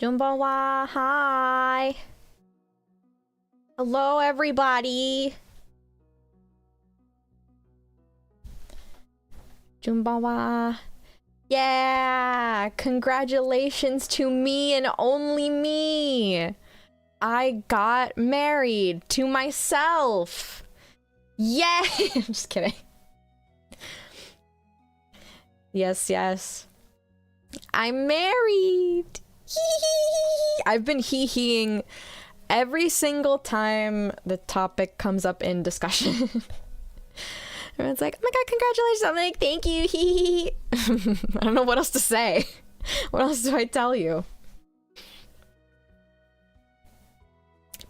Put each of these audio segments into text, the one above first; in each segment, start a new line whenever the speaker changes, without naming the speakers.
Jumbawa, hi. Hello, everybody. Jumbawa. Yeah, congratulations to me and only me. I got married to myself. Yay! I'm just kidding. Yes, yes. I'm married. I've been hee-heeing every single time the topic comes up in discussion. Everyone's like, oh my god, congratulations. I'm like, thank you. Hee. I don't know what else to say. What else do I tell you?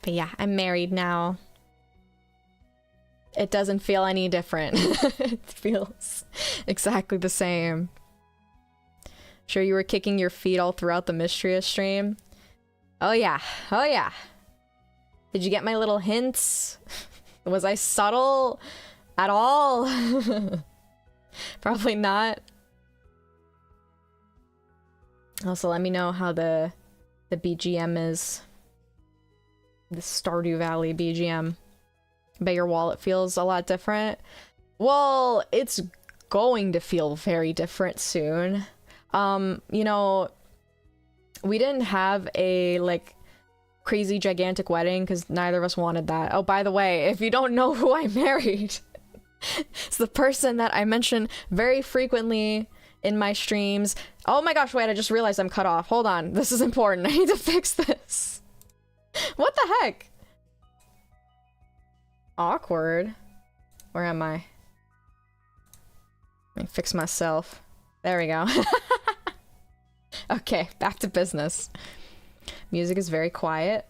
But yeah, I'm married now. It doesn't feel any different. It feels exactly the same. Sure you were kicking your feet all throughout the Mystria stream? Oh yeah. Oh yeah. Did you get my little hints? Was I subtle at all? Probably not. Also, let me know how the BGM is. The Stardew Valley BGM. I bet your wallet feels a lot different. Well, it's going to feel very different soon. You know, we didn't have a, like, crazy gigantic wedding because neither of us wanted that. Oh, by the way, if you don't know who I married, it's the person that I mention very frequently in my streams. Oh my gosh, wait, I just realized I'm cut off. Hold on, this is important. I need to fix this. What the heck? Awkward. Where am I? Let me fix myself. There we go. Okay, back to business. Music is very quiet.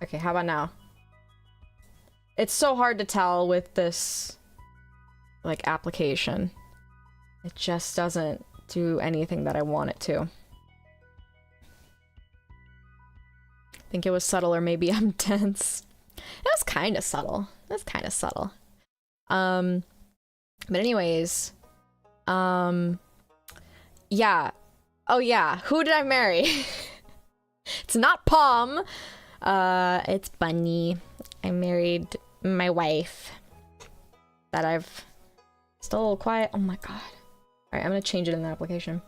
Okay, how about now? It's so hard to tell with this, like, application. It just doesn't do anything that I want it to. I think it was subtle, or maybe I'm tense. It was kind of subtle. It was kind of subtle. But anyways, yeah. Oh yeah, who did I marry? It's not Palm. It's Bunny. I married my wife. That I've still a little quiet. Oh my god. Alright, I'm gonna change it in the application.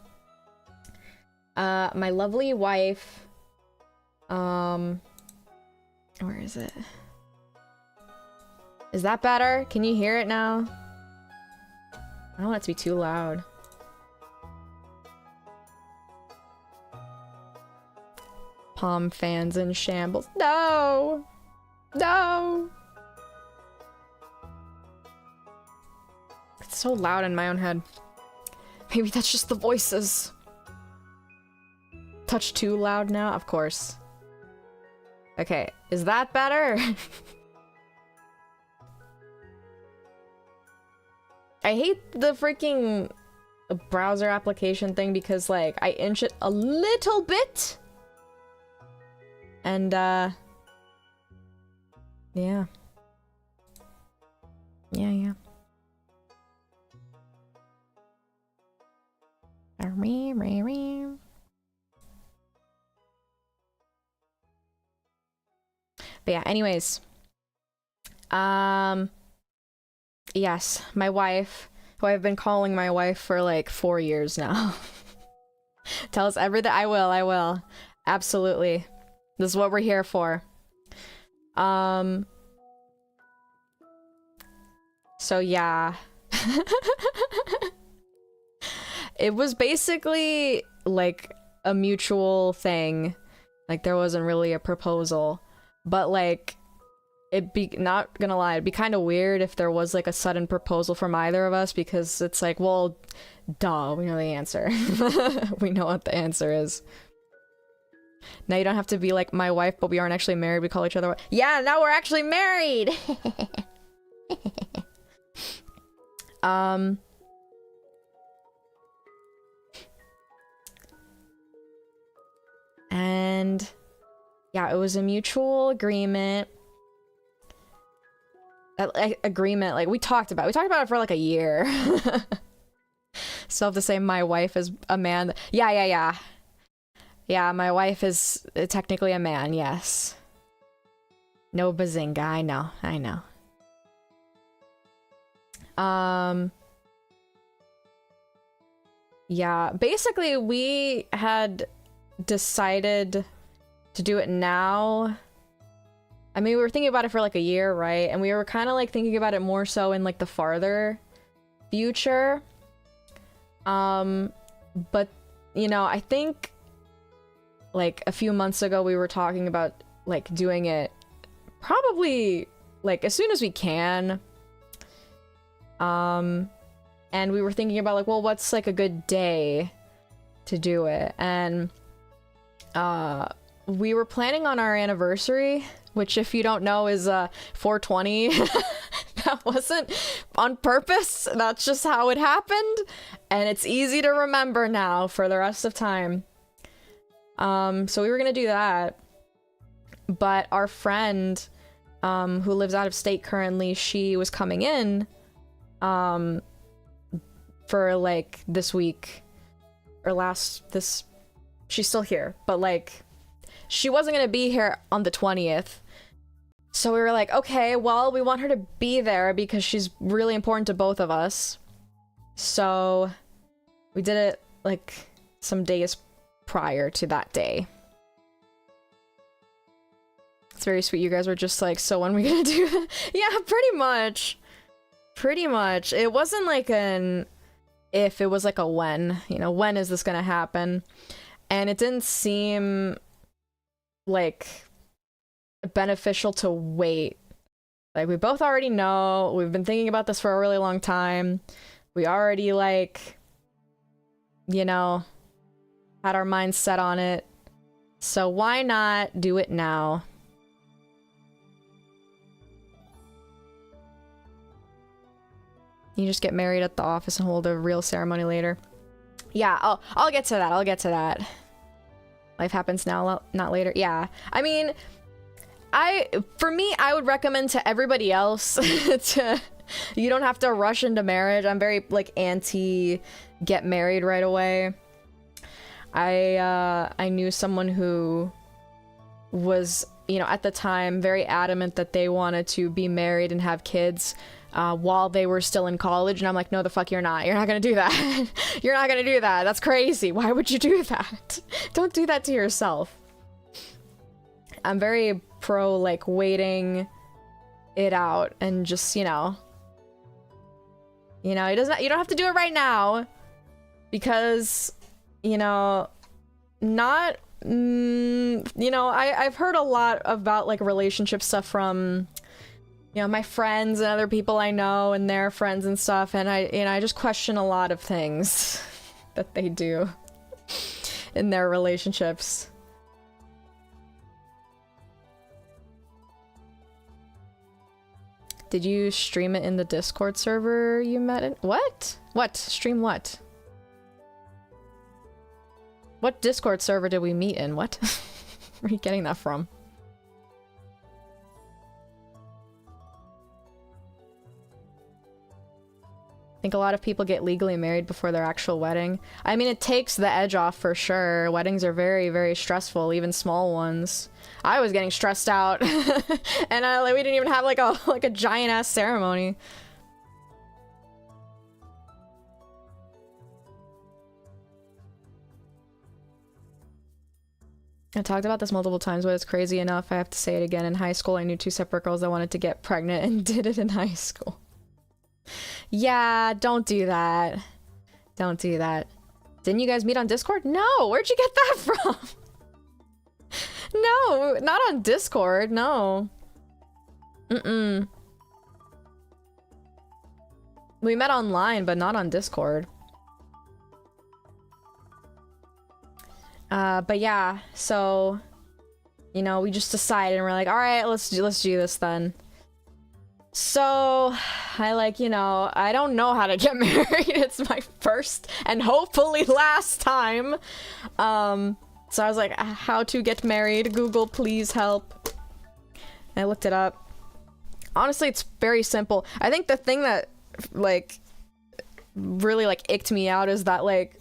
My lovely wife. Where is it? Is that better? Can you hear it now? I don't want it to be too loud. Palm fans in shambles. No! No! It's so loud in my own head. Maybe that's just the voices. Touch too loud now? Of course. Okay, is that better? I hate the freaking browser application thing because, like, I inch it a little bit. And, yeah. Yeah. But yeah, anyways. Yes, my wife, who I've been calling my wife for like 4 years now. Tell us everything. I will. Absolutely. This is what we're here for. So yeah. It was basically like a mutual thing. Like there wasn't really a proposal. But like, not gonna lie, it'd be kind of weird if there was like a sudden proposal from either of us, because it's like, well, duh, we know the answer. We know what the answer is. Now you don't have to be like my wife, but we aren't actually married. We call each other. Yeah, now we're actually married. And yeah, it was a mutual agreement. Like we talked about it for like a year. So I have to say my wife is a man. Yeah. Yeah, my wife is technically a man, yes. No bazinga, I know, I know. Yeah, basically we had decided to do it now. I mean, we were thinking about it for like a year, right? And we were kind of like thinking about it more so in like the farther future. But you know, I think like a few months ago we were talking about like doing it probably like as soon as we can. And we were thinking about like, well, what's like a good day to do it? And we were planning on our anniversary, which if you don't know is 420. That wasn't on purpose. That's just how it happened. And it's easy to remember now for the rest of time. So we were gonna do that. But our friend who lives out of state currently, she was coming in for like this week or she's still here, but like she wasn't gonna be here on the 20th. So we were like, okay, well, we want her to be there because she's really important to both of us. So we did it like some days prior to that day. It's very sweet. You guys were just like, so when are we gonna do that? Yeah, pretty much. Pretty much. It wasn't like an if, it was like a when. You know, when is this gonna happen? And it didn't seem like beneficial to wait. Like, we both already know. We've been thinking about this for a really long time. We already, like, you know, had our minds set on it. So why not do it now? You just get married at the office and hold a real ceremony later. Yeah, I'll get to that. I'll get to that. Life happens now, not later. Yeah. I mean, for me, I would recommend to everybody else you don't have to rush into marriage. I'm very, like, anti get married right away. I knew someone who was, you know, at the time very adamant that they wanted to be married and have kids while they were still in college, and I'm like, no, the fuck you're not. You're not gonna do that. You're not gonna do that. That's crazy. Why would you do that? Don't do that to yourself. I'm very pro, like, waiting it out and just, you know, you don't have to do it right now because, you know, not, you know, I've heard a lot about, like, relationship stuff from, you know, my friends and other people I know and their friends and stuff, and I just question a lot of things that they do in their relationships. Did you stream it in the Discord server you met in? What? What? Stream what? What Discord server did we meet in? What? Where are you getting that from? I think a lot of people get legally married before their actual wedding. I mean, it takes the edge off for sure. Weddings are very, very stressful, even small ones. I was getting stressed out, and like, we didn't even have like a giant ass ceremony. I talked about this multiple times, but it's crazy enough. I have to say it again. In high school, I knew 2 separate girls that wanted to get pregnant and did it in high school. Yeah, don't do that. Don't do that. Didn't you guys meet on Discord? No, where'd you get that from? No, not on Discord, no. Mm-mm. We met online, but not on Discord. But yeah, so, you know, we just decided and we're like, all right, let's do this then. So, I don't know how to get married. It's my first and hopefully last time. So I was like, how to get married? Google, please help. And I looked it up. Honestly, it's very simple. I think the thing that, like, really, like, icked me out is that, like,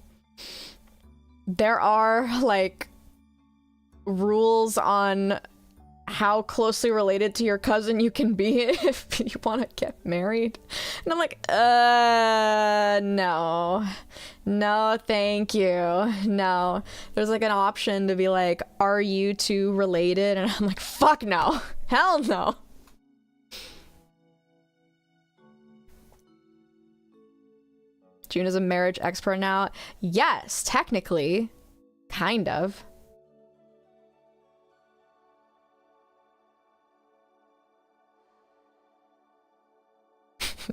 there are, like, rules on how closely related to your cousin you can be if you want to get married. And I'm like, no. No, thank you. No. There's like an option to be like, are you two related? And I'm like, fuck no. Hell no. June is a marriage expert now. Yes, technically. Kind of.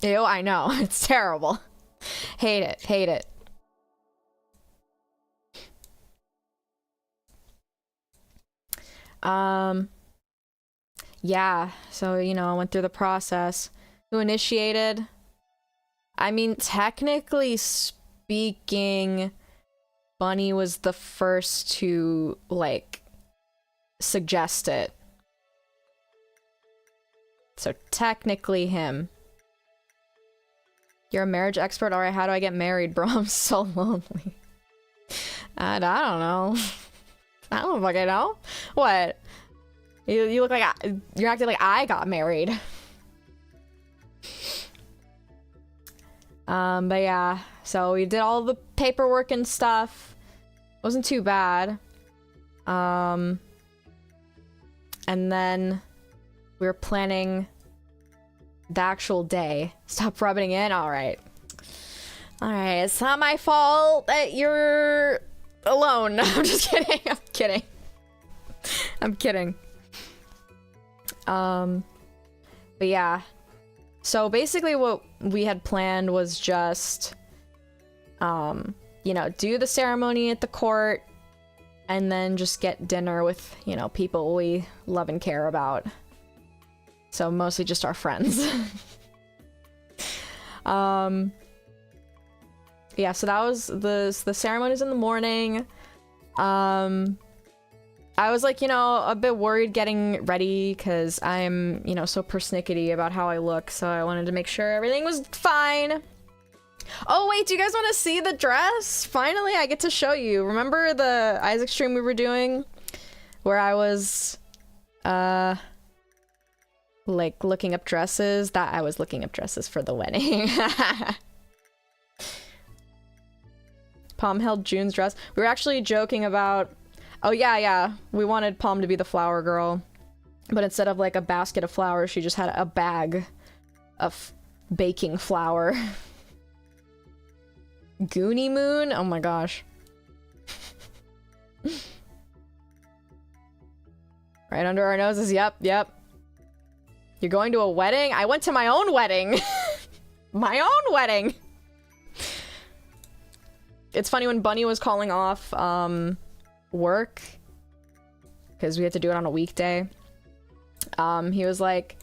Ew, I know. It's terrible. Hate it. Hate it. Yeah. So, you know, I went through the process. Who initiated? I mean, technically speaking, Bunny was the first to, like, suggest it. So technically him. You're a marriage expert? Alright, how do I get married, bro? I'm so lonely. I don't know. I don't fucking know. What? You look like you're acting like I got married. But yeah, so we did all the paperwork and stuff. Wasn't too bad. And then we were planning the actual day. Stop rubbing in. All right. It's not my fault that you're alone. I'm just kidding. I'm kidding. I'm kidding. But yeah. So basically what we had planned was just, you know, do the ceremony at the court and then just get dinner with, you know, people we love and care about. So mostly just our friends. Yeah, so that was the ceremonies in the morning. I was like, you know, a bit worried getting ready because I'm, you know, so persnickety about how I look, so I wanted to make sure everything was fine. Oh wait, do you guys want to see the dress? Finally, I get to show you. Remember the Isaac stream we were doing where I was like looking up dresses? That I was looking up dresses for the wedding. Palm held June's dress. We were actually joking about, oh yeah, we wanted Palm to be the flower girl, but instead of like a basket of flowers, she just had a bag of baking flour. Goonie Moon? Oh my gosh. Right under our noses. Yep. You're going to a wedding? I went to my own wedding. My own wedding. It's funny, when Bunny was calling off work, because we had to do it on a weekday, he was like,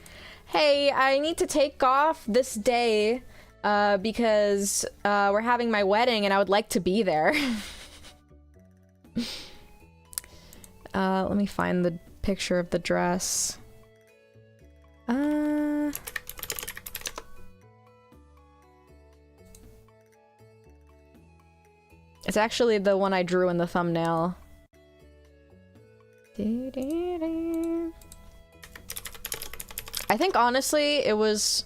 hey, I need to take off this day because we're having my wedding and I would like to be there. Let me find the picture of the dress. It's actually the one I drew in the thumbnail. I think honestly it was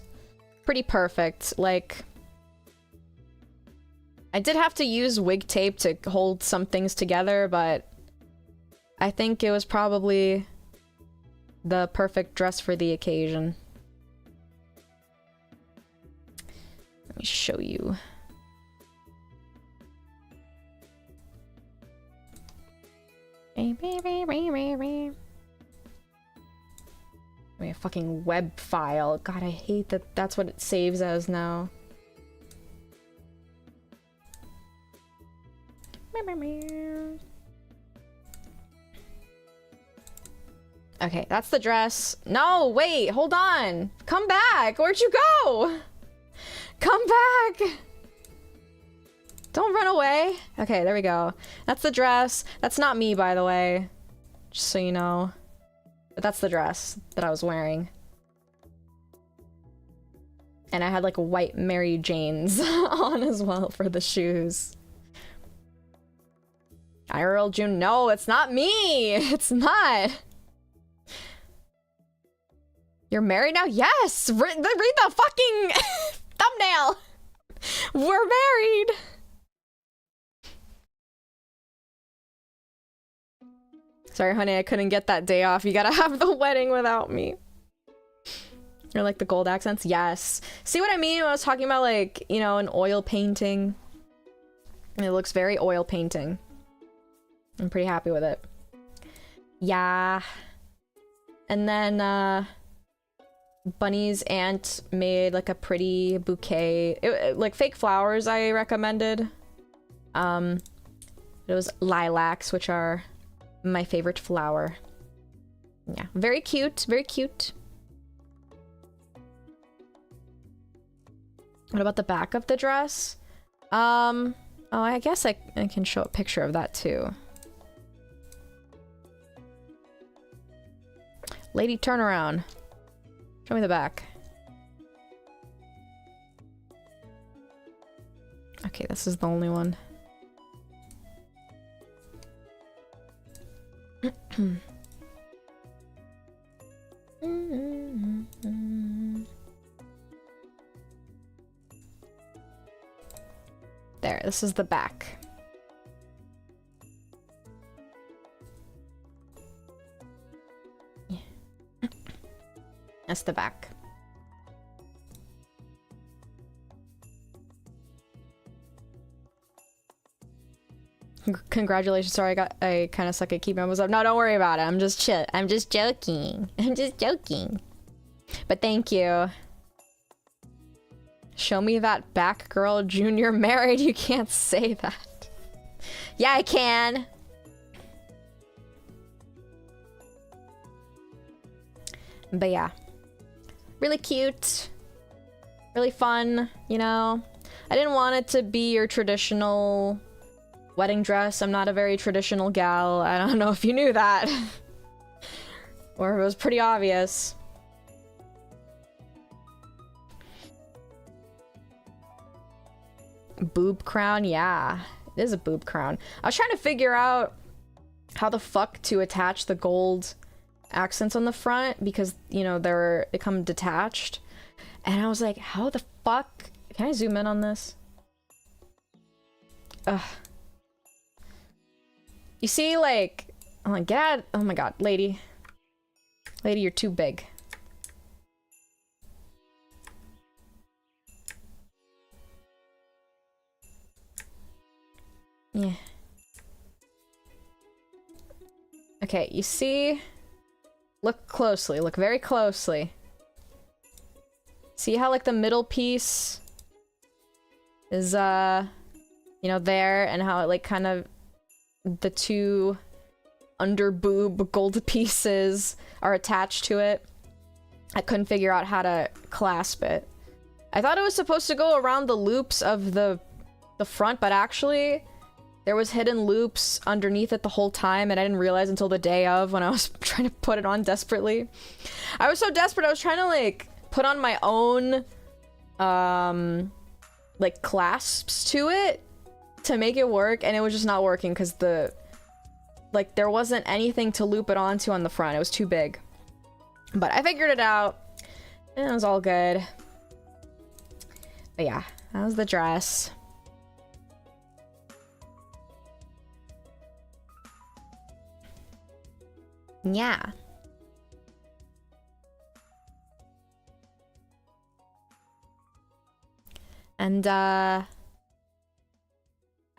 pretty perfect. Like, I did have to use wig tape to hold some things together, but I think it was probably the perfect dress for the occasion. Let me show you. A fucking web file. God, I hate that that's what it saves as now. Okay, that's the dress. No, wait, hold on. Come back. Where'd you go? Come back. Don't run away. Okay, there we go. That's the dress. That's not me, by the way. Just so you know. But that's the dress that I was wearing. And I had like white Mary Janes on as well for the shoes. IRL June, no, it's not me! It's not! You're married now? Yes! Read the fucking thumbnail! We're married! Sorry, honey, I couldn't get that day off. You gotta have the wedding without me. Or like the gold accents? Yes. See what I mean when I was talking about, like, you know, an oil painting? It looks very oil painting. I'm pretty happy with it. Yeah. And then, Bunny's aunt made like a pretty bouquet. Like fake flowers I recommended. It was lilacs, which are my favorite flower. Yeah, very cute, very cute. What about the back of the dress? Oh, I guess I can show a picture of that too. Lady, turn around. Show me the back. Okay, this is the only one. There, this is the back. That's the back. Congratulations. Sorry, I kind of suck at keeping myself up. No, don't worry about it. I'm just chill. I'm just joking. I'm just joking. But thank you. Show me that back, girl. Junior married. You can't say that. Yeah, I can. But yeah. Really cute. Really fun, you know? I didn't want it to be your traditional wedding dress. I'm not a very traditional gal. I don't know if you knew that. Or if it was pretty obvious. Boob crown? Yeah. It is a boob crown. I was trying to figure out how the fuck to attach the gold accents on the front because, you know, they come detached. And I was like, how the fuck? Can I zoom in on this? Ugh. You see, like, oh my god, oh my god, lady. Lady, you're too big. Yeah. Okay, you see? Look closely, look very closely. See how, like, the middle piece is, you know, there, and how it, like, kind of the two under boob gold pieces are attached to it. I couldn't figure out how to clasp it. I thought it was supposed to go around the loops of the front, but actually there was hidden loops underneath it the whole time, and I didn't realize until the day of when I was trying to put it on desperately. I was so desperate, I was trying to, like, put on my own, like, clasps to it to make it work, and it was just not working because like, there wasn't anything to loop it onto on the front. It was too big. But I figured it out, and it was all good. But yeah, that was the dress. Yeah. And,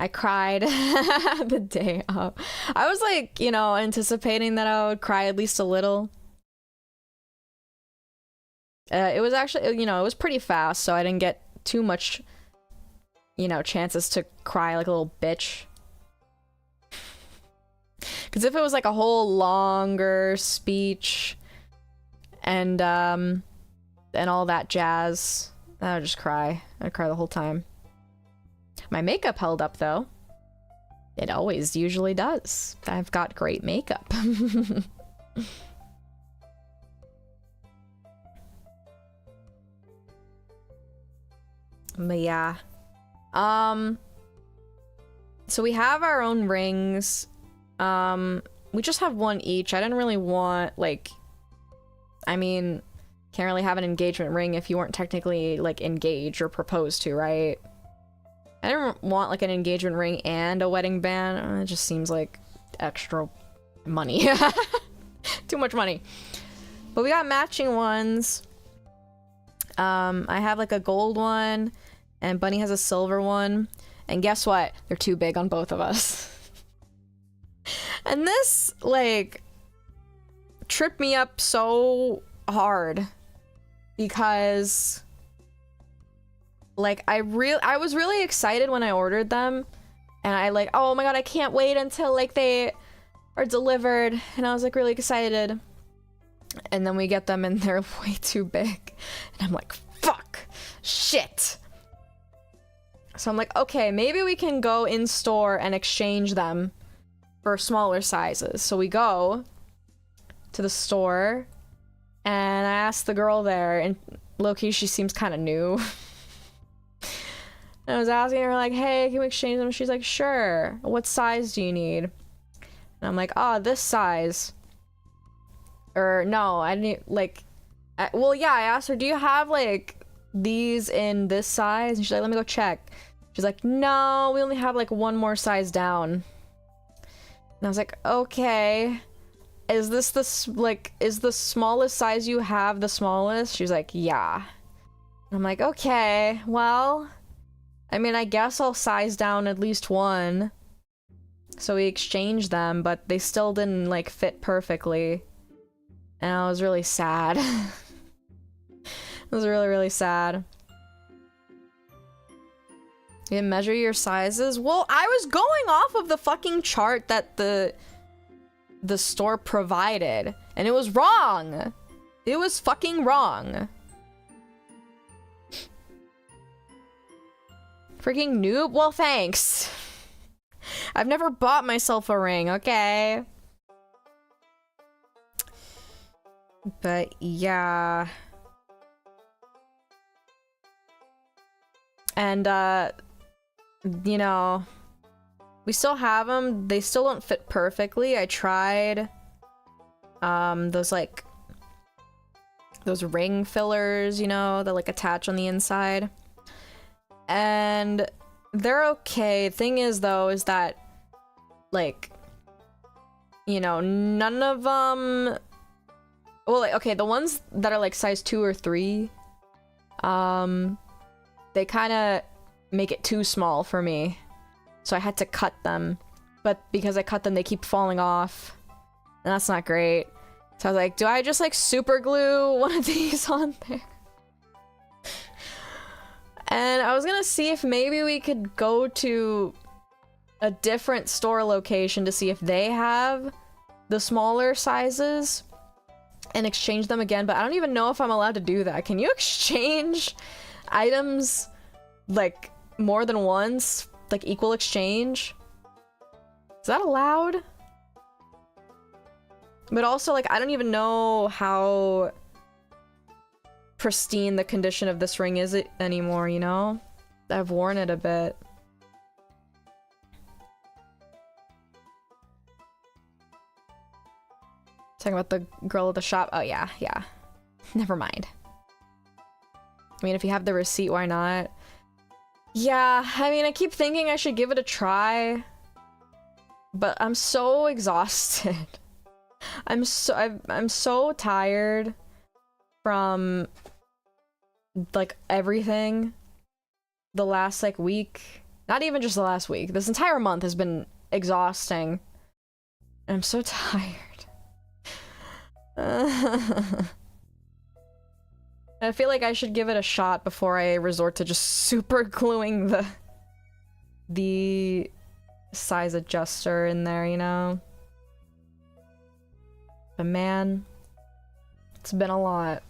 I cried the day of. I was, like, you know, anticipating that I would cry at least a little. It was actually, you know, it was pretty fast, so I didn't get too much, you know, chances to cry like a little bitch. Because if it was, like, a whole longer speech and all that jazz, I would just cry. I'd cry the whole time. My makeup held up, though. It always usually does. I've got great makeup. But yeah. So we have our own rings. We just have one each. I didn't really want, like, I mean, can't really have an engagement ring if you weren't technically, like, engaged or proposed to, right? I didn't want, like, an engagement ring and a wedding band. It just seems like extra money. Too much money. But we got matching ones. I have, like, a gold one, and Bunny has a silver one. And guess what? They're too big on both of us. And this, like, tripped me up so hard because, like, I was really excited when I ordered them, and I like, oh my god, I can't wait until, like, they are delivered, and I was, like, really excited. And then we get them and they're way too big, and I'm like, fuck, shit. So I'm like, okay, maybe we can go in store and exchange them for smaller sizes. So we go to the store, and I asked the girl there, and low-key, she seems kind of new. And I was asking her, like, hey, can we exchange them? She's like, sure. What size do you need? And I'm like, oh, this size. Or, no, I didn't, like, well, yeah, I asked her, do you have, like, these in this size? And she's like, let me go check. She's like, no, we only have, like, one more size down. And I was like, okay, is this is the smallest size you have the smallest? She's like, yeah. And I'm like, okay, well, I mean, I guess I'll size down at least one. So we exchanged them, but they still didn't, like, fit perfectly. And I was really sad. It was really, really sad. You didn't measure your sizes? Well, I was going off of the fucking chart that the store provided, and it was wrong. It was fucking wrong. Freaking noob? Well, thanks. I've never bought myself a ring, okay? But yeah. And, you know, we still have them. They still don't fit perfectly. I tried, those, like, those ring fillers, you know, that, like, attach on the inside. And they're okay. Thing is, though, is that, like, you know, none of them... Well, like, okay, the ones that are, like, size 2 or 3, they kind of make it too small for me. So I had to cut them. But because I cut them, they keep falling off. And that's not great. So I was like, do I just, like, super glue one of these on there? And I was gonna see if maybe we could go to a different store location to see if they have the smaller sizes and exchange them again, but I don't even know if I'm allowed to do that. Can you exchange items, like, more than once? Like, equal exchange? Is that allowed? But also, like, I don't even know how pristine the condition of this ring is anymore, you know? I've worn it a bit. Talking about the girl at the shop. Oh, yeah, yeah. Never mind. I mean, if you have the receipt, why not? Yeah, I mean, I keep thinking I should give it a try. But I'm so exhausted. I'm so tired from, like, everything the last, like, week. Not even just the last week. This entire month has been exhausting. And I'm so tired. I feel like I should give it a shot before I resort to just super gluing the size adjuster in there, you know? But man, it's been a lot.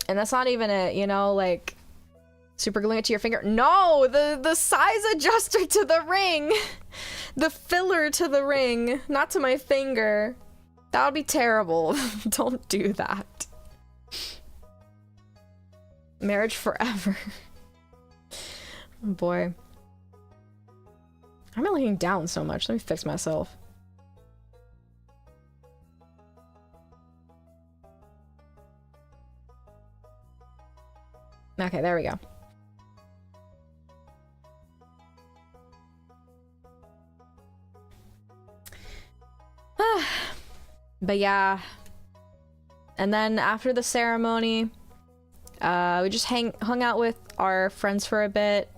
And that's not even it, you know, like, super gluing it to your finger. No, the size adjuster to the ring. The filler to the ring, not to my finger. That would be terrible. Don't do that. Marriage forever. Oh boy. Why am I looking down so much? Let me fix myself. Okay, there we go. But yeah. And then after the ceremony, we just hung out with our friends for a bit.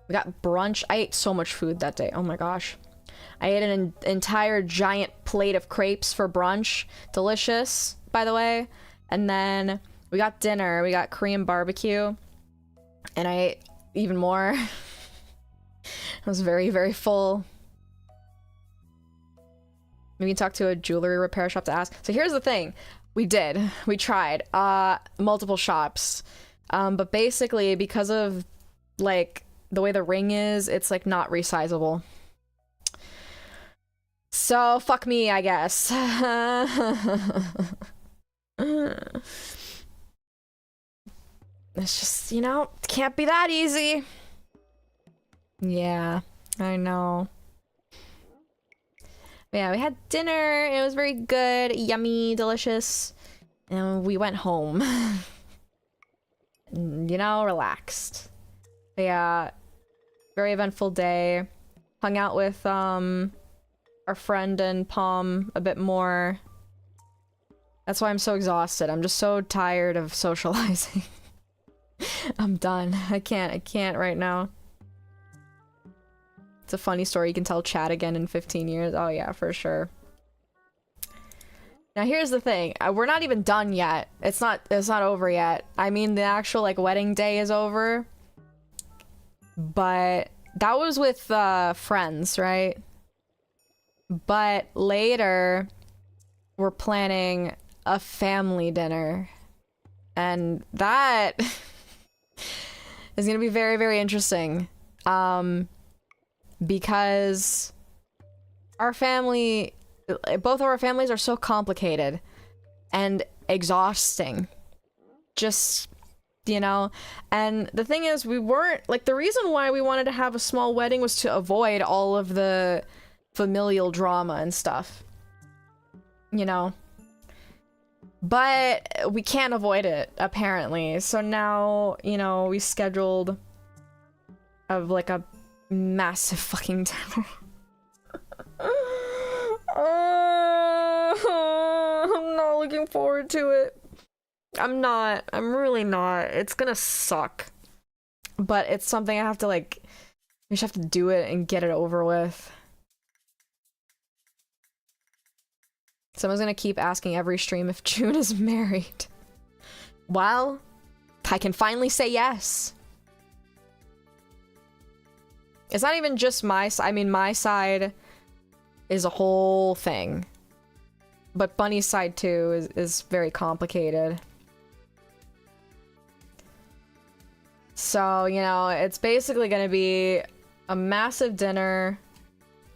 We got brunch. I ate so much food that day. Oh my gosh. I ate an entire giant plate of crepes for brunch. Delicious, by the way. And then we got dinner. We got Korean barbecue. And I ate even more. I was very, very full. Maybe talk to a jewelry repair shop to ask. So here's the thing. We tried multiple shops. But basically because of like the way the ring is, it's like not resizable. So fuck me, I guess. It's just, you know, can't be that easy. Yeah, I know. Yeah, we had dinner. It was very good, yummy, delicious. And we went home. You know, relaxed. But yeah, very eventful day. Hung out with our friend and Palm a bit more. That's why I'm so exhausted. I'm just so tired of socializing. I'm done. I can't right now. It's a funny story. You can tell Chad again in 15 years. Oh yeah, for sure. Now here's the thing. We're not even done yet. It's not over yet. I mean, the actual like wedding day is over. But that was with friends, right? But later we're planning a family dinner. And that is going to be very, very interesting. Because our family, both of our families are so complicated and exhausting. Just, you know, and the thing is, we weren't, like, the reason why we wanted to have a small wedding was to avoid all of the familial drama and stuff. You know? But we can't avoid it, apparently. So now, you know, we scheduled a massive fucking dinner. I'm not looking forward to it. I'm not. I'm really not. It's gonna suck. But it's something I have to, like, we just have to do it and get it over with. Someone's gonna keep asking every stream if June is married. Well, I can finally say yes. It's not even just my side. I mean, my side is a whole thing. But Bunny's side, too, is very complicated. So, you know, it's basically gonna be a massive dinner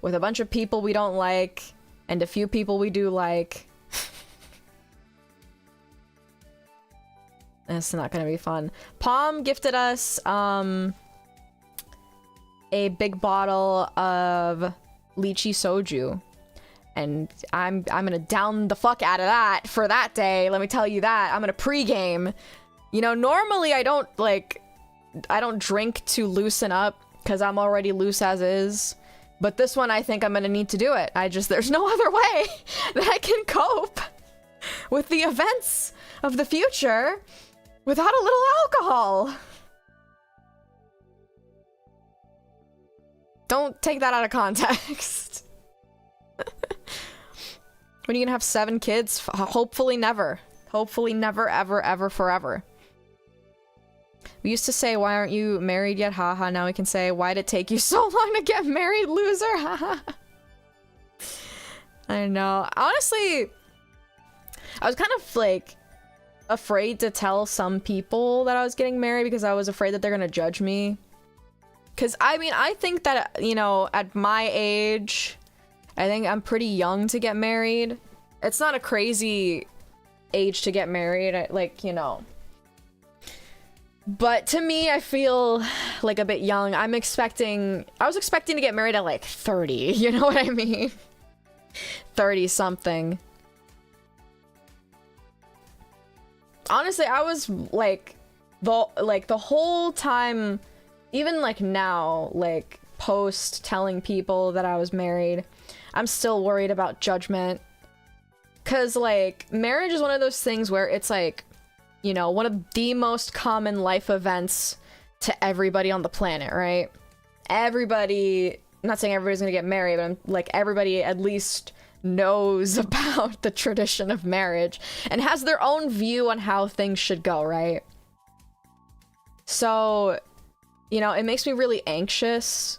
with a bunch of people we don't like and a few people we do like. It's not gonna be fun. Palm gifted us, a big bottle of lychee soju. And I'm gonna down the fuck out of that for that day, let me tell you that. I'm gonna pregame. You know, normally I don't drink to loosen up, because I'm already loose as is. But this one, I think I'm gonna need to do it. There's no other way that I can cope with the events of the future without a little alcohol. Don't take that out of context. When are you gonna have 7 kids? Hopefully never. Hopefully never, ever, ever, forever. We used to say, why aren't you married yet? Haha. Now we can say, why'd it take you so long to get married, loser? Haha. I know. Honestly, I was kind of like afraid to tell some people that I was getting married because I was afraid that they're gonna judge me. Because, I mean, I think that, you know, at my age, I think I'm pretty young to get married. It's not a crazy age to get married, like, you know. But to me, I feel like a bit young. I was expecting to get married at like 30, you know what I mean? 30 something. Honestly, I was like the whole time, even like now, like post telling people that I was married, I'm still worried about judgment. 'Cause like marriage is one of those things where it's like, you know, one of the most common life events to everybody on the planet, right? Everybody, I'm not saying everybody's gonna get married, but like everybody at least knows about the tradition of marriage and has their own view on how things should go, right? So, you know, it makes me really anxious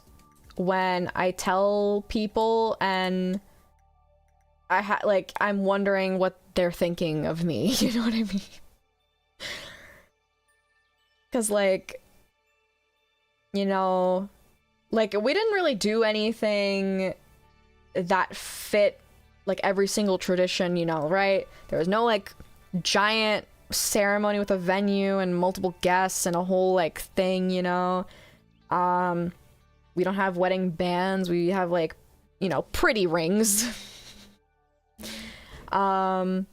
when I tell people and I'm wondering what they're thinking of me, you know what I mean? Because, like, you know, like, we didn't really do anything that fit, like, every single tradition, you know, right? There was no, like, giant ceremony with a venue and multiple guests and a whole, like, thing, you know? We don't have wedding bands. We have, like, you know, pretty rings. That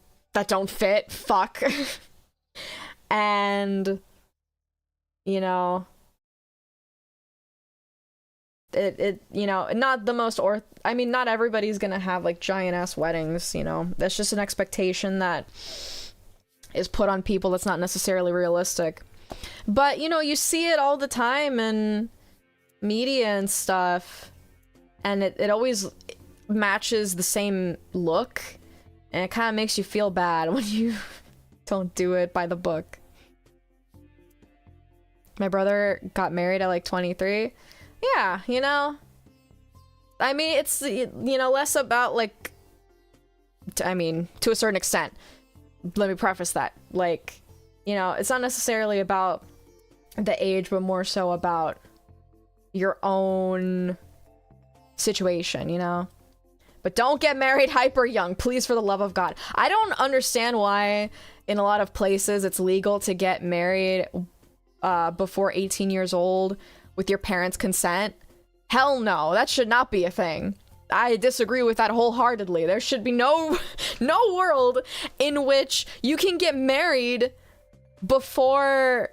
don't fit. Fuck. And, you know, it you know, not the most I mean, not everybody's gonna have like giant ass weddings, you know. That's just an expectation that is put on people that's not necessarily realistic. But, you know, you see it all the time in media and stuff, and it always matches the same look, and it kind of makes you feel bad when you don't do it by the book. My brother got married at like 23. Yeah, you know, I mean, it's, you know, less about like, I mean, to a certain extent, let me preface that, like, you know, it's not necessarily about the age, but more so about your own situation, you know? But don't get married hyper young, please, for the love of God. I don't understand why in a lot of places it's legal to get married before 18 years old with your parents' consent. Hell no, that should not be a thing. I disagree with that wholeheartedly. There should be no world in which you can get married before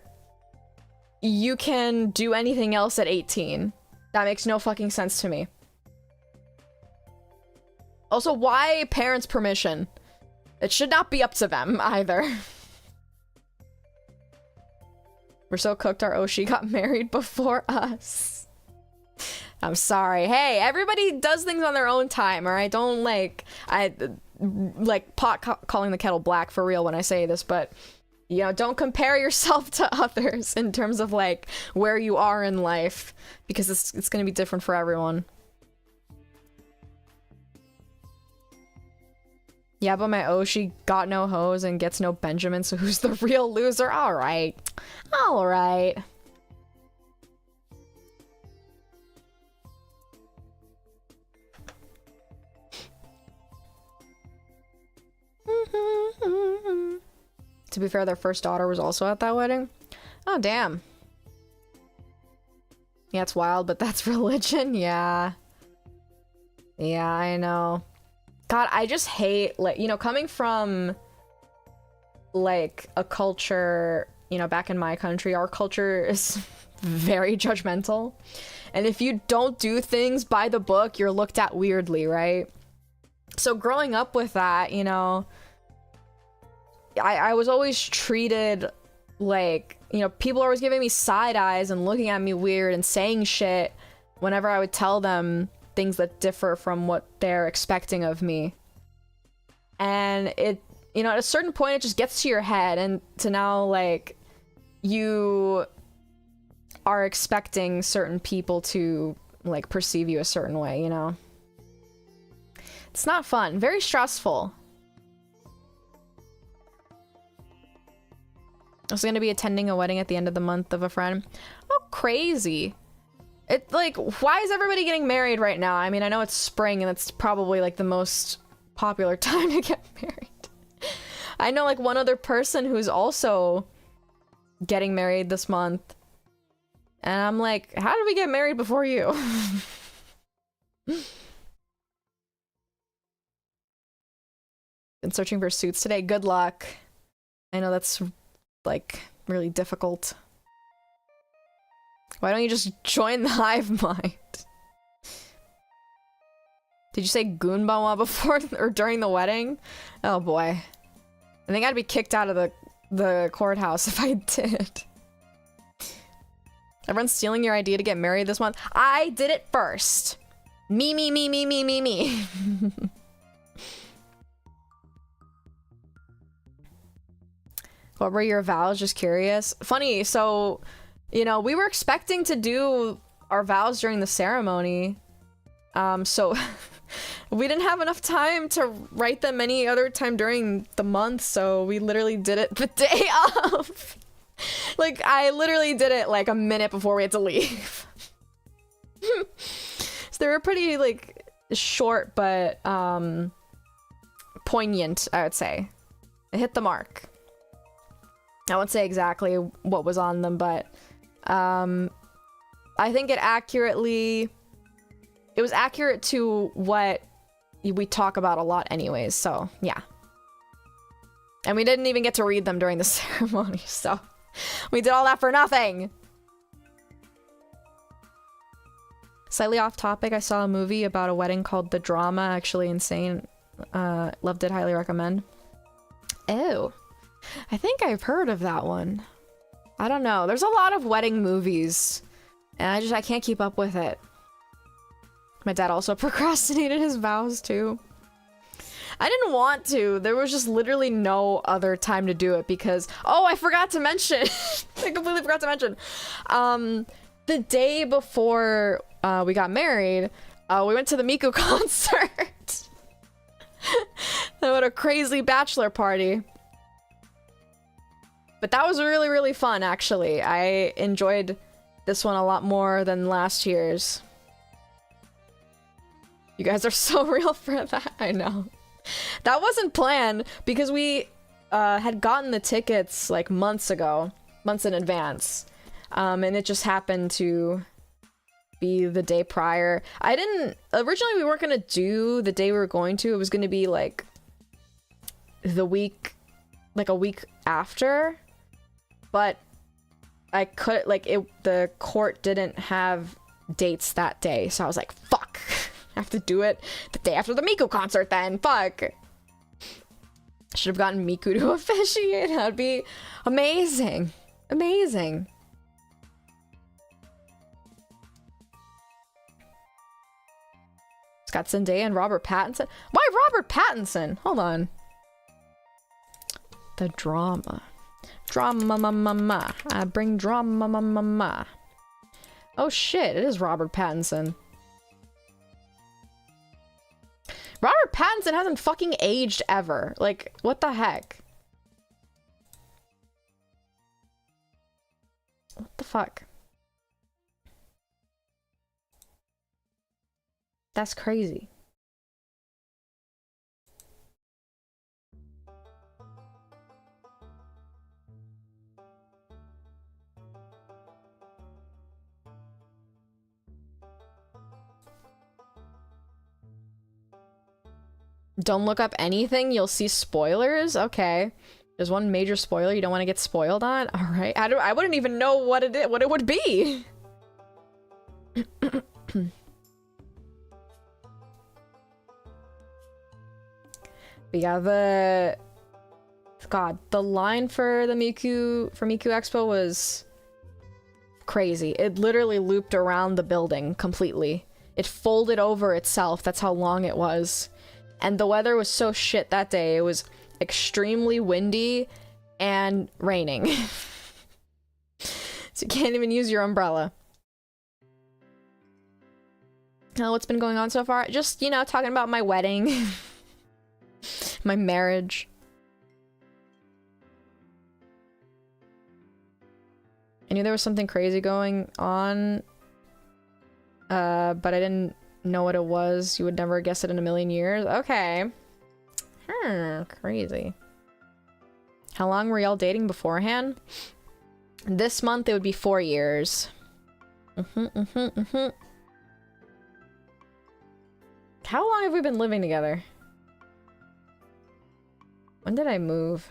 you can do anything else at 18. That makes no fucking sense to me. Also, why parents' permission? It should not be up to them either. We're so cooked our Oshi got married before us. I'm sorry. Hey, everybody does things on their own time, alright? Don't calling the kettle black for real when I say this, but, you know, don't compare yourself to others in terms of, like, where you are in life, because it's gonna be different for everyone. Yeah, but my Oshi got no hoes and gets no Benjamin, so who's the real loser? Alright. Alright. To be fair, their first daughter was also at that wedding. Oh, damn. Yeah, it's wild, but that's religion? Yeah. Yeah, I know. God, I just hate, like, you know, coming from, like, a culture, you know, back in my country, our culture is very judgmental. And if you don't do things by the book, you're looked at weirdly, right? So growing up with that, you know, I was always treated like, you know, people are always giving me side eyes and looking at me weird and saying shit whenever I would tell them things that differ from what they're expecting of me. And it, you know, at a certain point it just gets to your head, and to now, like, you are expecting certain people to, like, perceive you a certain way, you know? It's not fun. Very stressful. I was gonna be attending a wedding at the end of the month of a friend. Oh, crazy. It, like, why is everybody getting married right now? I mean, I know it's spring and it's probably, like, the most popular time to get married. I know, like, one other person who's also getting married this month. And I'm like, how did we get married before you? Been searching for suits today. Good luck. I know that's, like, really difficult. Why don't you just join the hive mind? Did you say Goonbawa before or during the wedding? Oh boy. I think I'd be kicked out of the courthouse if I did. Everyone's stealing your idea to get married this month. I did it first. Me, me, me, me, me, me, me. What were your vows? Just curious. Funny, so, you know, we were expecting to do our vows during the ceremony. So we didn't have enough time to write them any other time during the month, so we literally did it the day of. Like, I literally did it like a minute before we had to leave. So they were pretty, like, short, but, poignant, I would say. It hit the mark. I won't say exactly what was on them, but, I think it was accurate to what we talk about a lot anyways, so, yeah. And we didn't even get to read them during the ceremony, so we did all that for nothing! Slightly off topic, I saw a movie about a wedding called The Drama, actually insane. Loved it, highly recommend. Oh. I think I've heard of that one. I don't know, there's a lot of wedding movies, and I can't keep up with it. My dad also procrastinated his vows too. I didn't want to. There was just literally no other time to do it because... Oh, I forgot to mention! I completely forgot to mention. The day before we got married, we went to the Miku concert. What a crazy bachelor party. But that was really, really fun, actually. I enjoyed this one a lot more than last year's. You guys are so real for that. I know. That wasn't planned because we had gotten the tickets like months ago, months in advance. And it just happened to be the day prior. Originally we weren't going to do the day we were going to. It was going to be like a week after. But I could, the court didn't have dates that day. So I was like, fuck. I have to do it the day after the Miku concert then. Fuck. Should have gotten Miku to officiate. That'd be amazing. Amazing. Scott Zendaya and Robert Pattinson. Why Robert Pattinson? Hold on. The drama. Drama, ma. I bring drama, ma. Oh shit, it is Robert Pattinson. Robert Pattinson hasn't fucking aged ever. Like, what the heck? What the fuck? That's crazy. Don't look up anything, you'll see spoilers? Okay. There's one major spoiler you don't want to get spoiled on? Alright. I wouldn't even know what it would be. But yeah, the line for the Miku Expo was crazy. It literally looped around the building completely. It folded over itself. That's how long it was. And the weather was so shit that day. It was extremely windy and raining. So you can't even use your umbrella. What's been going on so far? Just, you know, talking about my wedding. My marriage. I knew there was something crazy going on. But I didn't know what it was. You would never guess it in a million years. Okay. Crazy. How long were y'all dating beforehand? This month it would be 4 years. How long have we been living together? When did I move?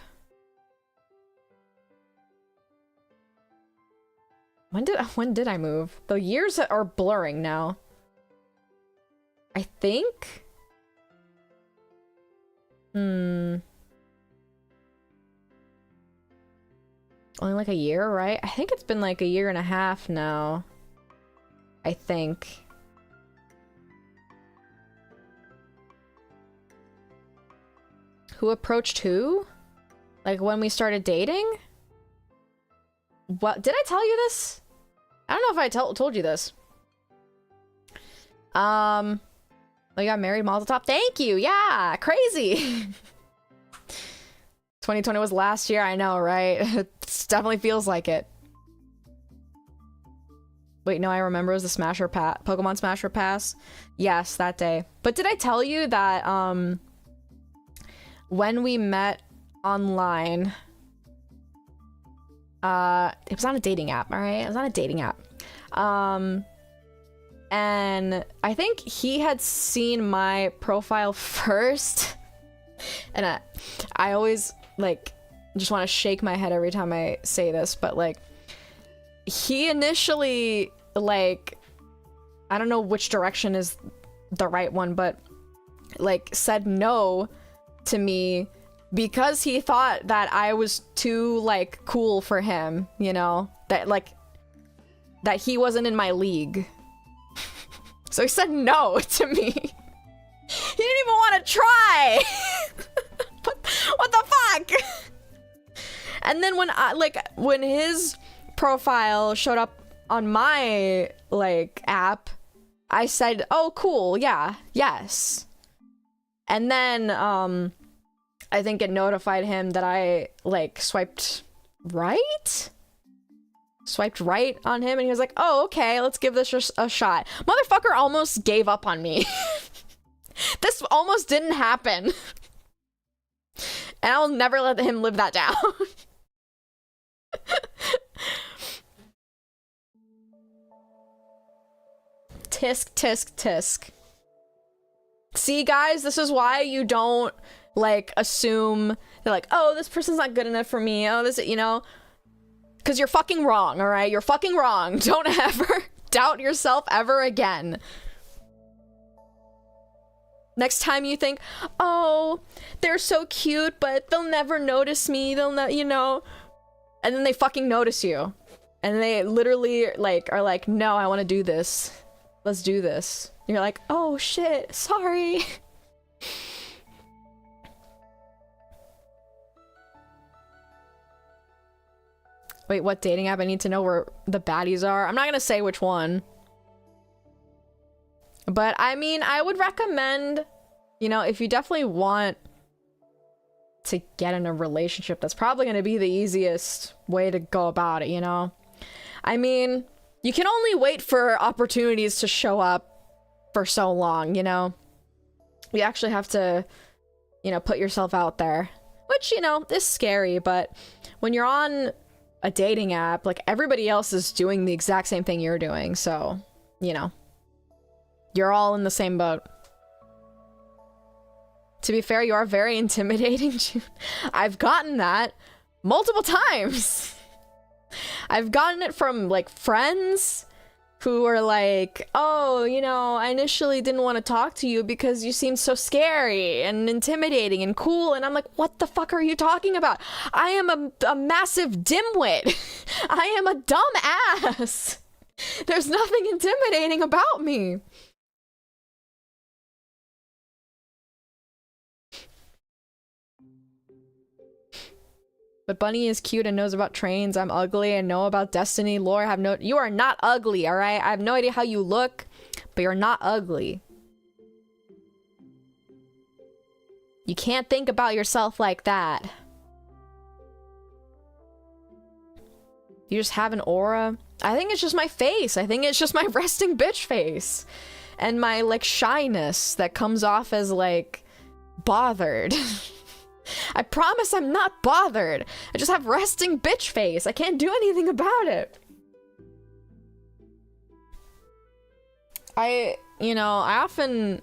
When did I move? The years are blurring now. I think? Only like a year, right? I think it's been like a year and a half now. I think. Who approached who? Like when we started dating? What? Did I tell you this? I don't know if I told you this. We got married, Mazel Tov. Thank you. Yeah, crazy. 2020 was last year. I know, right? It definitely feels like it. Wait, no, I remember it was the Smasher Pokemon Smasher Pass. Yes, that day. But did I tell you that when we met online, it was on a dating app, all right? It was on a dating app. And I think he had seen my profile first. And I always, like, just want to shake my head every time I say this, but, like, he initially, like, I don't know which direction is the right one, but, like, said no to me because he thought that I was too, like, cool for him, you know? That, like, that he wasn't in my league. So he said no to me. He didn't even want to try! What the fuck? And then when his profile showed up on my, like, app, I said, oh, cool, yeah, yes. And then, I think it notified him that I, like, swiped right? Swiped right on him, and he was like, oh, okay, let's give this a shot. Motherfucker almost gave up on me. This almost didn't happen. And I'll never let him live that down. Tisk, tisk, tisk. See, guys, this is why you don't, like, assume, they're like, oh, this person's not good enough for me, oh, this, you know? Because you're fucking wrong, alright? You're fucking wrong. Don't ever doubt yourself ever again. Next time you think, oh, they're so cute, but they'll never notice me, they'll not, you know? And then they fucking notice you. And they literally, like, are like, no, I want to do this. Let's do this. And you're like, oh shit, sorry. Wait, what dating app? I need to know where the baddies are. I'm not gonna say which one. But, I mean, I would recommend, you know, if you definitely want to get in a relationship, that's probably gonna be the easiest way to go about it, you know? I mean, you can only wait for opportunities to show up for so long, you know? You actually have to, you know, put yourself out there. Which, you know, is scary, but when you're on a dating app, like, everybody else is doing the exact same thing you're doing, so, you know. You're all in the same boat. To be fair, you are very intimidating. I've gotten that multiple times. I've gotten it from, like, friends who are like, oh, you know, I initially didn't want to talk to you because you seem so scary and intimidating and cool. And I'm like, what the fuck are you talking about? I am a massive dimwit. I am a dumb ass. There's nothing intimidating about me. But Bunny is cute and knows about trains. I'm ugly and know about destiny lore. You are not ugly, all right? I have no idea how you look, but you're not ugly. You can't think about yourself like that. You just have an aura. I think it's just my face. I think it's just my resting bitch face. And my, like, shyness that comes off as, like, bothered. I promise I'm not bothered. I just have resting bitch face. I can't do anything about it. I often,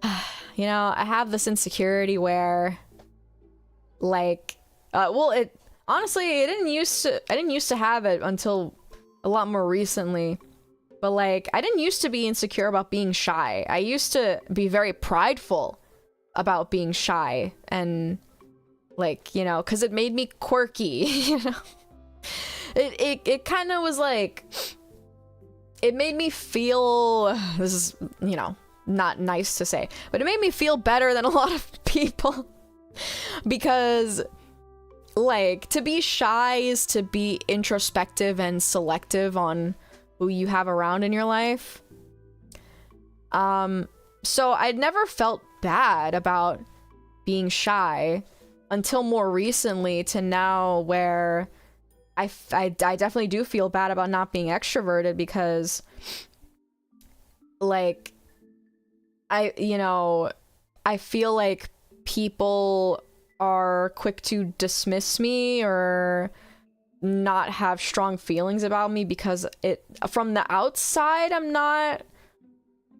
I have this insecurity where, like, honestly, I didn't used to have it until a lot more recently. But, like, I didn't used to be insecure about being shy. I used to be very prideful about being shy. And, like, because it made me quirky, It kind of was, like, it made me feel, this is, not nice to say, but it made me feel better than a lot of people. Because, like, to be shy is to be introspective and selective on who you have around in your life. So I'd never felt bad about being shy until more recently, to now where I definitely do feel bad about not being extroverted, because, like, I feel like people are quick to dismiss me or not have strong feelings about me because from the outside I'm not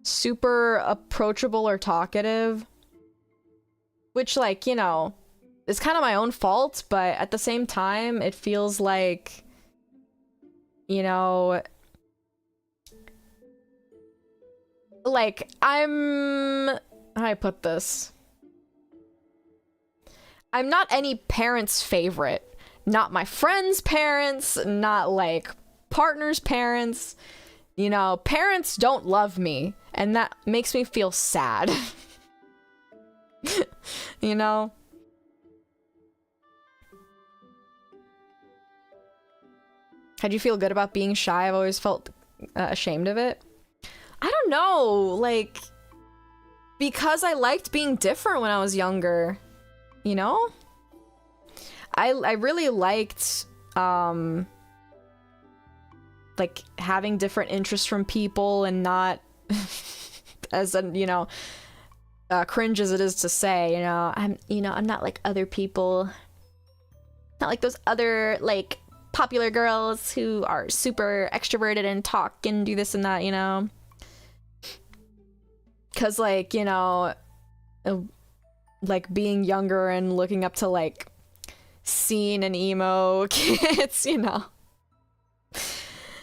super approachable or talkative, which, like, is kind of my own fault, but at the same time it feels like, like, how do I put this? I'm not any parent's favorite. Not my friends' parents, not, like, partners' parents. Parents don't love me, and that makes me feel sad. How'd you feel good about being shy? I've always felt ashamed of it. I don't know, like, because I liked being different when I was younger, I really liked, like, having different interests from people and not, as a, cringe as it is to say, I'm not like other people. Not like those other, like, popular girls who are super extroverted and talk and do this and that, Because, like, like, being younger and looking up to, like, scene and emo kids,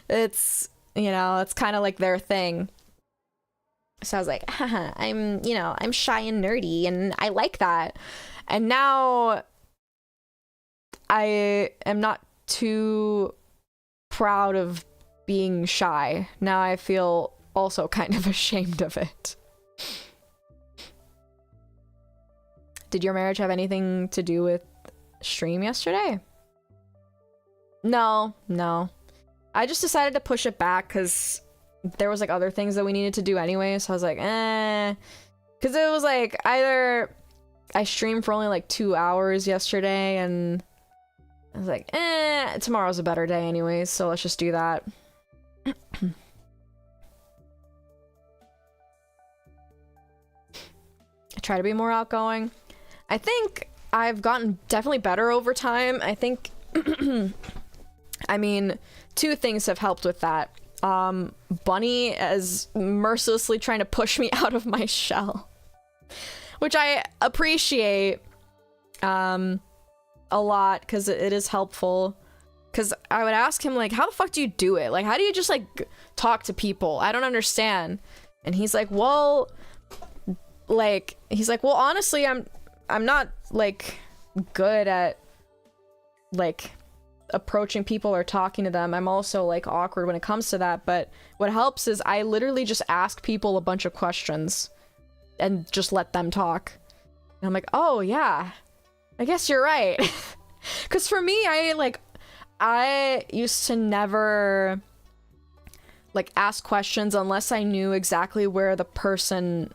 it's, it's kind of like their thing. So I was like, haha, I'm shy and nerdy and I like that. And now I am not too proud of being shy. Now I feel also kind of ashamed of it. Did your marriage have anything to do with stream yesterday? No. I just decided to push it back because there was, like, other things that we needed to do anyway, so I was like, because it was, like, either I streamed for only, like, 2 hours yesterday, and I was like, tomorrow's a better day anyways, so let's just do that. I try to be more outgoing. I think I've gotten definitely better over time. I think, I mean, 2 things have helped with that. Bunny is mercilessly trying to push me out of my shell, which I appreciate a lot, because it is helpful. Because I would ask him, like, how the fuck do you do it? Like, how do you just, like, talk to people? I don't understand. And he's like, well, honestly, I'm not, like, good at, like, approaching people or talking to them. I'm also, like, awkward when it comes to that, but what helps is I literally just ask people a bunch of questions and just let them talk. And I'm like, oh yeah, I guess you're right. Because for me, I used to never, like, ask questions unless I knew exactly where the person,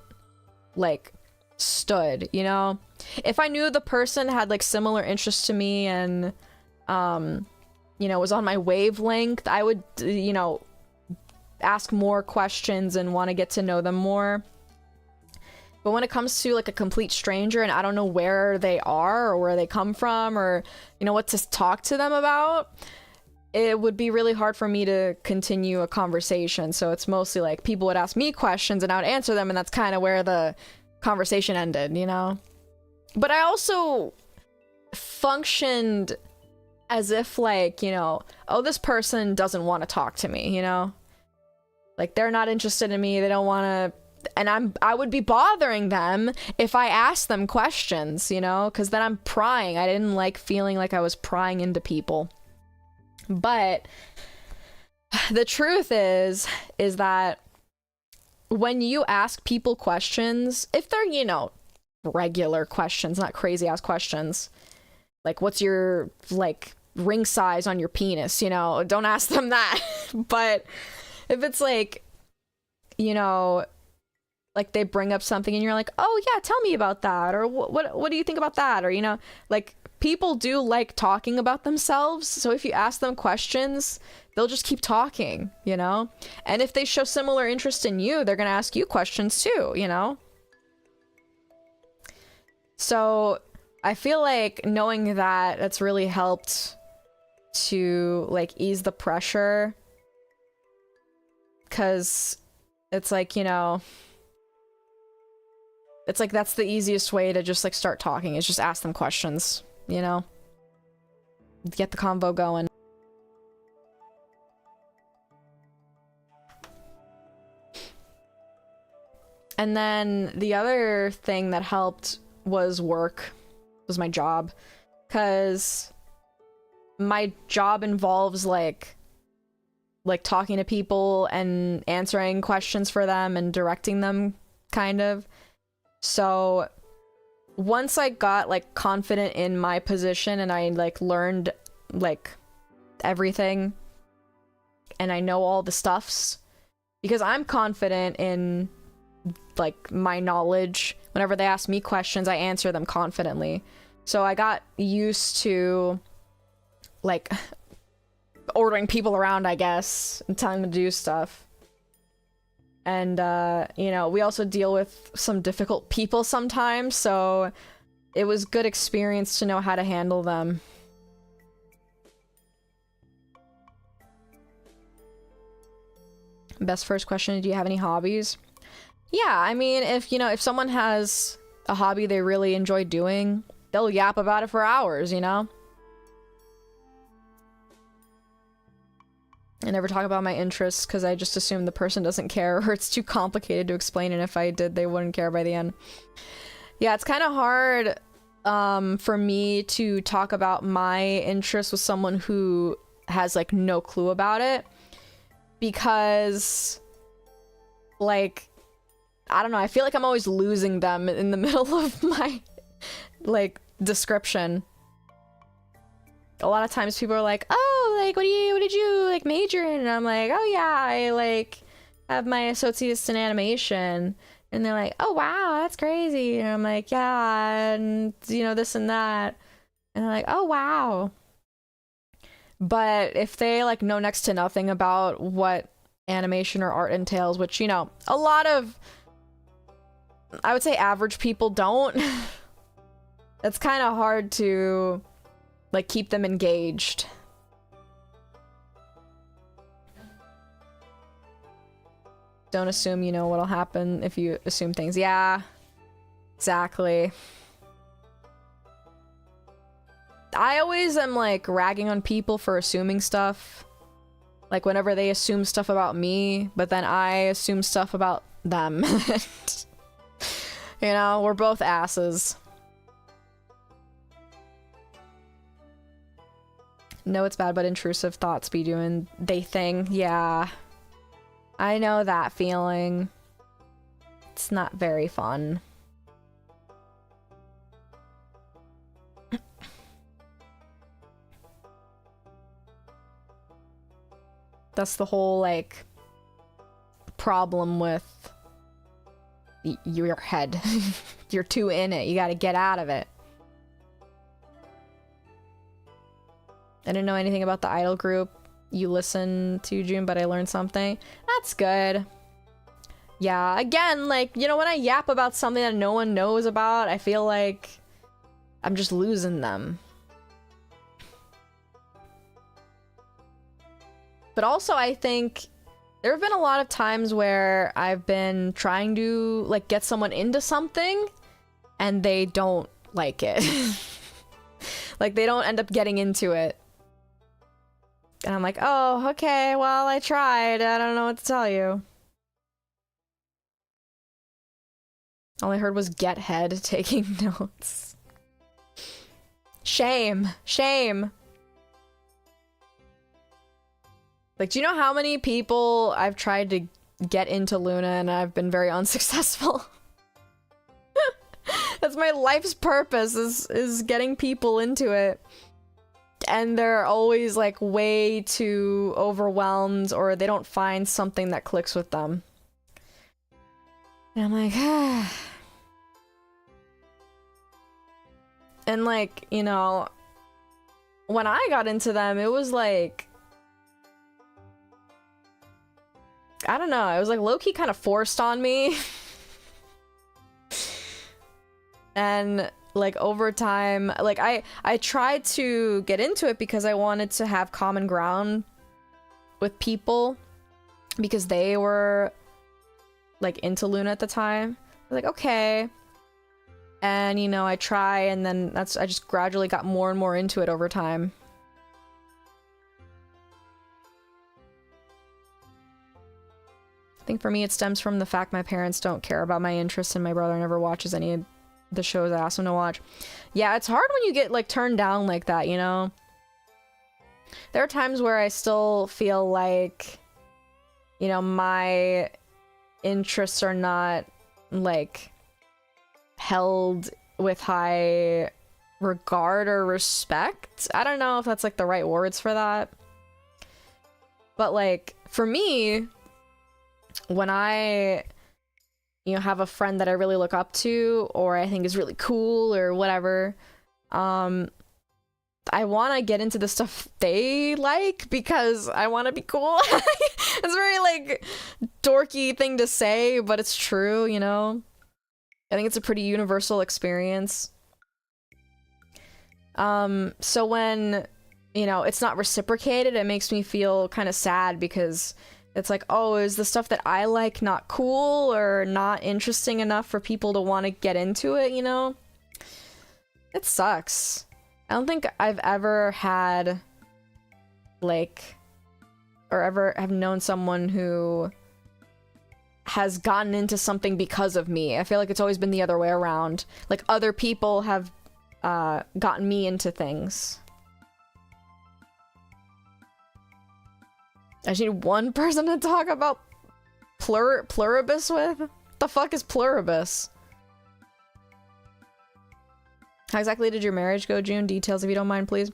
like, stood, If I knew the person had, like, similar interests to me and was on my wavelength, I would, ask more questions and want to get to know them more. But when it comes to like a complete stranger and I don't know where they are or where they come from or, you know, what to talk to them about, it would be really hard for me to continue a conversation. So it's mostly like people would ask me questions and I would answer them, and that's kind of where the conversation ended, you know? But I also functioned as if like, you know, oh, this person doesn't want to talk to me, you know? Like they're not interested in me, they don't want to, and I would be bothering them if I asked them questions, you know, because then I'm prying. I didn't like feeling like I was prying into people. But the truth is that when you ask people questions, if they're, you know, regular questions, not crazy ass questions, like what's your like ring size on your penis, you know, don't ask them that. But if it's like, you know, like they bring up something and you're like, oh yeah, tell me about that, or what do you think about that, or, you know, like people do like talking about themselves, so if you ask them questions, they'll just keep talking, you know? And if they show similar interest in you, they're gonna ask you questions too, you know? So I feel like knowing that, that's really helped to like ease the pressure, because it's like, you know, it's like that's the easiest way to just like start talking, is just ask them questions, you know? Get the convo going. And then the other thing that helped was work, was my job. Because my job involves like talking to people and answering questions for them and directing them, kind of. So once I got like confident in my position and I like learned like everything and I know all the stuffs, because I'm confident in like my knowledge, whenever they ask me questions, I answer them confidently. So I got used to like ordering people around, I guess, and telling them to do stuff. And, you know, we also deal with some difficult people sometimes, so it was good experience to know how to handle them. Best first question, do you have any hobbies? Yeah, I mean, if, you know, if someone has a hobby they really enjoy doing, they'll yap about it for hours, you know? I never talk about my interests because I just assume the person doesn't care, or it's too complicated to explain, and if I did, they wouldn't care by the end. Yeah, it's kind of hard for me to talk about my interests with someone who has like no clue about it, because like, I don't know, I feel like I'm always losing them in the middle of my like description. A lot of times people are like, oh, like, what did you like major in? And I'm like, oh yeah, I like have my associates in animation. And they're like, oh wow, that's crazy. And I'm like, yeah, and you know, this and that. And they're like, oh wow. But if they like know next to nothing about what animation or art entails, which, you know, a lot of, I would say average people don't, it's kind of hard to like keep them engaged. Don't assume you know what'll happen if you assume things. Yeah, exactly. I always am like ragging on people for assuming stuff. Like whenever they assume stuff about me, but then I assume stuff about them. You know, we're both asses. No, it's bad, but intrusive thoughts be doing they thing. Yeah. I know that feeling. It's not very fun. That's the whole, like, problem with your head. You're too in it. You gotta get out of it. I didn't know anything about the idol group you listen to, June, but I learned something. That's good. Yeah, again, like, you know, when I yap about something that no one knows about, I feel like I'm just losing them. But also, I think there have been a lot of times where I've been trying to, like, get someone into something, and they don't like it. Like, they don't end up getting into it. And I'm like, oh, okay, well, I tried. I don't know what to tell you. All I heard was get head taking notes. Shame. Shame. Like, do you know how many people I've tried to get into Luna and I've been very unsuccessful? That's my life's purpose, is getting people into it. And they're always, like, way too overwhelmed, or they don't find something that clicks with them. And I'm like, ah. And, like, you know, when I got into them, it was like, I don't know, it was like low-key kind of forced on me. And, like, over time, like, I tried to get into it because I wanted to have common ground with people, because they were, like, into Luna at the time. I was like, okay. And, you know, I try, and then I just gradually got more and more into it over time. I think for me it stems from the fact my parents don't care about my interests, and my brother never watches any of the shows I ask him to watch. Yeah, it's hard when you get, like, turned down like that, you know? There are times where I still feel like, you know, my interests are not, like, held with high regard or respect. I don't know if that's, like, the right words for that. But, like, for me, when I, you know, have a friend that I really look up to, or I think is really cool, or whatever, I want to get into the stuff they like because I want to be cool. It's a very, like, dorky thing to say, but it's true, you know? I think it's a pretty universal experience. So when, you know, it's not reciprocated, it makes me feel kind of sad, because it's like, oh, is the stuff that I like not cool or not interesting enough for people to want to get into it, you know? It sucks. I don't think I've ever had, like, or ever have known someone who has gotten into something because of me. I feel like it's always been the other way around. Like, other people have gotten me into things. I just need one person to talk about pluribus with? What the fuck is pluribus? How exactly did your marriage go, June? Details if you don't mind, please.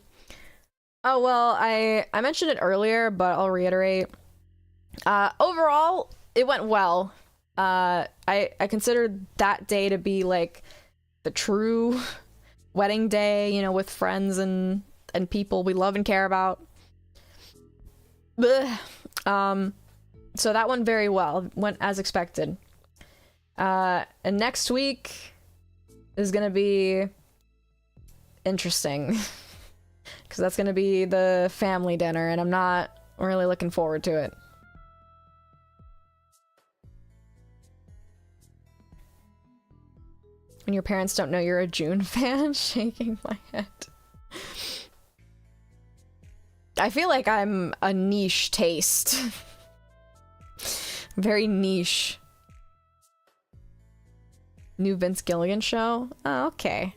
Oh, well, I mentioned it earlier, but I'll reiterate. Overall, it went well. I considered that day to be, like, the true wedding day, you know, with friends and people we love and care about. So that went very well. Went as expected. And next week is gonna be interesting. Because that's gonna be the family dinner, and I'm not really looking forward to it. When your parents don't know you're a June fan, shaking my head. I feel like I'm a niche taste. Very niche. New Vince Gilligan show? Oh, okay.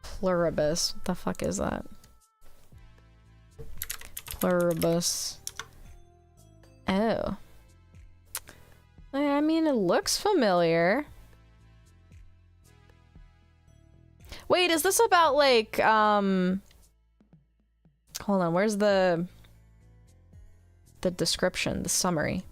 Pluribus. What the fuck is that? Pluribus. Oh. I mean, it looks familiar. Wait, is this about, like, hold on, where's the description, the summary?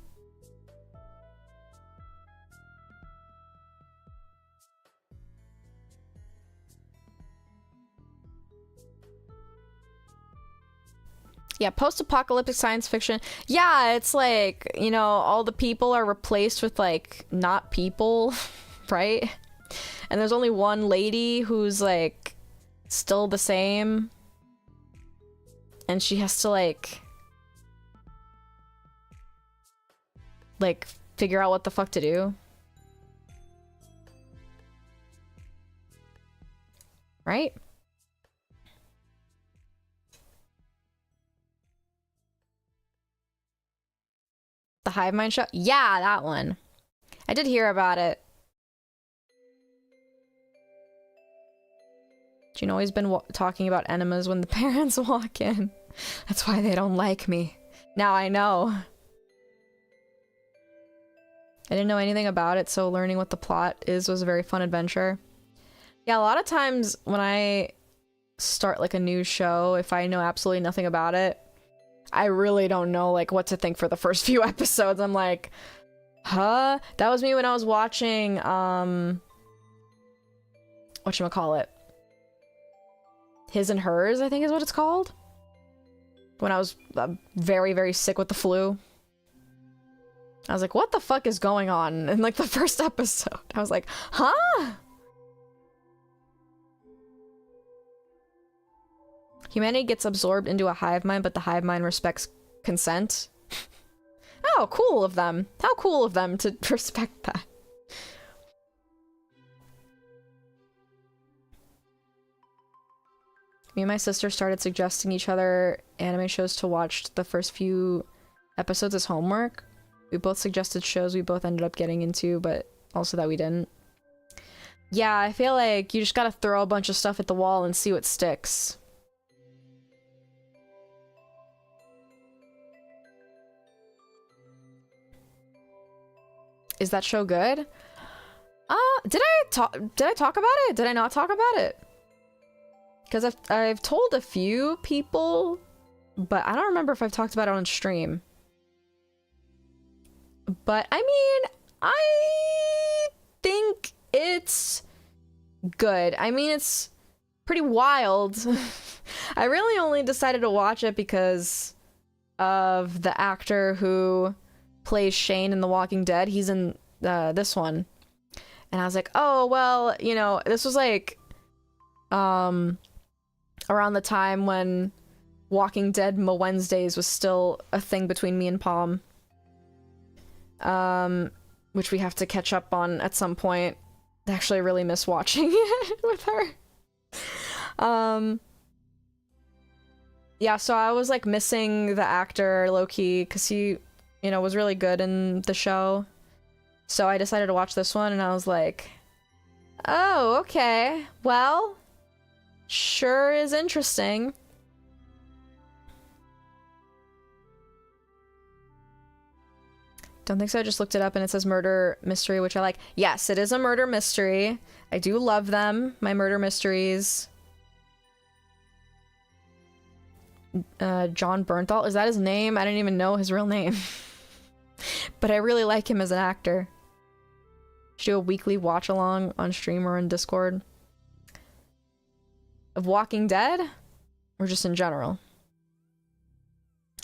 Yeah, post-apocalyptic science fiction. Yeah, it's like, you know, all the people are replaced with, like, not people, right? And there's only one lady who's, like, still the same. And she has to, like, figure out what the fuck to do. Right? The Hive Mind show? Yeah, that one. I did hear about it. You know, he's been talking about enemas when the parents walk in. That's why they don't like me. Now I know. I didn't know anything about it, so learning what the plot is was a very fun adventure. Yeah, a lot of times when I start like a new show, if I know absolutely nothing about it, I really don't know like what to think for the first few episodes. I'm like, huh? That was me when I was watching whatchamacallit? His and Hers, I think is what it's called. When I was very, very sick with the flu. I was like, what the fuck is going on? In like the first episode. I was like, huh? Humanity gets absorbed into a hive mind, but the hive mind respects consent. Oh, cool of them. How cool of them to respect that. Me and my sister started suggesting each other anime shows to watch the first few episodes as homework. We both suggested shows we both ended up getting into, but also that we didn't. Yeah, I feel like you just gotta throw a bunch of stuff at the wall and see what sticks. Is that show good? Did I talk about it? Did I not talk about it? Because I've told a few people, but I don't remember if I've talked about it on stream. But I mean, I think it's good. I mean, it's pretty wild. I really only decided to watch it because of the actor who plays Shane in The Walking Dead. He's in this one. And I was like, oh, well, you know, this was like around the time when Walking Dead Wednesdays was still a thing between me and Palm. Which we have to catch up on at some point. I actually really miss watching it with her. Yeah, so I was like missing the actor low-key because he, you know, was really good in the show. So I decided to watch this one and I was like, oh, okay. Well, sure is interesting. Don't think so. I just looked it up and it says murder mystery, which I like. Yes, it is a murder mystery. I do love them, my murder mysteries. John Bernthal, is that his name? I didn't even know his real name. But I really like him as an actor. Should do a weekly watch along on stream or in Discord. Of Walking Dead? Or just in general?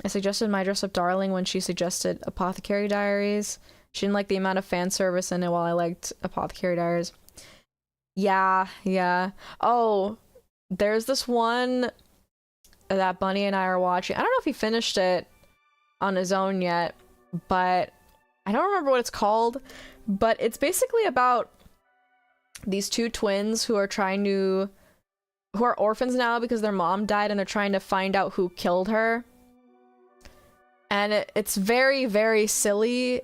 I suggested My Dress Up Darling when she suggested Apothecary Diaries. She didn't like the amount of fan service in it while I liked Apothecary Diaries. Yeah, yeah. Oh, there's this one that Bunny and I are watching. I don't know if he finished it on his own yet, but I don't remember what it's called. But it's basically about these two twins who are who are orphans now because their mom died and they're trying to find out who killed her. And it's very, very silly,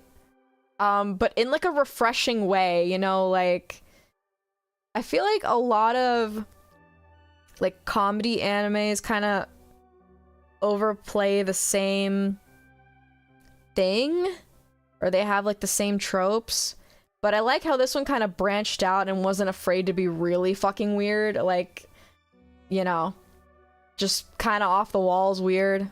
but in like a refreshing way, you know, like I feel like a lot of like comedy animes kind of overplay the same thing, or they have like the same tropes, but I like how this one kind of branched out and wasn't afraid to be really fucking weird, like, you know, just kind of off the walls weird.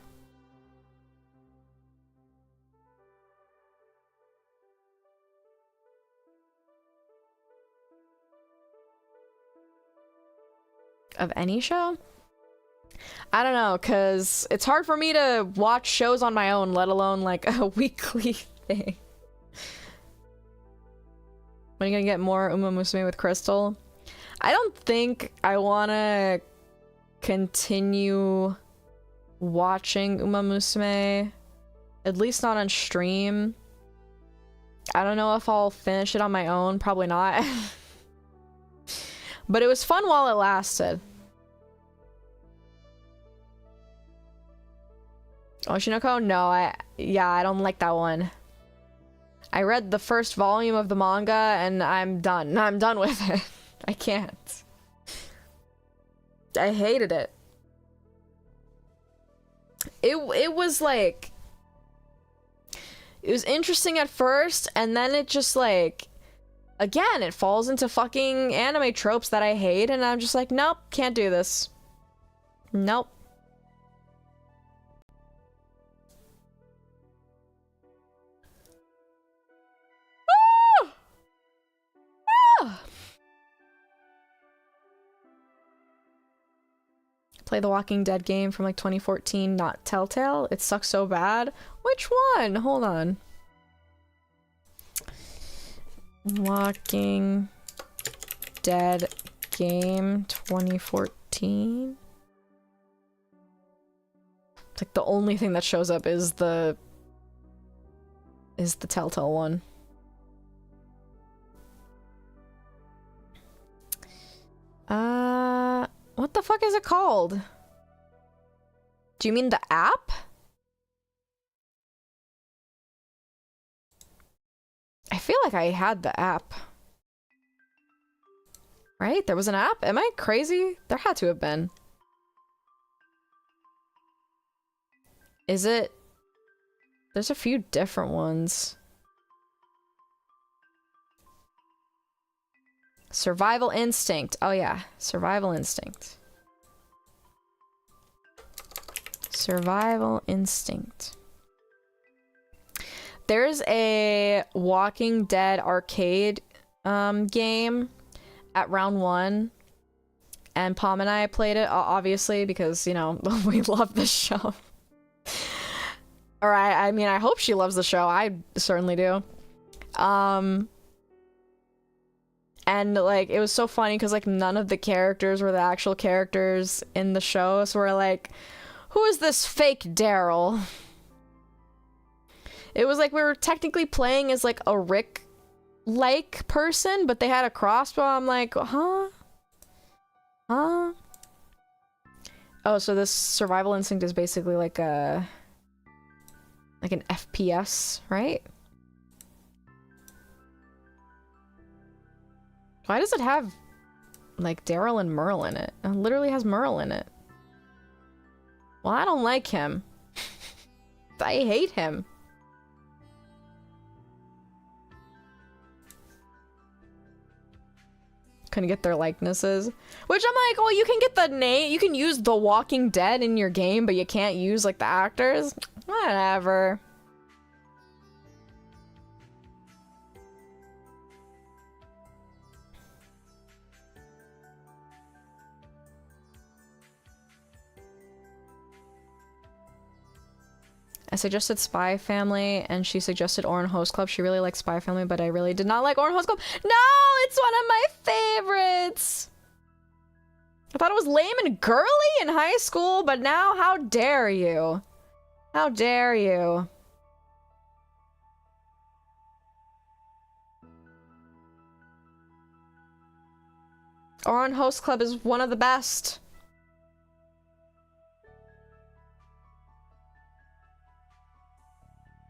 Of any show? I don't know, because it's hard for me to watch shows on my own, let alone like a weekly thing. When are you gonna get more Uma Musume with Crystal? I don't think I want to continue watching Uma Musume, at least not on stream. I don't know if I'll finish it on my own, probably not. But it was fun while it lasted. Oshinoko? No, I don't like that one. I read the first volume of the manga and I'm done. I'm done with it. I can't. I hated it. It was like, it was interesting at first, and then it just like, again, it falls into fucking anime tropes that I hate, and I'm just like, nope, can't do this. Nope. Play the Walking Dead game from like 2014, not Telltale. It sucks so bad. Which one? Hold on. Walking Dead game 2014. It's like the only thing that shows up is the Telltale one. What the fuck is it called? Do you mean the app? I feel like I had the app. Right? There was an app? Am I crazy? There had to have been. Is it? There's a few different ones. Survival Instinct. Oh yeah, Survival Instinct. Survival Instinct. There's a Walking Dead arcade game at round 1. And Palm and I played it, obviously, because, you know, we love the show. Or I mean, I hope she loves the show. I certainly do. And, like, it was so funny because, like, none of the characters were the actual characters in the show. So we're like, who is this fake Daryl? It was like we were technically playing as, like, a Rick-like person, but they had a crossbow. I'm like, huh? Huh? Oh, so this Survival Instinct is basically like a... like an FPS, right? Why does it have, like, Daryl and Merle in it? It literally has Merle in it. Well, I don't like him. I hate him. Couldn't get their likenesses. Which I'm like, well, you can get the name, you can use The Walking Dead in your game, but you can't use, like, the actors? Whatever. I suggested Spy Family, and she suggested Oran Host Club. She really liked Spy Family, but I really did not like Oran Host Club. No, it's one of my favorites. I thought it was lame and girly in high school, but now, how dare you? How dare you? Oran Host Club is one of the best.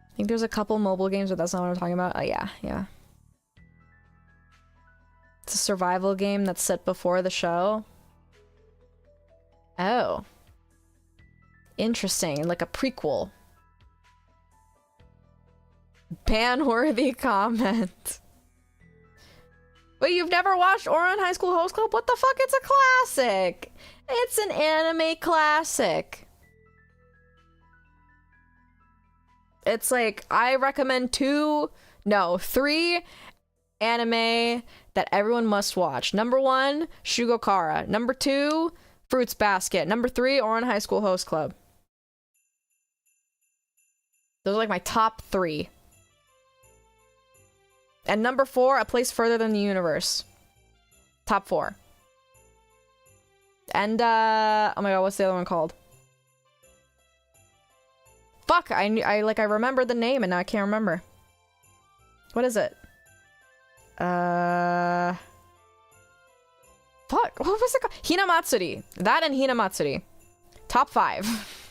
I think there's a couple mobile games, but that's not what I'm talking about. Oh, yeah, yeah. It's a survival game that's set before the show. Oh. Interesting, like a prequel. Ban-worthy comment. Wait, you've never watched Ouran High School Host Club? What the fuck? It's a classic! It's an anime classic. It's like, I recommend 3 anime that everyone must watch. Number 1, Shugokara. Number 2, Fruits Basket. Number 3, Oran High School Host Club. Those are like my top 3. And number 4, A Place Further Than the Universe. Top 4. And, oh my god, what's the other one called? Fuck, I remembered the name and now I can't remember. What is it? Fuck, what was it called? Hinamatsuri. That and Hinamatsuri. Top 5.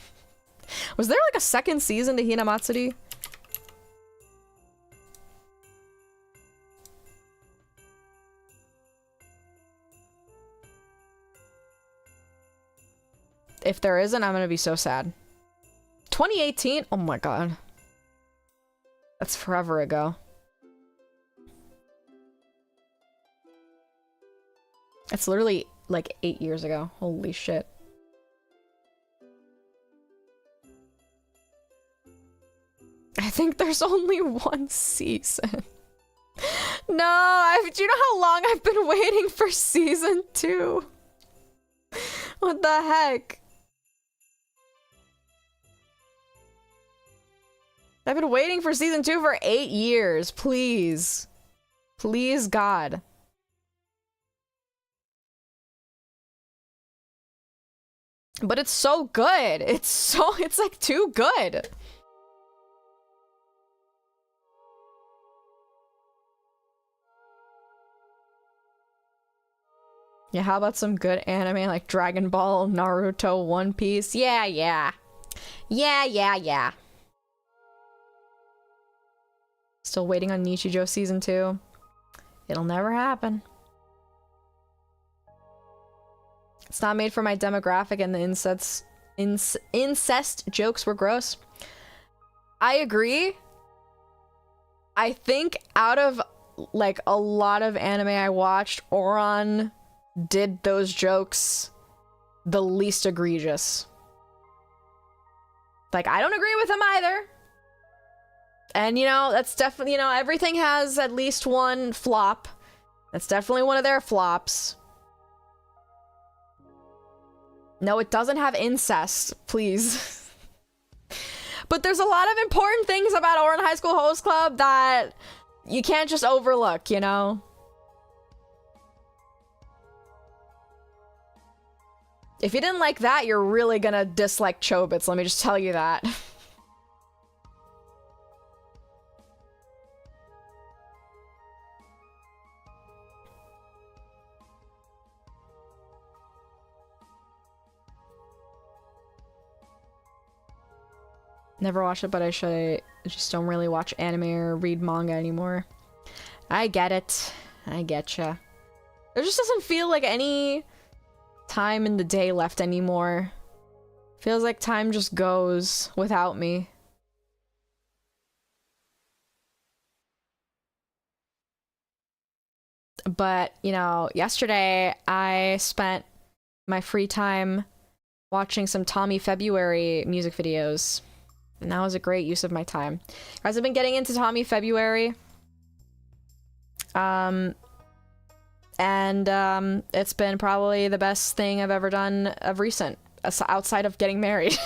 Was there like a second season to Hinamatsuri? If there isn't, I'm gonna be so sad. 2018? Oh my god. That's forever ago. It's literally like 8 years ago. Holy shit. I think there's only 1 season. No, do you know how long I've been waiting for season 2? What the heck? I've been waiting for season 2 for 8 years. Please. Please, God. But it's so good. It's like too good. Yeah, how about some good anime like Dragon Ball, Naruto, One Piece? Yeah, yeah. Yeah, yeah, yeah. Still waiting on Nichijou season 2. It'll never happen. It's not made for my demographic and the incest jokes were gross. I agree. I think out of like a lot of anime I watched, Oran did those jokes the least egregious. Like, I don't agree with him either. And, you know, that's definitely, you know, everything has at least one flop. That's definitely one of their flops. No, it doesn't have incest, please. But there's a lot of important things about Oran High School Host Club that you can't just overlook, you know? If you didn't like that, you're really gonna dislike Chobits, let me just tell you that. Never watched it, but I should. I just don't really watch anime or read manga anymore. I get it. I getcha. There just doesn't feel like any time in the day left anymore. Feels like time just goes without me. But, you know, yesterday I spent my free time watching some Tommy February music videos. And that was a great use of my time. Guys, I've been getting into Tommy February. It's been probably the best thing I've ever done of recent, outside of getting married.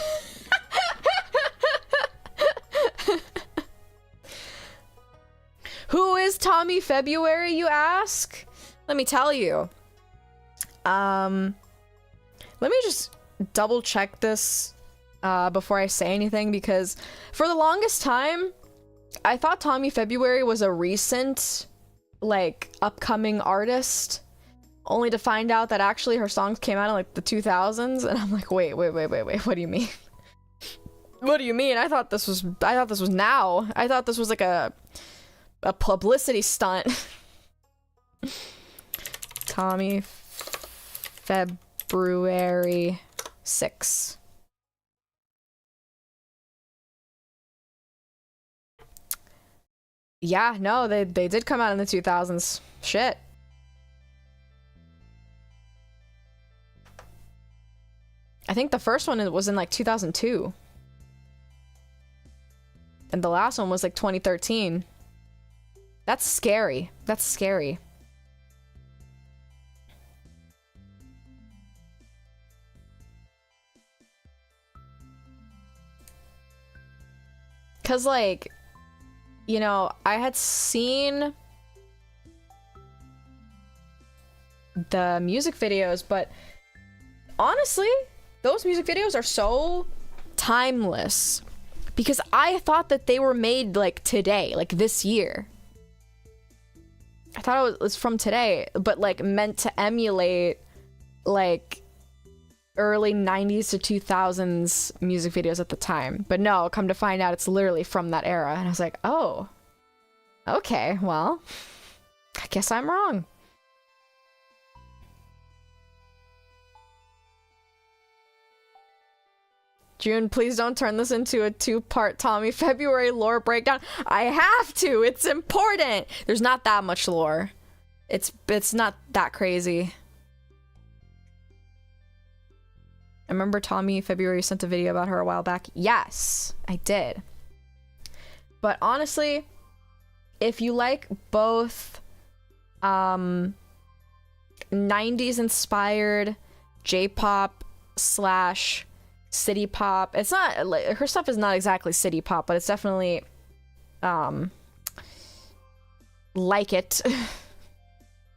Who is Tommy February, you ask? Let me tell you. Let me just double check this before I say anything, because for the longest time, I thought Tommy February was a recent, like, upcoming artist, only to find out that actually her songs came out in, like, the 2000s, and I'm like, wait, what do you mean? What do you mean? I thought this was now. I thought this was, like, a publicity stunt. Tommy February 6. Yeah, no, they did come out in the 2000s. Shit. I think the first one was in like 2002. And the last one was like 2013. That's scary. That's scary. Cause like, you know, I had seen the music videos, but honestly, those music videos are so timeless because I thought that they were made like today, like this year. I thought it was from today, but like meant to emulate like early 90s to 2000s music videos at the time. But no, come to find out it's literally from that era. And I was like, oh, okay, well, I guess I'm wrong. June, please don't turn this into a 2-part Tommy February lore breakdown. I have to! It's important! There's not that much lore. It's not that crazy. I remember Tommy February sent a video about her a while back. Yes, I did. But honestly, if you like both 90s inspired J-pop / city pop, it's not like her stuff is not exactly city pop, but it's definitely like it.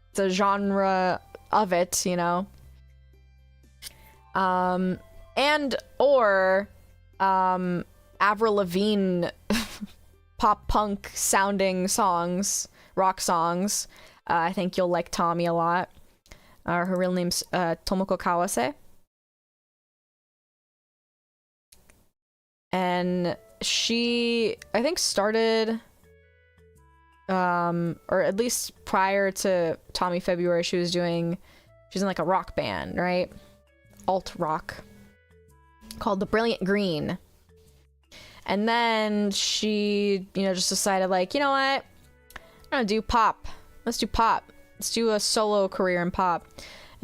It's a genre of it, you know. And or Avril Lavigne pop punk sounding songs, rock songs. I think you'll like Tommy a lot. Her real name's Tomoko Kawase. And she, I think, started, or at least prior to Tommy February, she's in like a rock band, right? Alt rock called The Brilliant Green. And then she, you know, just decided like, you know what? I'm gonna do pop. Let's do pop. Let's do a solo career in pop.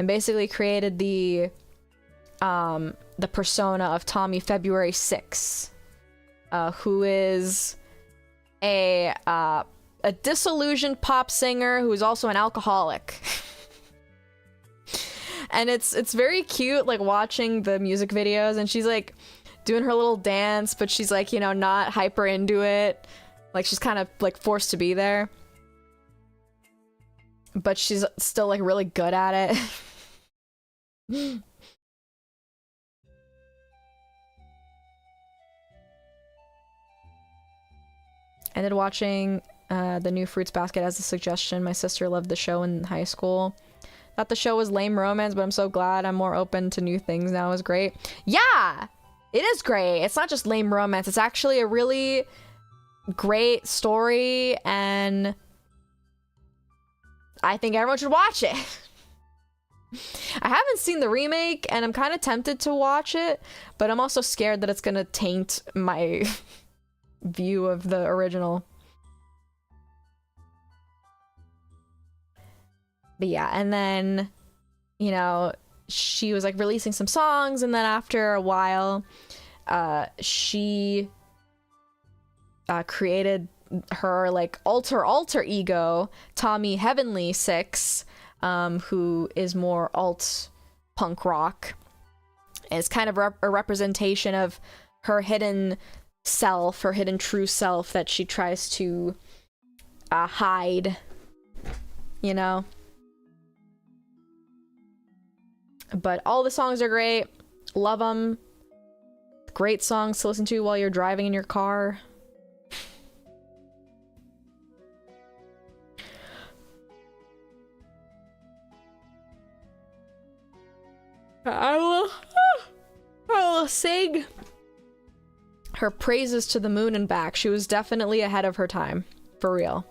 And basically created the persona of Tommy February 6, who is a disillusioned pop singer who is also an alcoholic. And it's very cute, like watching the music videos, and she's like doing her little dance, but she's like, you know, not hyper into it. Like she's kind of like forced to be there, but she's still like really good at it. I ended watching the new Fruits Basket as a suggestion. My sister loved the show in high school. Thought the show was lame romance, but I'm so glad I'm more open to new things now. It was great. Yeah! It is great. It's not just lame romance. It's actually a really great story, and I think everyone should watch it. I haven't seen the remake, and I'm kind of tempted to watch it, but I'm also scared that it's gonna taint my view of the original. But yeah, and then, you know, she was like releasing some songs, and then after a while, she created her like alter ego, Tommy Heavenly 6, who is more alt punk rock. And it's kind of a representation of her hidden self, her hidden true self that she tries to hide, you know. But all the songs are great. Love them. Great songs to listen to while you're driving in your car. I will sing her praises to the moon and back. She was definitely ahead of her time. For real.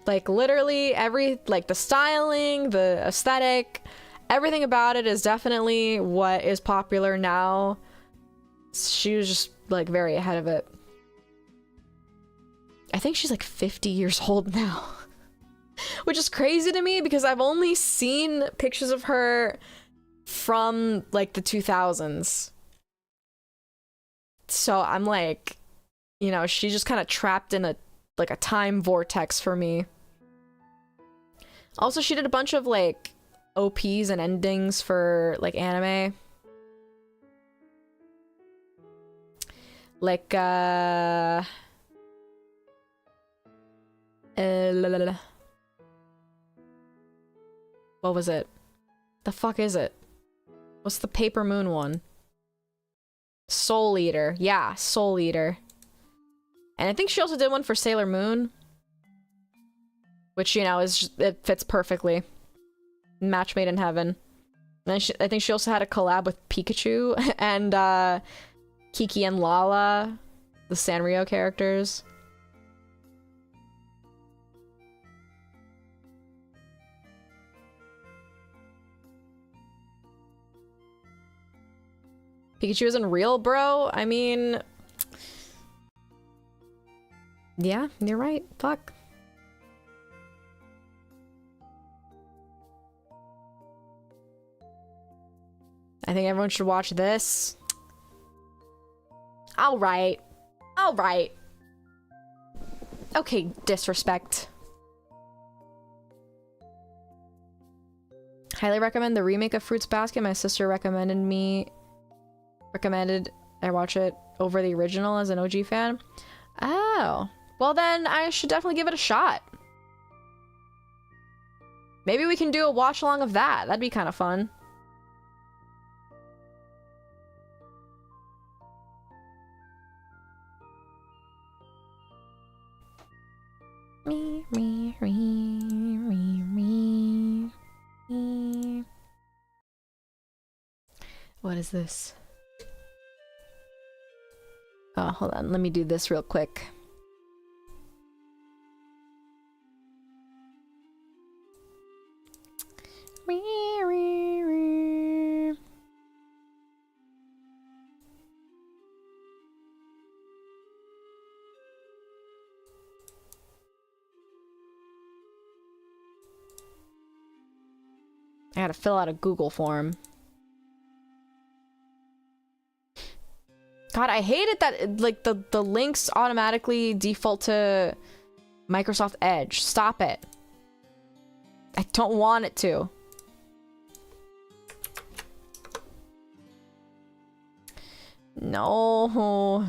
Like, literally, the styling, the aesthetic, everything about it is definitely what is popular now. She was just, like, very ahead of it. I think she's, like, 50 years old now. Which is crazy to me, because I've only seen pictures of her from, like, the 2000s. So I'm, like, you know, she's just kind of trapped in a time vortex for me. Also, she did a bunch of, like, OPs and endings for, like, anime. Like, what was it? The fuck is it? What's the Paper Moon one? Soul Eater. Yeah, Soul Eater. And I think she also did one for Sailor Moon. Which, you know, is just, it fits perfectly. Match made in heaven. And I think she also had a collab with Pikachu and Kiki and Lala, the Sanrio characters. Pikachu isn't real, bro? I mean... Yeah, you're right. Fuck. I think everyone should watch this. Alright. Alright. Okay, disrespect. Highly recommend the remake of Fruits Basket. My sister recommended I watch it over the original as an OG fan. Oh. Well then, I should definitely give it a shot. Maybe we can do a watch along of that. That'd be kind of fun. What is this? Oh, hold on. Let me do this real quick. I gotta fill out a Google form. God, I hate it that like the links automatically default to Microsoft Edge. Stop it. I don't want it to. No.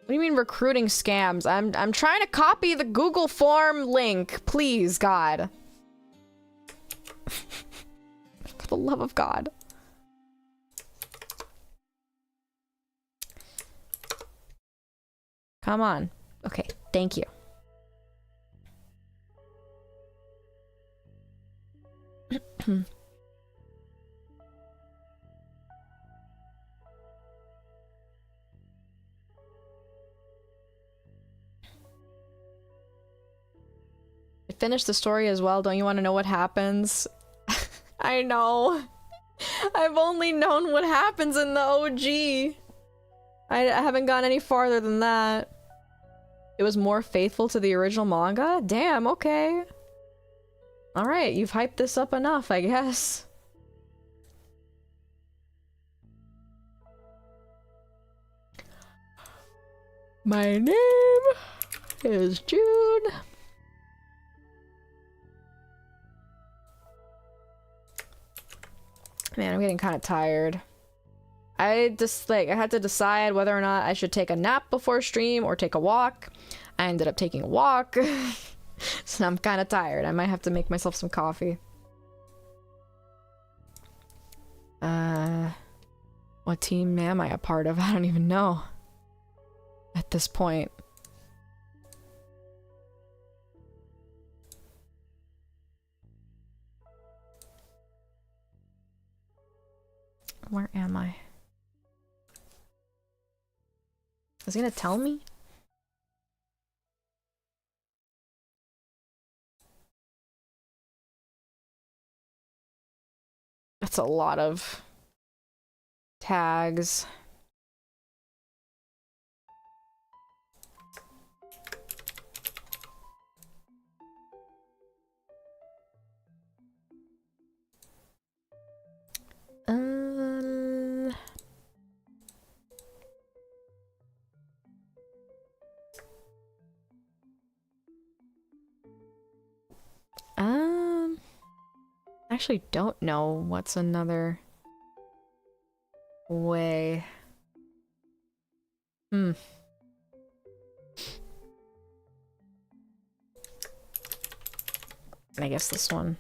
What do you mean recruiting scams? I'm trying to copy the Google form link. Please, God. For the love of God. Come on. Okay, thank you. Finish the story as well. Don't you want to know what happens? I know. I've only known what happens in the OG. I haven't gone any farther than that. It was more faithful to the original manga? Damn, okay. Alright, you've hyped this up enough, I guess. My name is Jude. Man, I'm getting kind of tired. I had to decide whether or not I should take a nap before stream or take a walk. I ended up taking a walk. So I'm kind of tired. I might have to make myself some coffee. What team am I a part of? I don't even know. At this point. Where am I? Is he gonna tell me? That's a lot of tags. I actually don't know what's another way. I guess this one.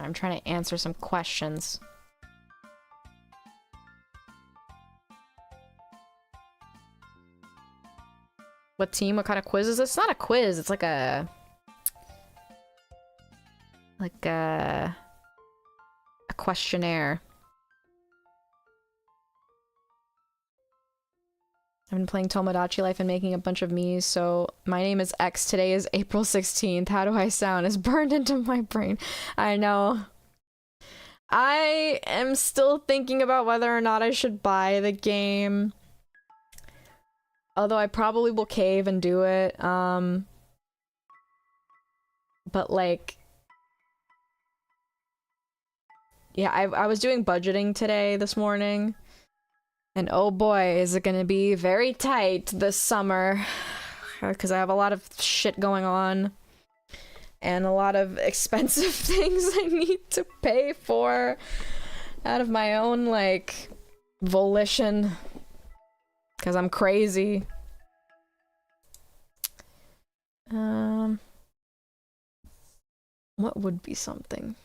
I'm trying to answer some questions. What team? What kind of quiz is this? It's not a quiz, it's like a... a questionnaire. I've been playing Tomodachi Life and making a bunch of me's, so my name is X. Today is April 16th. How do I sound? It's burned into my brain. I know. I am still thinking about whether or not I should buy the game. Although I probably will cave and do it. But like... yeah, I was doing budgeting today, this morning. And oh boy, is it gonna be very tight this summer. Because I have a lot of shit going on. And a lot of expensive things I need to pay for. Out of my own, like, volition. Because I'm crazy. What would be something?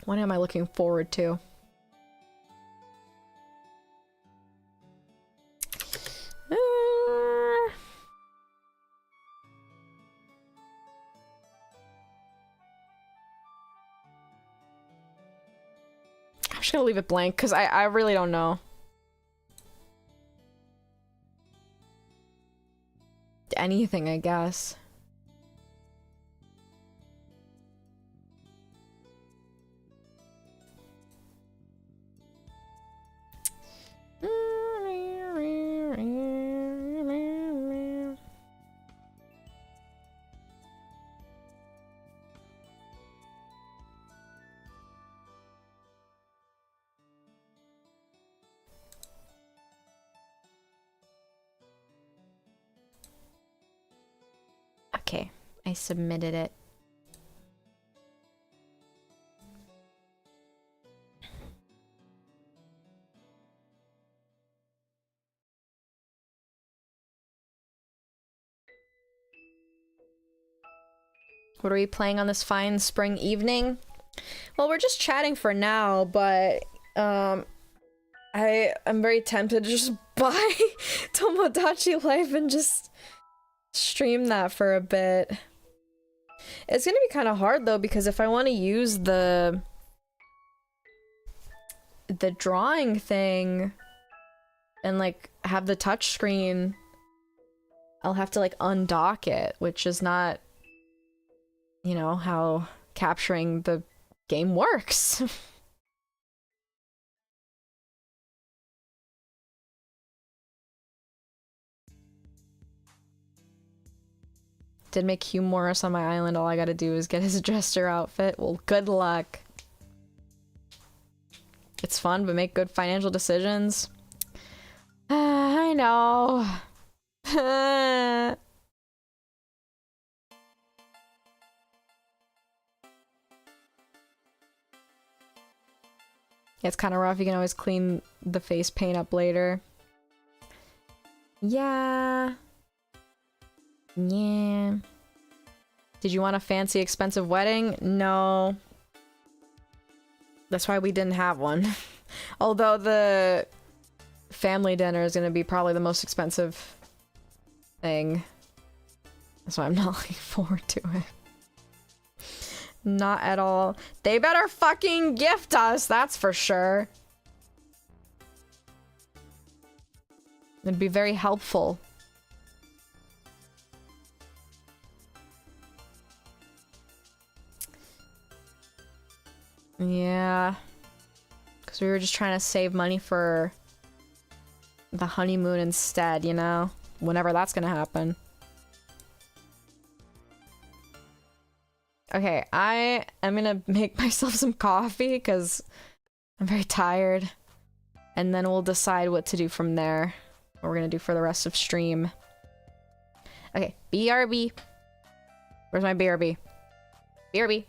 What am I looking forward to? I'm just gonna leave it blank because I really don't know. Anything, I guess. Okay, I submitted it. What are we playing on this fine spring evening? Well, we're just chatting for now, but I am very tempted to just buy Tomodachi Life and just stream that for a bit. It's gonna be kind of hard though, because if I want to use the drawing thing and like have the touch screen, I'll have to like undock it, which is not, you know, how capturing the game works. Did make Hugh Morris on my island. All I gotta do is get his jester outfit. Well, good luck. It's fun, but make good financial decisions. I know. It's kind of rough. You can always clean the face paint up later. Yeah. Yeah. Did you want a fancy, expensive wedding? No. That's why we didn't have one. Although the family dinner is going to be probably the most expensive thing. That's why I'm not looking forward to it. Not at all. They better fucking gift us, that's for sure. It'd be very helpful. Yeah. Because we were just trying to save money for the honeymoon instead, you know? Whenever that's gonna happen. Okay, I am gonna make myself some coffee because I'm very tired. And then we'll decide what to do from there. What we're gonna do for the rest of stream. Okay, BRB. Where's my BRB? BRB.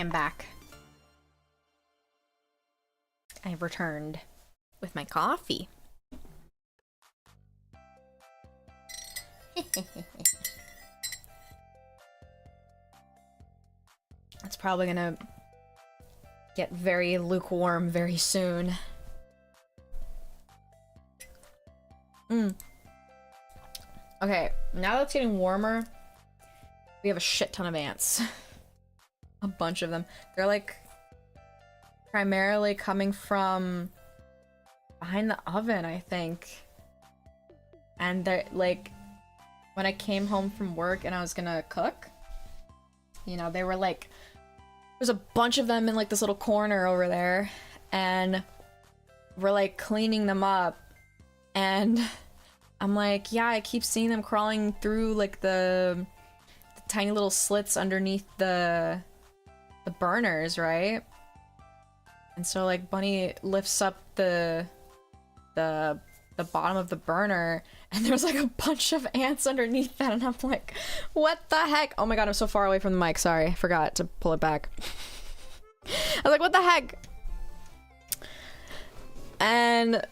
am back. I returned with my coffee. It's probably gonna get very lukewarm very soon. Okay, now that it's getting warmer, we have a shit ton of ants. A bunch of them. They're like primarily coming from behind the oven, I think. And they're like, when I came home from work and I was gonna cook, you know, they were like, there's a bunch of them in like this little corner over there, and we're like cleaning them up, and I'm like, yeah, I keep seeing them crawling through like the tiny little slits underneath the burners, right? And so like Bunny lifts up the bottom of the burner, and there's like a bunch of ants underneath that, and I'm like, what the heck? Oh my god, I'm so far away from the mic, sorry, I forgot to pull it back. I was like, what the heck? And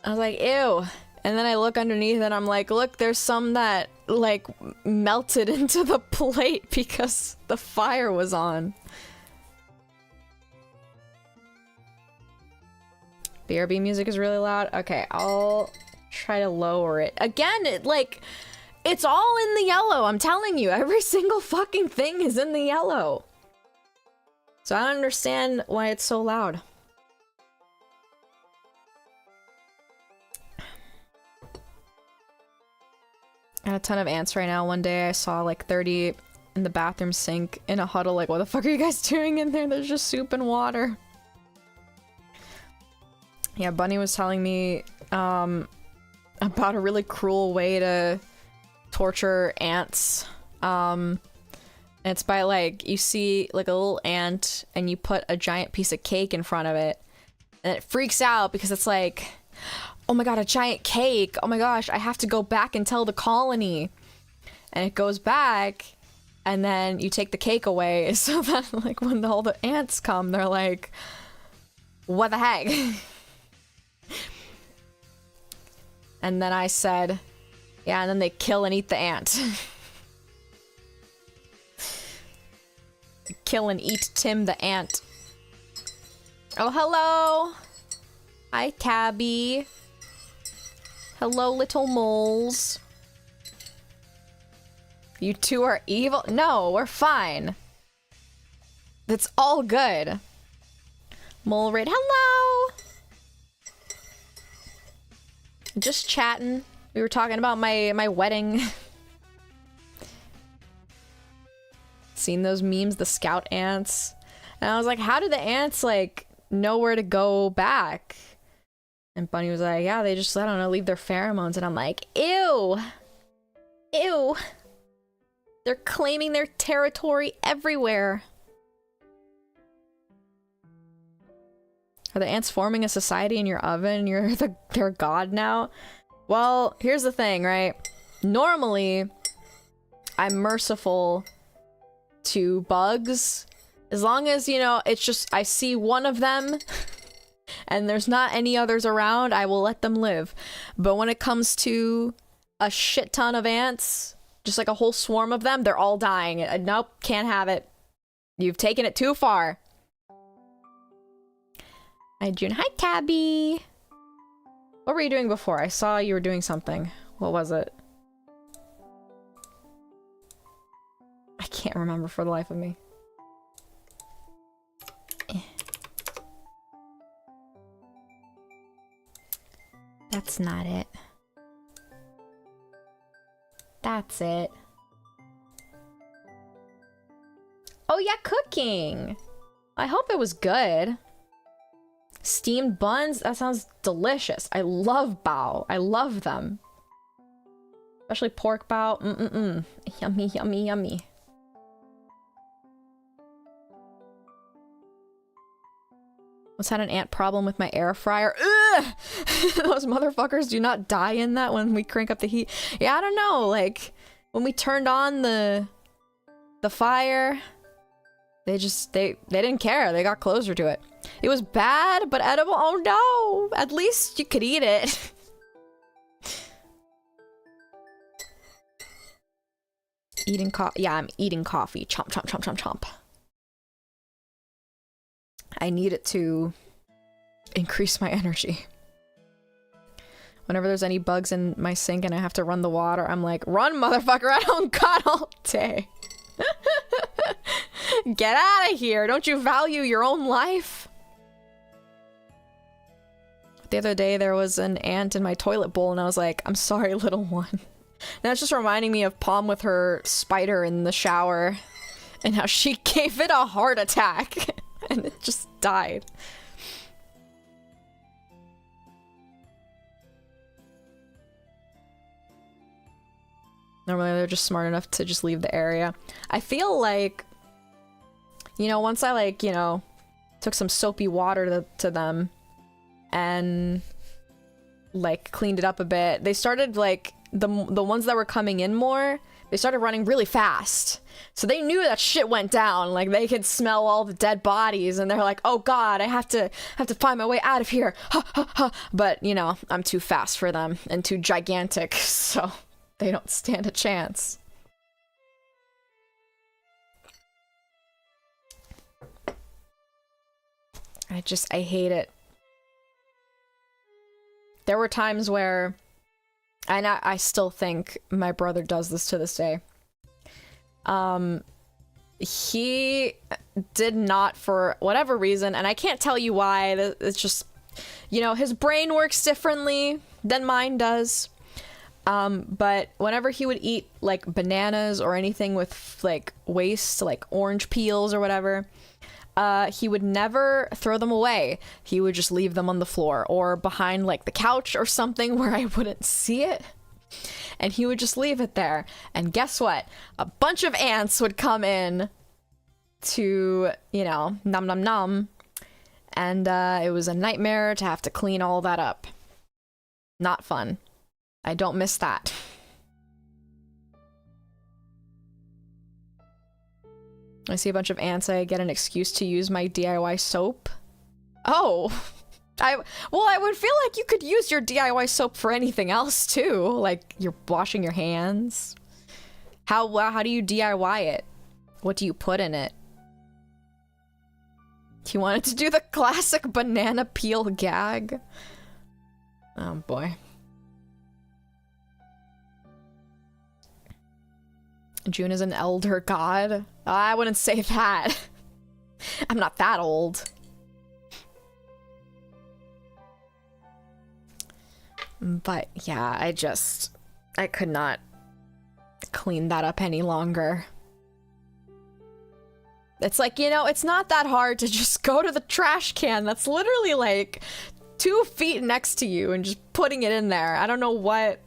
I was like, ew. And then I look underneath and I'm like, look, there's some that like melted into the plate because the fire was on. BRB music is really loud. Okay, I'll try to lower it. Again, it's all in the yellow. I'm telling you, every single fucking thing is in the yellow. So I don't understand why it's so loud. I have a ton of ants right now. One day I saw like 30 in the bathroom sink in a huddle. Like, what the fuck are you guys doing in there? There's just soup and water. Yeah, Bunny was telling me about a really cruel way to torture ants. It's by like, you see like a little ant and you put a giant piece of cake in front of it and it freaks out because it's like, oh my god, a giant cake. Oh my gosh, I have to go back and tell the colony. And it goes back and then you take the cake away so that like when all the ants come, they're like, what the heck? And then I said, yeah, and then they kill and eat the ant. Kill and eat Tim the ant. Oh, hello! Hi, Tabby. Hello, little moles. You two are evil? No, we're fine. That's all good. Mole raid, hello! Just chatting. We were talking about my wedding. Seen those memes, the scout ants. And I was like, how do the ants, like, know where to go back? And Bunny was like, yeah, they just, I don't know, leave their pheromones. And I'm like, ew! Ew! They're claiming their territory everywhere. Are the ants forming a society in your oven? You're their god now? Well, here's the thing, right? Normally, I'm merciful to bugs. As long as, you know, it's just, I see one of them and there's not any others around, I will let them live. But when it comes to a shit ton of ants, just like a whole swarm of them, they're all dying. Nope, can't have it. You've taken it too far. Hi, June. Hi, Tabby. What were you doing before? I saw you were doing something. What was it? I can't remember for the life of me. That's not it. That's it. Oh yeah, cooking! I hope it was good. Steamed buns? That sounds delicious. I love bao. I love them. Especially pork bao. Yummy, yummy, yummy. What's had an ant problem with my air fryer? Ugh! Those motherfuckers do not die in that when we crank up the heat. Yeah, I don't know. Like, when we turned on the fire, they didn't care. They got closer to it. It was bad, but edible. Oh no! At least you could eat it. Eating coffee. Yeah, I'm eating coffee. Chomp, chomp, chomp, chomp, chomp. I need it to increase my energy. Whenever there's any bugs in my sink and I have to run the water, I'm like, run, motherfucker! I don't got all day. Get out of here! Don't you value your own life? The other day there was an ant in my toilet bowl and I was like, I'm sorry, little one. That's just reminding me of Palm with her spider in the shower and how she gave it a heart attack and it just died. Normally they're just smart enough to just leave the area. I feel like, you know, once I like, you know, took some soapy water to them and like cleaned it up a bit, they started like, the ones that were coming in more, they started running really fast. So they knew that shit went down. Like they could smell all the dead bodies and they're like, oh god, I have to find my way out of here. Ha, ha, ha. But, you know, I'm too fast for them and too gigantic, so They don't stand a chance. I hate it. There were times where, and I still think my brother does this to this day. He did not, for whatever reason, and I can't tell you why, it's just, you know, his brain works differently than mine does. But whenever he would eat, like, bananas or anything with, like, waste, like orange peels or whatever, he would never throw them away. He would just leave them on the floor or behind, like, the couch or something where I wouldn't see it. And he would just leave it there. And guess what? A bunch of ants would come in to, you know, nom nom nom. And it was a nightmare to have to clean all that up. Not fun. I don't miss that. I see a bunch of ants, I get an excuse to use my DIY soap. Oh! Well, I would feel like you could use your DIY soap for anything else, too. Like, you're washing your hands. How do you DIY it? What do you put in it? You wanted to do the classic banana peel gag? Oh, boy. June is an elder god? I wouldn't say that. I'm not that old. But yeah, I could not clean that up any longer. It's like, you know, it's not that hard to just go to the trash can that's literally like 2 feet next to you and just putting it in there. I don't know what,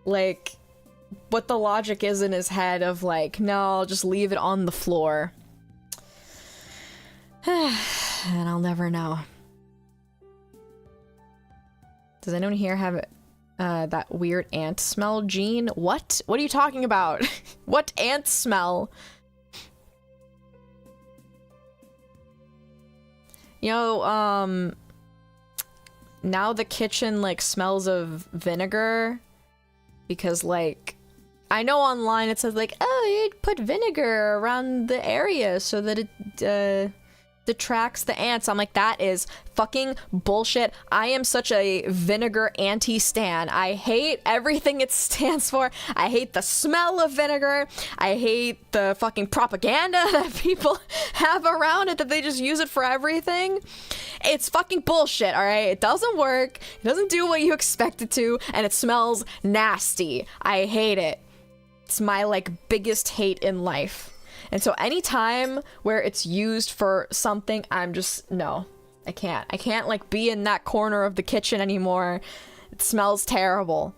like, what the logic is in his head of like, no, I'll just leave it on the floor. And I'll never know. Does anyone here have that weird ant smell, Gene? What? What are you talking about? What ant smell? You know, now the kitchen, like, smells of vinegar. Because, like, I know online it says, like, oh, you'd put vinegar around the area so that it, detracts the ants. I'm like, that is fucking bullshit. I am such a vinegar anti-stan. I hate everything it stands for. I hate the smell of vinegar. I hate the fucking propaganda that people have around it, that they just use it for everything. It's fucking bullshit, alright? It doesn't work. It doesn't do what you expect it to, and it smells nasty. I hate it. It's my, like, biggest hate in life. And so anytime where it's used for something, I'm just, no, I can't. I can't, like, be in that corner of the kitchen anymore. It smells terrible.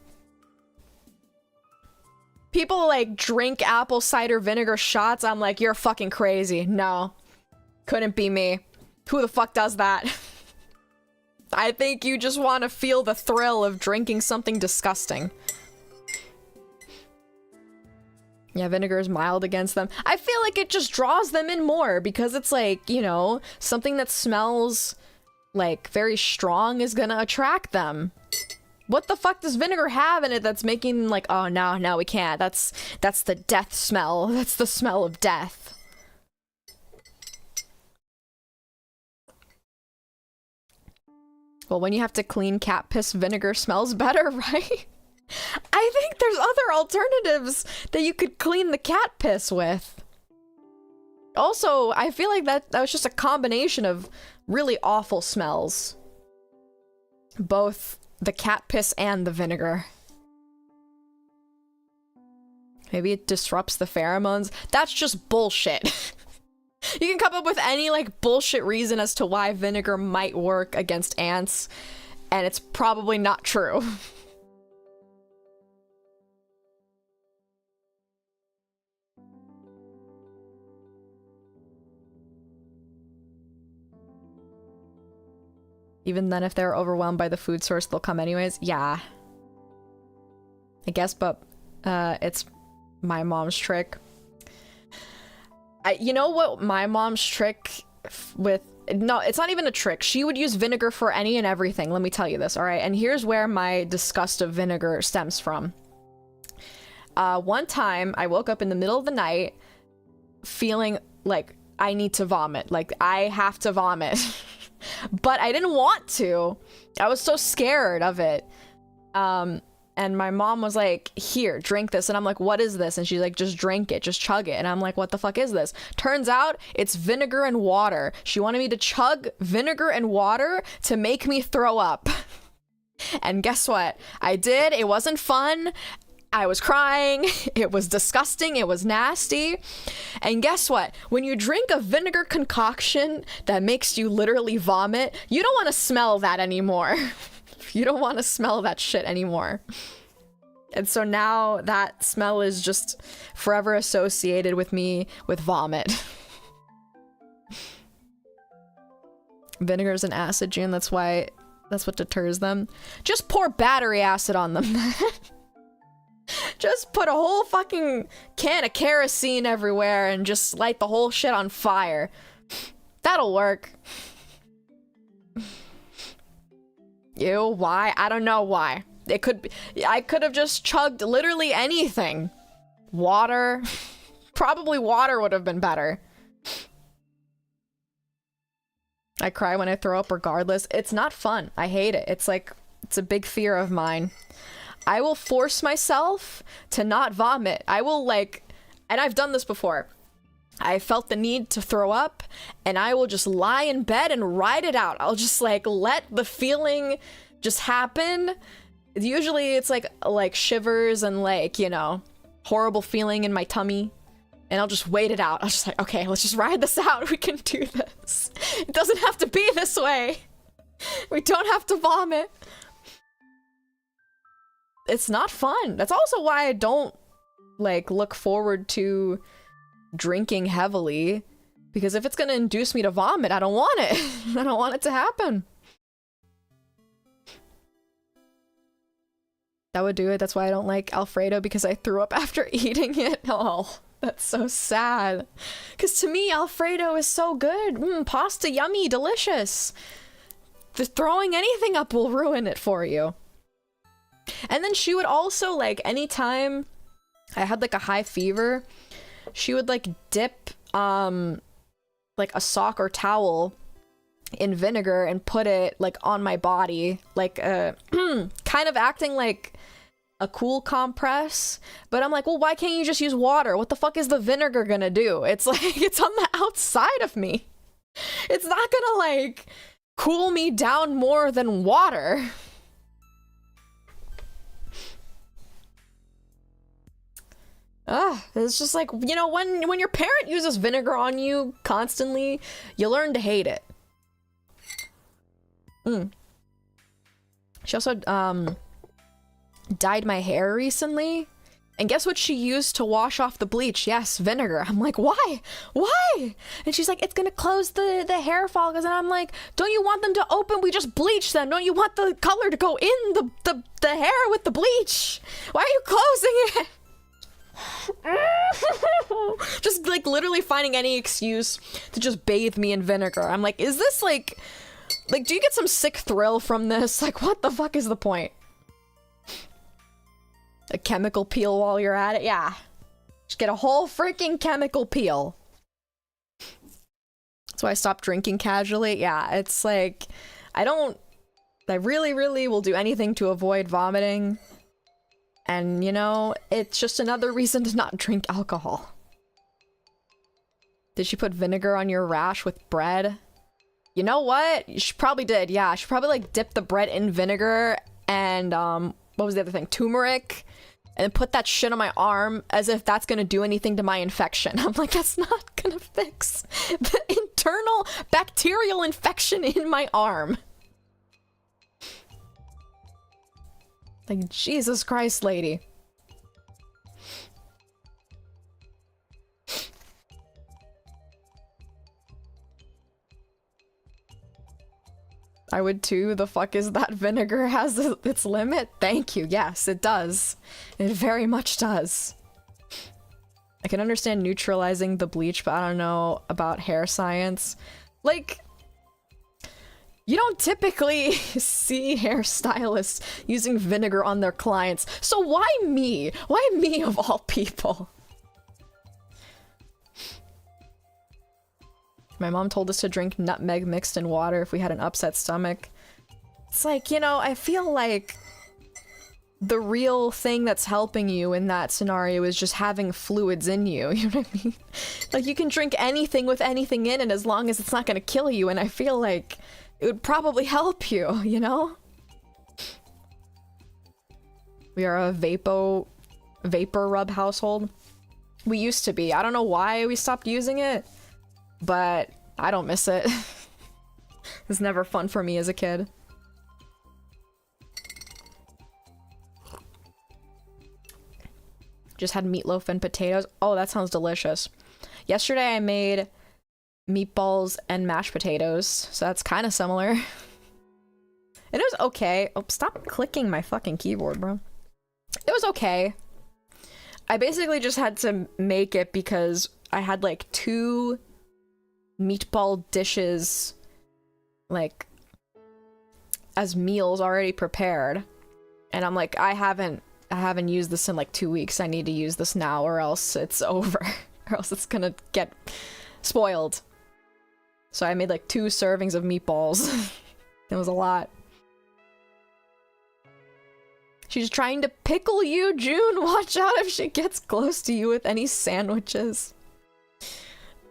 People, like, drink apple cider vinegar shots. I'm like, you're fucking crazy. No, couldn't be me. Who the fuck does that? I think you just want to feel the thrill of drinking something disgusting. Yeah, vinegar is mild against them. I feel like it just draws them in more because it's like, you know, something that smells like very strong is gonna attract them. What the fuck does vinegar have in it that's making like, oh no, we can't. That's the death smell. That's the smell of death. Well, when you have to clean cat piss, vinegar smells better, right? I think there's other alternatives that you could clean the cat piss with. Also, I feel like that was just a combination of really awful smells. Both the cat piss and the vinegar. Maybe it disrupts the pheromones. That's just bullshit. You can come up with any, like, bullshit reason as to why vinegar might work against ants, and it's probably not true. Even then, if they're overwhelmed by the food source, they'll come anyways. Yeah. I guess, but it's my mom's trick. You know what my mom's trick with... No, it's not even a trick. She would use vinegar for any and everything. Let me tell you this, alright? And here's where my disgust of vinegar stems from. one time I woke up in the middle of the night feeling like I need to vomit. Like, I have to vomit. But I didn't want to. I was so scared of it. And my mom was like, here, drink this. And I'm like, what is this? And she's like, just drink it, just chug it. And I'm like, what the fuck is this? Turns out it's vinegar and water. She wanted me to chug vinegar and water to make me throw up. And guess what? I did. It wasn't fun. I was crying. It was disgusting. It was nasty. And guess what? When you drink a vinegar concoction that makes you literally vomit, you don't want to smell that anymore. You don't want to smell that shit anymore. And so now that smell is just forever associated with me with vomit. Vinegar's an acid gene, that's what deters them. Just pour battery acid on them. Just put a whole fucking can of kerosene everywhere and just light the whole shit on fire. That'll work. Ew, why? I don't know why. It could be, I could have just chugged literally anything. Water. Probably water would have been better. I cry when I throw up regardless. It's not fun. I hate it. It's like, it's a big fear of mine. I will force myself to not vomit. I will like, and I've done this before. I felt the need to throw up and I will just lie in bed and ride it out. I'll just like let the feeling just happen. Usually it's like shivers and like, you know, horrible feeling in my tummy. And I'll just wait it out. I'll just like, okay, let's just ride this out. We can do this. It doesn't have to be this way. We don't have to vomit. It's not fun. That's also why I don't like look forward to drinking heavily, because if it's gonna induce me to vomit, I don't want it. I don't want it to happen. That would do it. That's why I don't like Alfredo, because I threw up after eating it. Oh, that's so sad. Because to me, Alfredo is so good. Pasta, yummy, delicious. Throwing anything up will ruin it for you. And then she would also, like, anytime I had like a high fever, she would like dip like a sock or towel in vinegar and put it like on my body, like kind of acting like a cool compress. But I'm like, well, why can't you just use water? What the fuck is the vinegar gonna do? It's like, it's on the outside of me. It's not gonna like cool me down more than water. It's just like, you know, when your parent uses vinegar on you constantly, you learn to hate it. She also, dyed my hair recently. And guess what she used to wash off the bleach? Yes, vinegar. I'm like, why? Why? And she's like, it's gonna close the hair follicles. And I'm like, don't you want them to open? We just bleach them. Don't you want the color to go in the hair with the bleach? Why are you closing it? Just like literally finding any excuse to just bathe me in vinegar. I'm like, is this like do you get some sick thrill from this? Like, what the fuck is the point? A chemical peel while you're at it? Yeah. Just get a whole freaking chemical peel. That's why I stopped drinking casually. Yeah, it's like, I really, really will do anything to avoid vomiting. And, you know, it's just another reason to not drink alcohol. Did she put vinegar on your rash with bread? You know what? She probably did, yeah. She probably, like, dipped the bread in vinegar and, what was the other thing? Turmeric. And then put that shit on my arm as if that's gonna do anything to my infection. I'm like, that's not gonna fix the internal bacterial infection in my arm. Like, Jesus Christ, lady. I would too. The fuck is that? Vinegar has its limit? Thank you. Yes, it does. It very much does. I can understand neutralizing the bleach, but I don't know about hair science. Like, You don't typically see hairstylists using vinegar on their clients, so why me? Why me of all people? My mom told us to drink nutmeg mixed in water if we had an upset stomach. It's like, you know, I feel like the real thing that's helping you in that scenario is just having fluids in you, you know what I mean? Like, you can drink anything with anything in it as long as it's not gonna kill you, and I feel like it would probably help you, you know? We are a vapor rub household. We used to be. I don't know why we stopped using it, but I don't miss it. It was never fun for me as a kid. Just had meatloaf and potatoes. Oh, that sounds delicious. Yesterday I made meatballs and mashed potatoes, so that's kind of similar. It was okay. Oh, stop clicking my fucking keyboard, bro. It was okay. I basically just had to make it because I had like 2 meatball dishes like as meals already prepared, and I'm like, I haven't used this in like 2 weeks. I need to use this now or else it's over. Or else it's gonna get spoiled. So I made like 2 servings of meatballs. It was a lot. She's trying to pickle you, June. Watch out if she gets close to you with any sandwiches.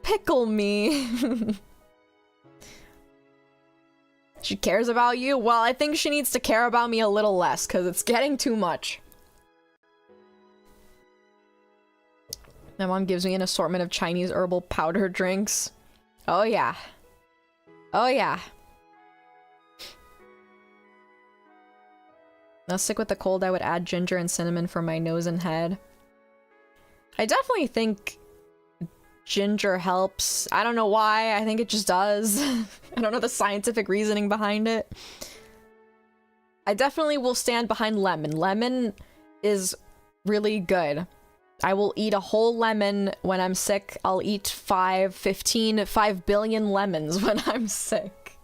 Pickle me. She cares about you? Well, I think she needs to care about me a little less, because it's getting too much. My mom gives me an assortment of Chinese herbal powder drinks. Oh yeah. Oh yeah. Now, sick with the cold, I would add ginger and cinnamon for my nose and head. I definitely think ginger helps. I don't know why, I think it just does. I don't know the scientific reasoning behind it. I definitely will stand behind lemon. Lemon is really good. I will eat a whole lemon when I'm sick. I'll eat 5 billion lemons when I'm sick.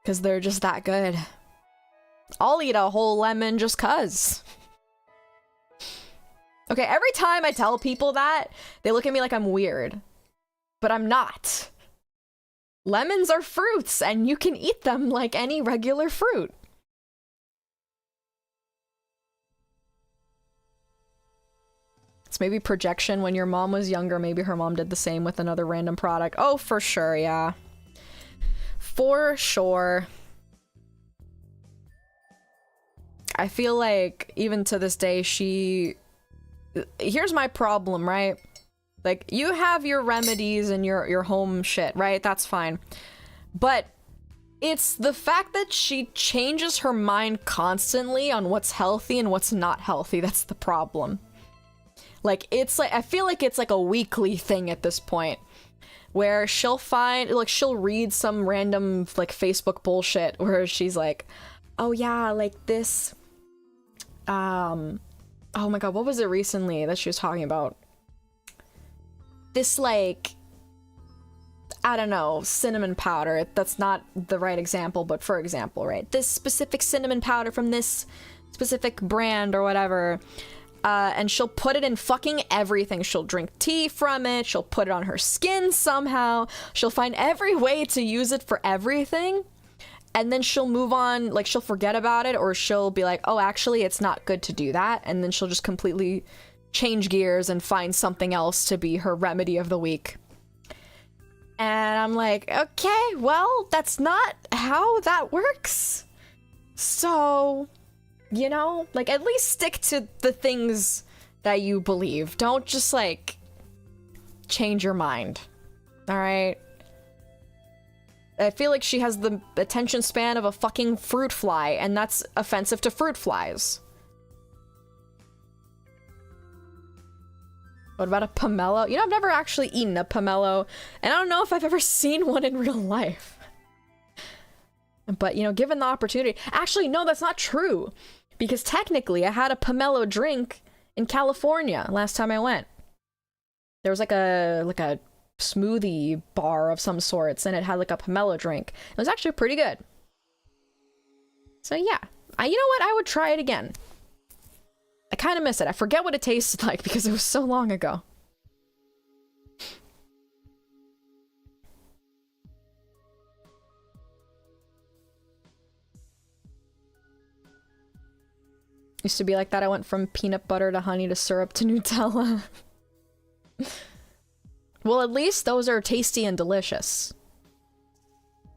Because they're just that good. I'll eat a whole lemon just cuz. Okay, every time I tell people that, they look at me like I'm weird. But I'm not. Lemons are fruits, and you can eat them like any regular fruit. It's maybe projection. When your mom was younger, maybe her mom did the same with another random product. Oh, for sure, yeah. For sure. I feel like, even to this day, here's my problem, right? Like, you have your remedies and your home shit, right? That's fine. But it's the fact that she changes her mind constantly on what's healthy and what's not healthy that's the problem. Like, it's like, I feel like it's like a weekly thing at this point. Where she'll find, like, she'll read some random, like, Facebook bullshit where she's like, oh yeah, like this, oh my god, what was it recently that she was talking about? This, like, I don't know, cinnamon powder. That's not the right example, but for example, right? This specific cinnamon powder from this specific brand or whatever. And she'll put it in fucking everything. She'll drink tea from it. She'll put it on her skin somehow. She'll find every way to use it for everything. And then she'll move on, like, she'll forget about it, or she'll be like, oh, actually, it's not good to do that. And then she'll just completely change gears and find something else to be her remedy of the week. And I'm like, okay, well, that's not how that works. So, you know, like, at least stick to the things that you believe. Don't just, like, change your mind. All right? I feel like she has the attention span of a fucking fruit fly, and that's offensive to fruit flies. What about a pomelo? You know, I've never actually eaten a pomelo, and I don't know if I've ever seen one in real life. But, you know, given the opportunity... Actually, no, that's not true. Because technically, I had a pomelo drink in California last time I went. There was like a smoothie bar of some sorts, and it had like a pomelo drink. It was actually pretty good. So yeah, you know what? I would try it again. I kind of miss it. I forget what it tasted like because it was so long ago. Used to be like that. I went from peanut butter to honey to syrup to Nutella. Well, at least those are tasty and delicious.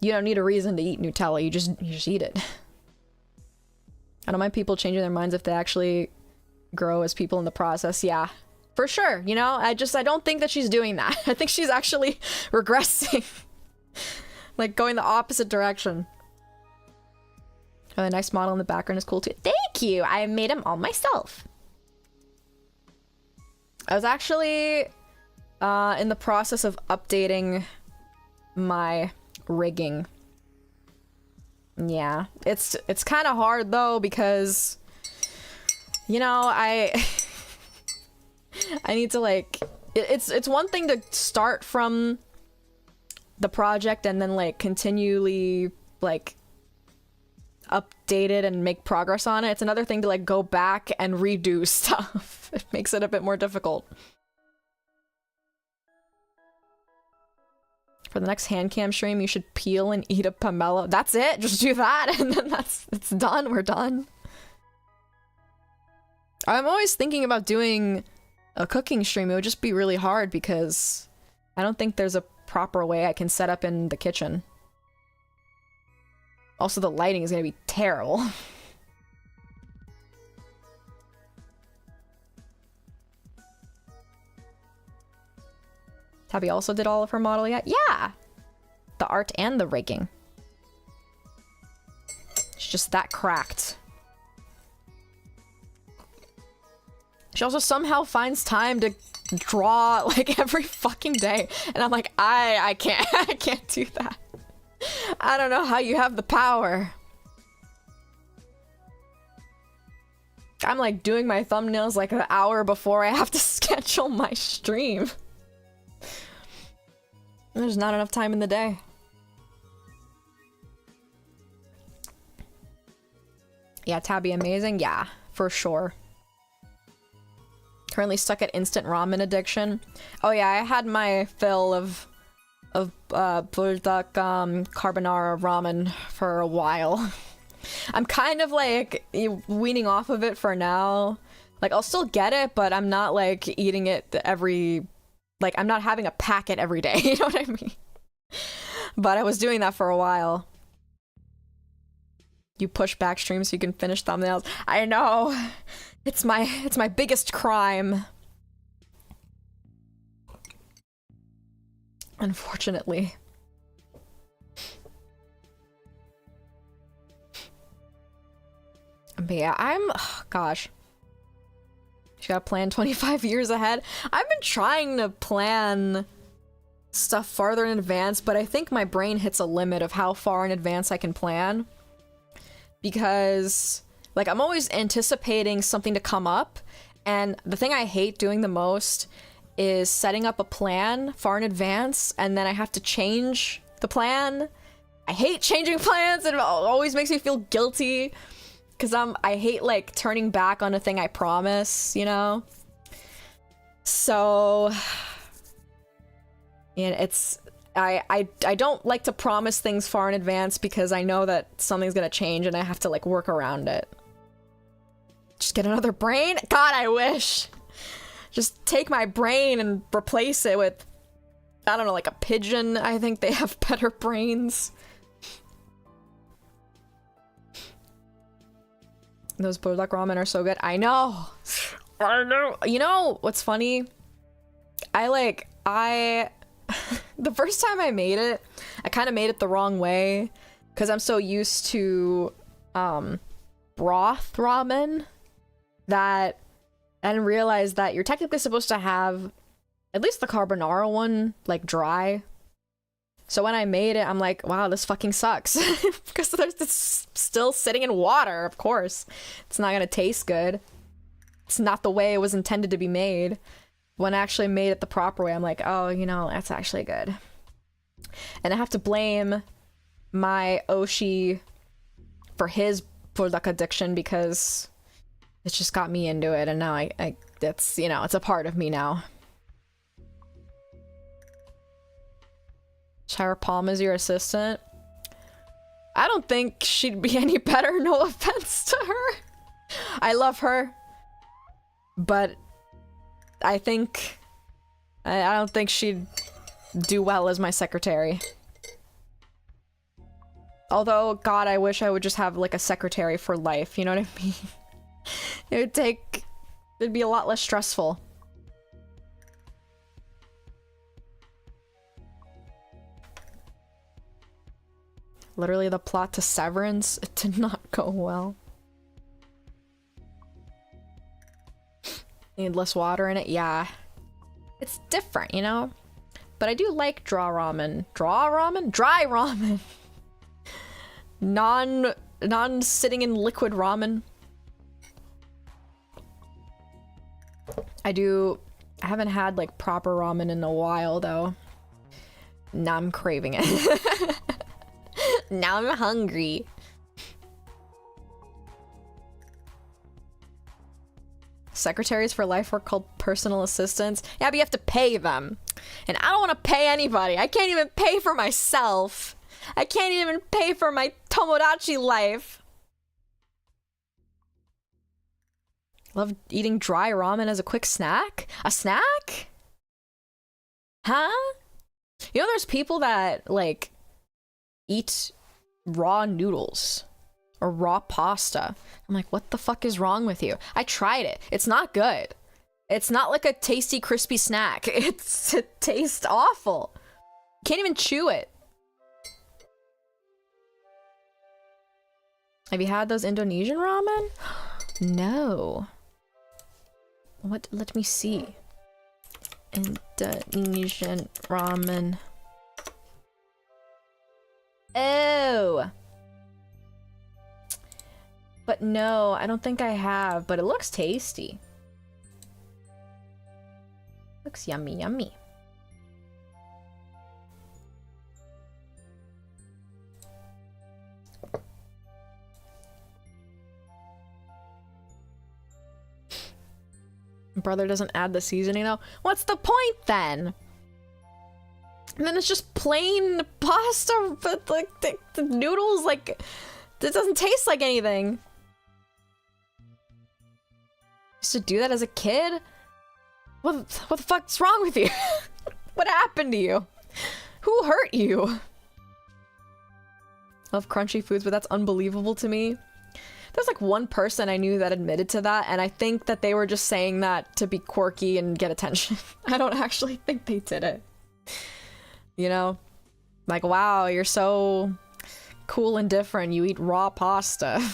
You don't need a reason to eat Nutella. You just eat it. I don't mind people changing their minds if they actually grow as people in the process. Yeah, for sure. You know, I don't think that she's doing that. I think she's actually regressing. Like going the opposite direction. Oh, the nice model in the background is cool too. Thank you! I made them all myself. I was actually in the process of updating my rigging. Yeah, it's kind of hard though because, you know, I need to like, it's one thing to start from the project and then like continually like update it and make progress on it. It's another thing to like go back and redo stuff. It makes it a bit more difficult. For the next hand cam stream, you should peel and eat a pomelo. That's it. Just do that, and then it's done. We're done. I'm always thinking about doing a cooking stream. It would just be really hard because I don't think there's a proper way I can set up in the kitchen. Also, the lighting is gonna be terrible. Tabby also did all of her modeling yet? Yeah! The art and the rigging. It's just that cracked. She also somehow finds time to draw like every fucking day. And I'm like, I can't, I can't do that. I don't know how you have the power. I'm like doing my thumbnails like an hour before I have to schedule my stream. There's not enough time in the day. Yeah, Tabby amazing. Yeah, for sure. Currently stuck at instant ramen addiction. Oh yeah, I had my fill of buldak carbonara ramen for a while. I'm kind of like weaning off of it for now. Like I'll still get it, but I'm not like eating it every, like I'm not having a packet every day, you know what I mean? But I was doing that for a while. You push back streams so you can finish thumbnails. I know. It's my biggest crime. Unfortunately. But yeah, oh, gosh. You gotta plan 25 years ahead. I've been trying to plan stuff farther in advance, but I think my brain hits a limit of how far in advance I can plan. Because, like, I'm always anticipating something to come up, and the thing I hate doing the most is setting up a plan far in advance, and then I have to change the plan. I hate changing plans, and it always makes me feel guilty. Because I hate, like, turning back on a thing I promise, you know? So... and it's... I don't like to promise things far in advance because I know that something's gonna change and I have to, like, work around it. Just get another brain? God, I wish! Just take my brain and replace it with... I don't know, like a pigeon. I think they have better brains. Those buldak ramen are so good. I know. I know. You know what's funny? The first time I made it, I kind of made it the wrong way because I'm so used to broth ramen that I didn't realize that you're technically supposed to have at least the carbonara one like dry. So when I made it, I'm like, wow, this fucking sucks. Because it's still sitting in water, of course. It's not gonna taste good. It's not the way it was intended to be made. when I actually made it the proper way, I'm like, oh, you know, that's actually good. And I have to blame my Oshi for his product addiction because it just got me into it, and now I it's, you know, it's a part of me now. Shara Palm is your assistant? I don't think she'd be any better, no offense to her. I love her, but I think I don't think she'd do well as my secretary. Although, God, I wish I would just have like a secretary for life, you know what I mean? It'd be a lot less stressful. Literally the plot to Severance, it did not go well. Need less water in it? Yeah. It's different, you know? But I do like draw ramen. Draw ramen? Dry ramen! Non-sitting in liquid ramen. I haven't had like proper ramen in a while though. Now I'm craving it. Now I'm hungry. Secretaries for life are called personal assistants. Yeah, but you have to pay them. And I don't want to pay anybody. I can't even pay for myself. I can't even pay for my Tomodachi life. Love eating dry ramen as a quick snack? A snack? Huh? You know there's people that, like, eat raw noodles or raw pasta. I'm like, what the fuck is wrong with you? I tried it. It's not good. It's not like a tasty, crispy snack. It tastes awful. Can't even chew it. Have you had those Indonesian ramen? No. What? Let me see. Indonesian ramen. Oh. But no, I don't think I have, but it looks tasty. Looks yummy, yummy. Brother doesn't add the seasoning though. What's the point then? And then it's just plain pasta, but like the noodles, like, it doesn't taste like anything. Used to do that as a kid? What the fuck's wrong with you? What happened to you? Who hurt you? Love crunchy foods, but that's unbelievable to me. There's like one person I knew that admitted to that, and I think that they were just saying that to be quirky and get attention. I don't actually think they did it. You know? Like, wow, you're so cool and different. You eat raw pasta.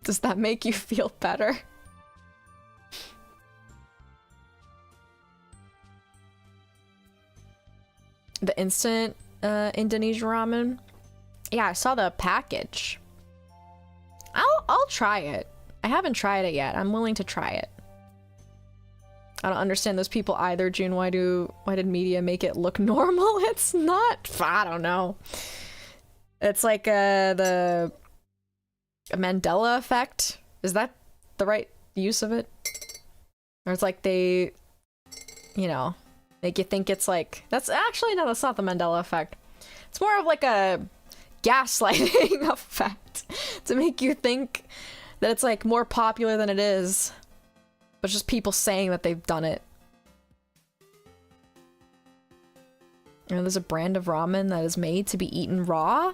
Does that make you feel better? The instant Indonesian ramen? Yeah, I saw the package. I'll try it. I haven't tried it yet. I'm willing to try it. I don't understand those people either, June. Why did media make it look normal? It's not. I don't know. It's like the Mandela effect. Is that the right use of it? Or it's like they, you know, make you think it's like, that's actually, no, that's not the Mandela effect. It's more of like a gaslighting effect to make you think that it's like more popular than it is, but just people saying that they've done it. You know, there's a brand of ramen that is made to be eaten raw.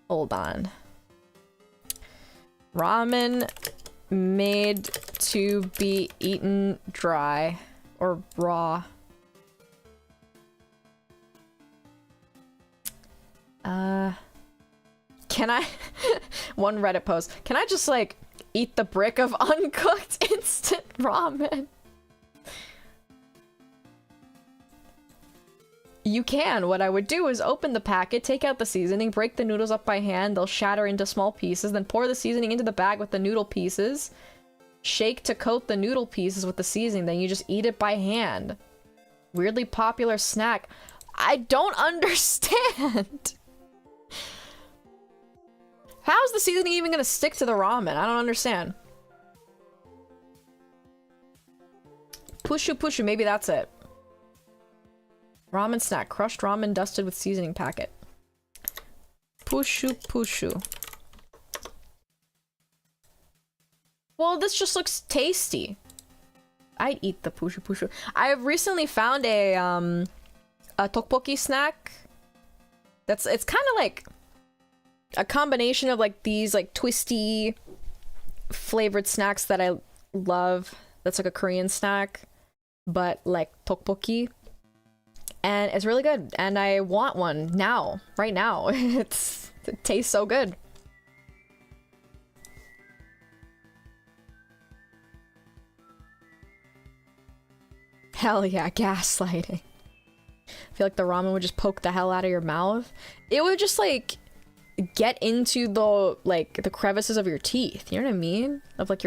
Hold on. Ramen made to be eaten dry or raw. Can I one Reddit post, can I just like eat the brick of uncooked instant ramen? You can. What I would do is open the packet, take out the seasoning, break the noodles up by hand, they'll shatter into small pieces, then pour the seasoning into the bag with the noodle pieces, Shake to coat the noodle pieces with the seasoning, then you just eat it by hand. Weirdly popular snack. I don't understand. How's the seasoning even gonna stick to the ramen? I don't understand. Pushu pushu, maybe that's it. Ramen snack. Crushed ramen dusted with seasoning packet. Pushu pushu. Well, this just looks tasty. I'd eat the pushu pushu. I've recently found a tteokbokki snack. It's kind of like a combination of like these like twisty flavored snacks that I love. That's like a Korean snack, but like tteokbokki. And it's really good. And I want one now, right now. It tastes so good. Hell yeah, gaslighting. I feel like the ramen would just poke the hell out of your mouth. It would just like get into the like the crevices of your teeth. You know what I mean? Of like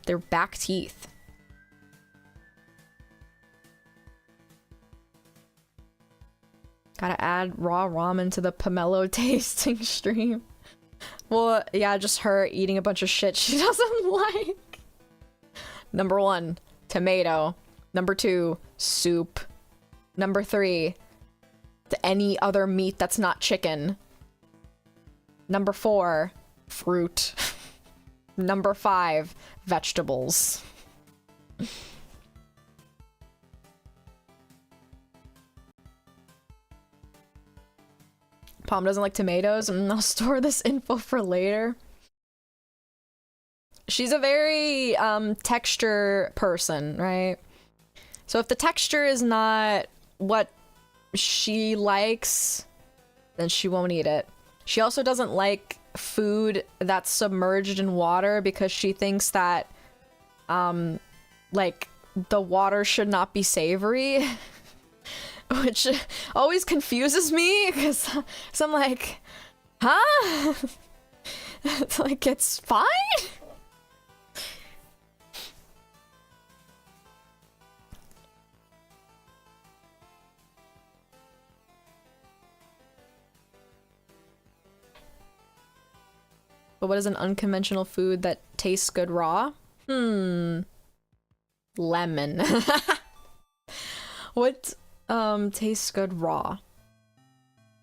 their back teeth. Gotta add raw ramen to the pomelo tasting stream. Well, yeah, just her eating a bunch of shit she doesn't like. Number 1, tomato. Number 2, soup. Number 3, any other meat that's not chicken. Number 4, fruit. Number 5, vegetables. Palm doesn't like tomatoes. I'll store this info for later. She's a very texture person, right? So if the texture is not what she likes, then she won't eat it. She also doesn't like food that's submerged in water because she thinks that like the water should not be savory. Which always confuses me because I'm like, huh? It's like, it's fine? But what is an unconventional food that tastes good raw? Lemon. What tastes good raw?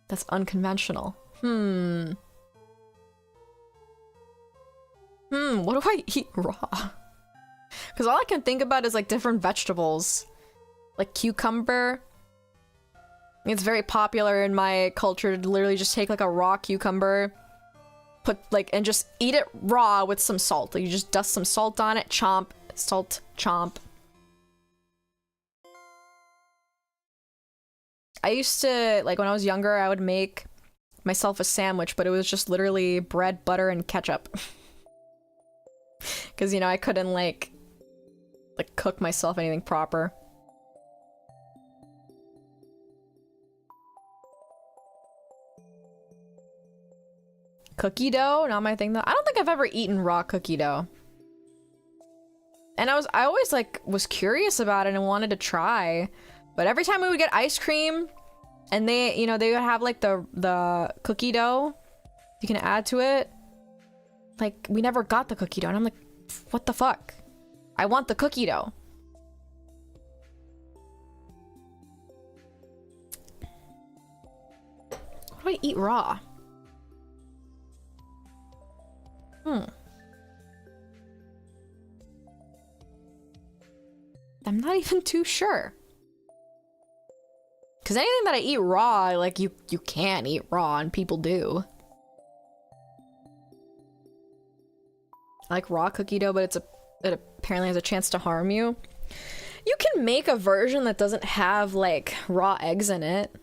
That's unconventional. What do I eat raw? Because all I can think about is like different vegetables. Like cucumber. It's very popular in my culture to literally just take like a raw cucumber, put like, and just eat it raw with some salt. Like you just dust some salt on it, chomp, salt, chomp. I used to, like when I was younger, I would make myself a sandwich, but it was just literally bread, butter, and ketchup. Because, you know, I couldn't like cook myself anything proper. Cookie dough? Not my thing though. I don't think I've ever eaten raw cookie dough. And I always like was curious about it and wanted to try. But every time we would get ice cream and they, you know, they would have like the cookie dough you can add to it. Like we never got the cookie dough and I'm like, what the fuck? I want the cookie dough. What do I eat raw? I'm not even too sure. Because anything that I eat raw, like, you can eat raw, and people do. I like raw cookie dough, but it apparently has a chance to harm you. You can make a version that doesn't have, like, raw eggs in it.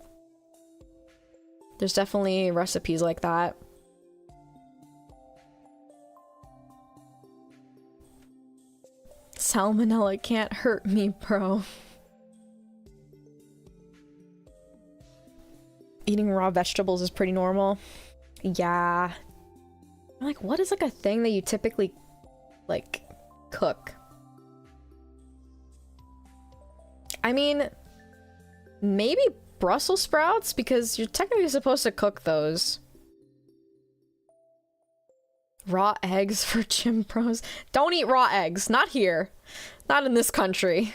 There's definitely recipes like that. Salmonella can't hurt me, bro. Eating raw vegetables is pretty normal. Yeah. I'm like, what is like a thing that you typically like cook? I mean, maybe Brussels sprouts, because you're technically supposed to cook those. Raw eggs for gym pros. Don't eat raw eggs. Not here. Not in this country.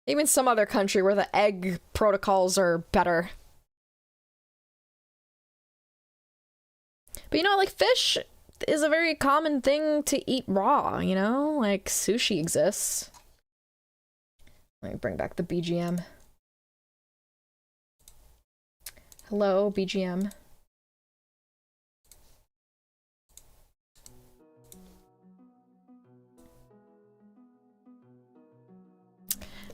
Even some other country where the egg protocols are better. But you know, like, fish is a very common thing to eat raw, you know? Like, sushi exists. Let me bring back the BGM. Hello, BGM.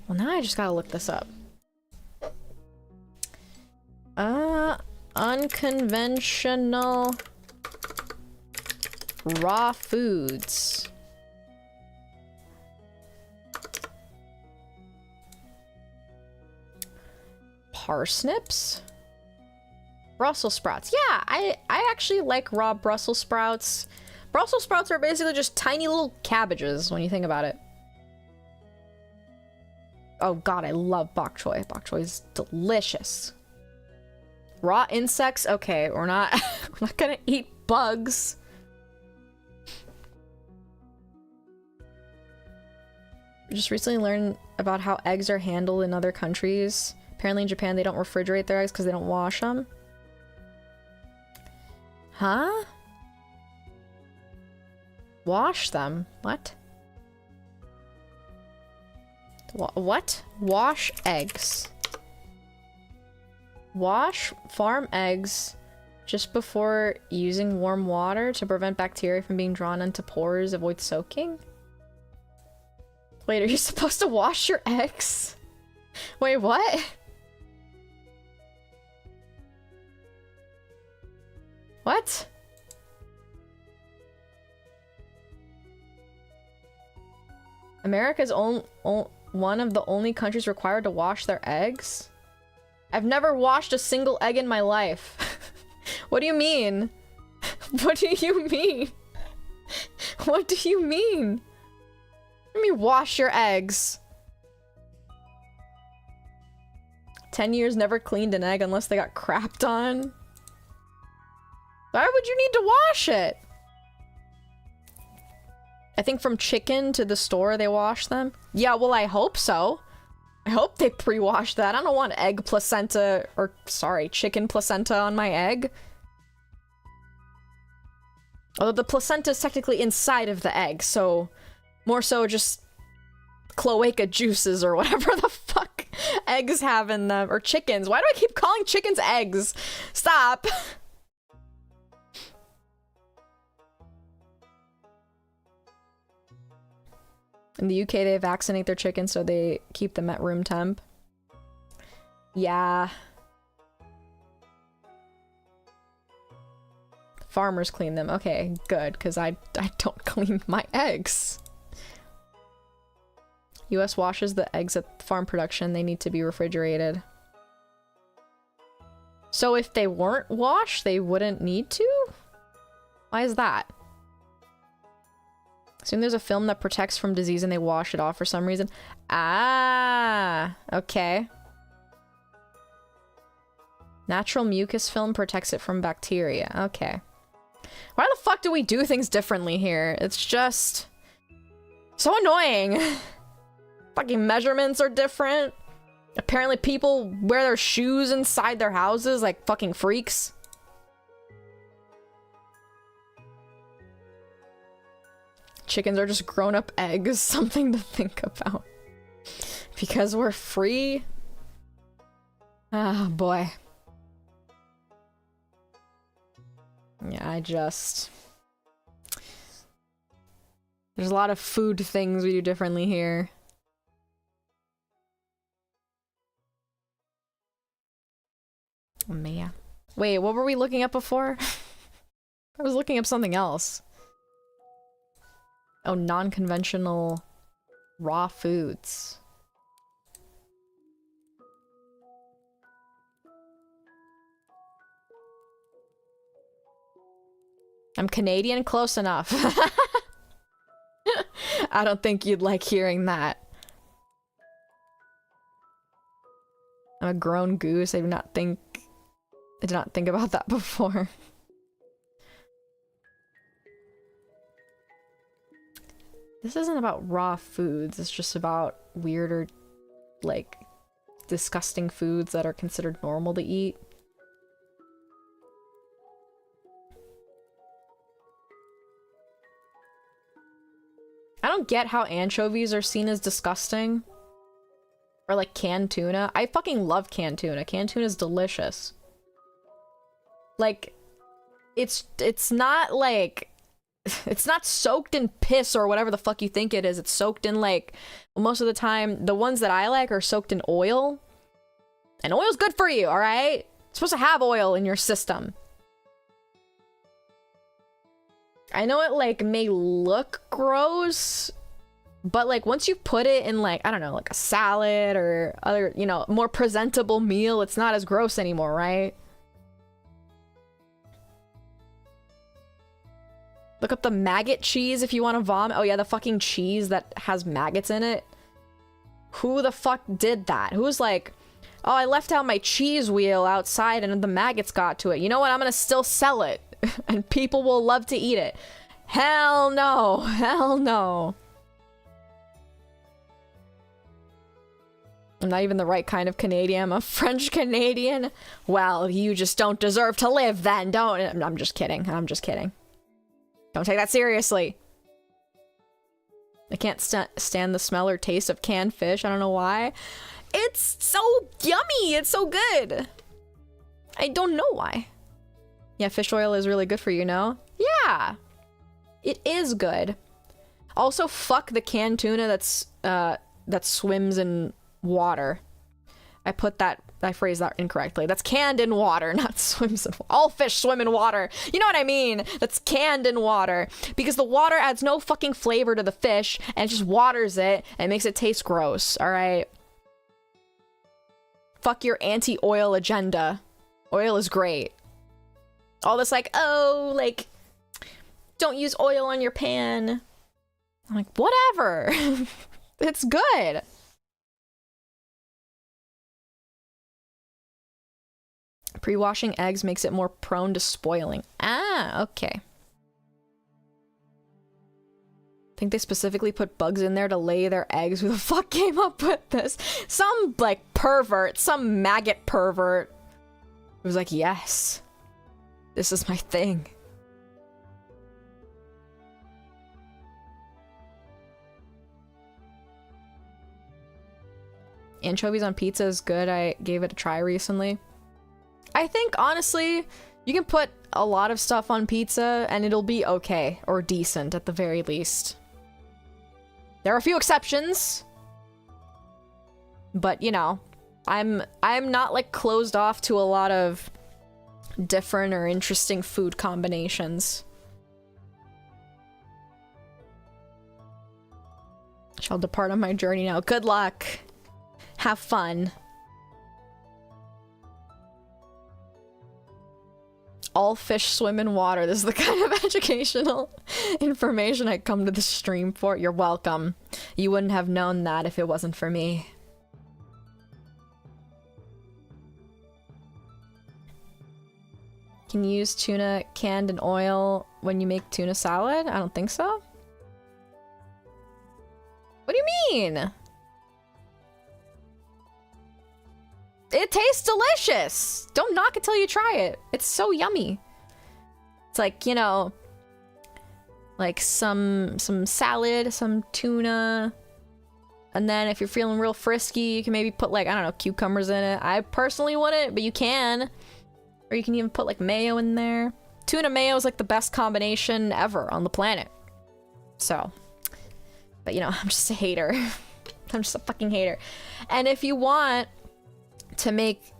Well, now I just gotta look this up. Unconventional raw foods. Parsnips? Brussels sprouts. Yeah, I actually like raw Brussels sprouts. Brussels sprouts are basically just tiny little cabbages when you think about it. Oh god, I love bok choy. Bok choy is delicious. Raw insects? Okay, we're not we're not gonna eat bugs. I just recently learned about how eggs are handled in other countries. Apparently in Japan they don't refrigerate their eggs because they don't wash them. Huh? Wash them? What? What? Wash eggs. Wash farm eggs just before using warm water to prevent bacteria from being drawn into pores, avoid soaking? Wait, are you supposed to wash your eggs? Wait, what? What? America's one of the only countries required to wash their eggs? I've never washed a single egg in my life. What do you mean? What do you mean? What do you mean? Let me wash your eggs. 10 years never cleaned an egg unless they got crapped on. Why would you need to wash it? I think from chicken to the store they wash them. Yeah, well, I hope so. I hope they pre-wash that. I don't want egg placenta, or sorry, chicken placenta on my egg. Although the placenta is technically inside of the egg, so more so just cloaca juices or whatever the fuck eggs have in them. Or chickens. Why do I keep calling chickens eggs? Stop. In the UK, they vaccinate their chickens so they keep them at room temp. Yeah. Farmers clean them. Okay, good, because I don't clean my eggs. US washes the eggs at farm production. They need to be refrigerated. So if they weren't washed, they wouldn't need to? Why is that? Assume there's a film that protects from disease and they wash it off for some reason. Ah, okay. Natural mucus film protects it from bacteria. Okay. Why the fuck do we do things differently here? It's just so annoying. Fucking measurements are different. Apparently people wear their shoes inside their houses like fucking freaks. Chickens are just grown-up eggs. Something to think about. Because we're free? Ah, boy. Yeah, there's a lot of food things we do differently here. Oh, man. Wait, what were we looking up before? I was looking up something else. Oh, non-conventional raw foods. I'm Canadian? Close enough. I don't think you'd like hearing that. I'm a grown goose. I did not think about that before. This isn't about raw foods, it's just about weirder, like, disgusting foods that are considered normal to eat. I don't get how anchovies are seen as disgusting. Or like canned tuna. I fucking love canned tuna. Canned tuna is delicious. Like, it's not like, it's not soaked in piss or whatever the fuck you think it is. It's soaked in like, most of the time, the ones that I like are soaked in oil. And oil's good for you, alright? You're supposed to have oil in your system. I know it like may look gross, but like once you put it in like, I don't know, like a salad or other, you know, more presentable meal, it's not as gross anymore, right? Look up the maggot cheese if you want to vomit. Oh yeah, the fucking cheese that has maggots in it. Who the fuck did that? Who's like, oh, I left out my cheese wheel outside and the maggots got to it. You know what? I'm gonna still sell it. And people will love to eat it. Hell no. Hell no. I'm not even the right kind of Canadian. I'm a French Canadian. Well, you just don't deserve to live then, don't. I'm just kidding. I'm just kidding. Don't take that seriously. I can't stand the smell or taste of canned fish. I don't know why. It's so yummy. It's so good. I don't know why. Yeah, fish oil is really good for you, no? Yeah. It is good. Also, fuck the canned tuna that swims in water. I phrased that incorrectly. That's canned in water, not swims in water. All fish swim in water. You know what I mean? That's canned in water. Because the water adds no fucking flavor to the fish, and it just waters it, and makes it taste gross, alright? Fuck your anti-oil agenda. Oil is great. All this like, oh, like, don't use oil on your pan. I'm like, whatever. It's good. Pre-washing eggs makes it more prone to spoiling. Ah, okay. I think they specifically put bugs in there to lay their eggs. Who the fuck came up with this? Some, like, pervert. Some maggot pervert. It was like, yes. This is my thing. Anchovies on pizza is good. I gave it a try recently. I think, honestly, you can put a lot of stuff on pizza and it'll be okay, or decent at the very least. There are a few exceptions, but you know, I'm not like closed off to a lot of different or interesting food combinations. Shall depart on my journey now. Good luck. Have fun. All fish swim in water. This is the kind of educational information I come to the stream for. You're welcome. You wouldn't have known that if it wasn't for me. Can you use tuna canned in oil when you make tuna salad? I don't think so. What do you mean? It tastes delicious! Don't knock it till you try it. It's so yummy. It's like, you know, like some salad, some tuna, and then if you're feeling real frisky, you can maybe put like, I don't know, cucumbers in it. I personally wouldn't, but you can. Or you can even put like mayo in there. Tuna mayo is like the best combination ever on the planet. So, but you know, I'm just a hater. I'm just a fucking hater. And if you want to make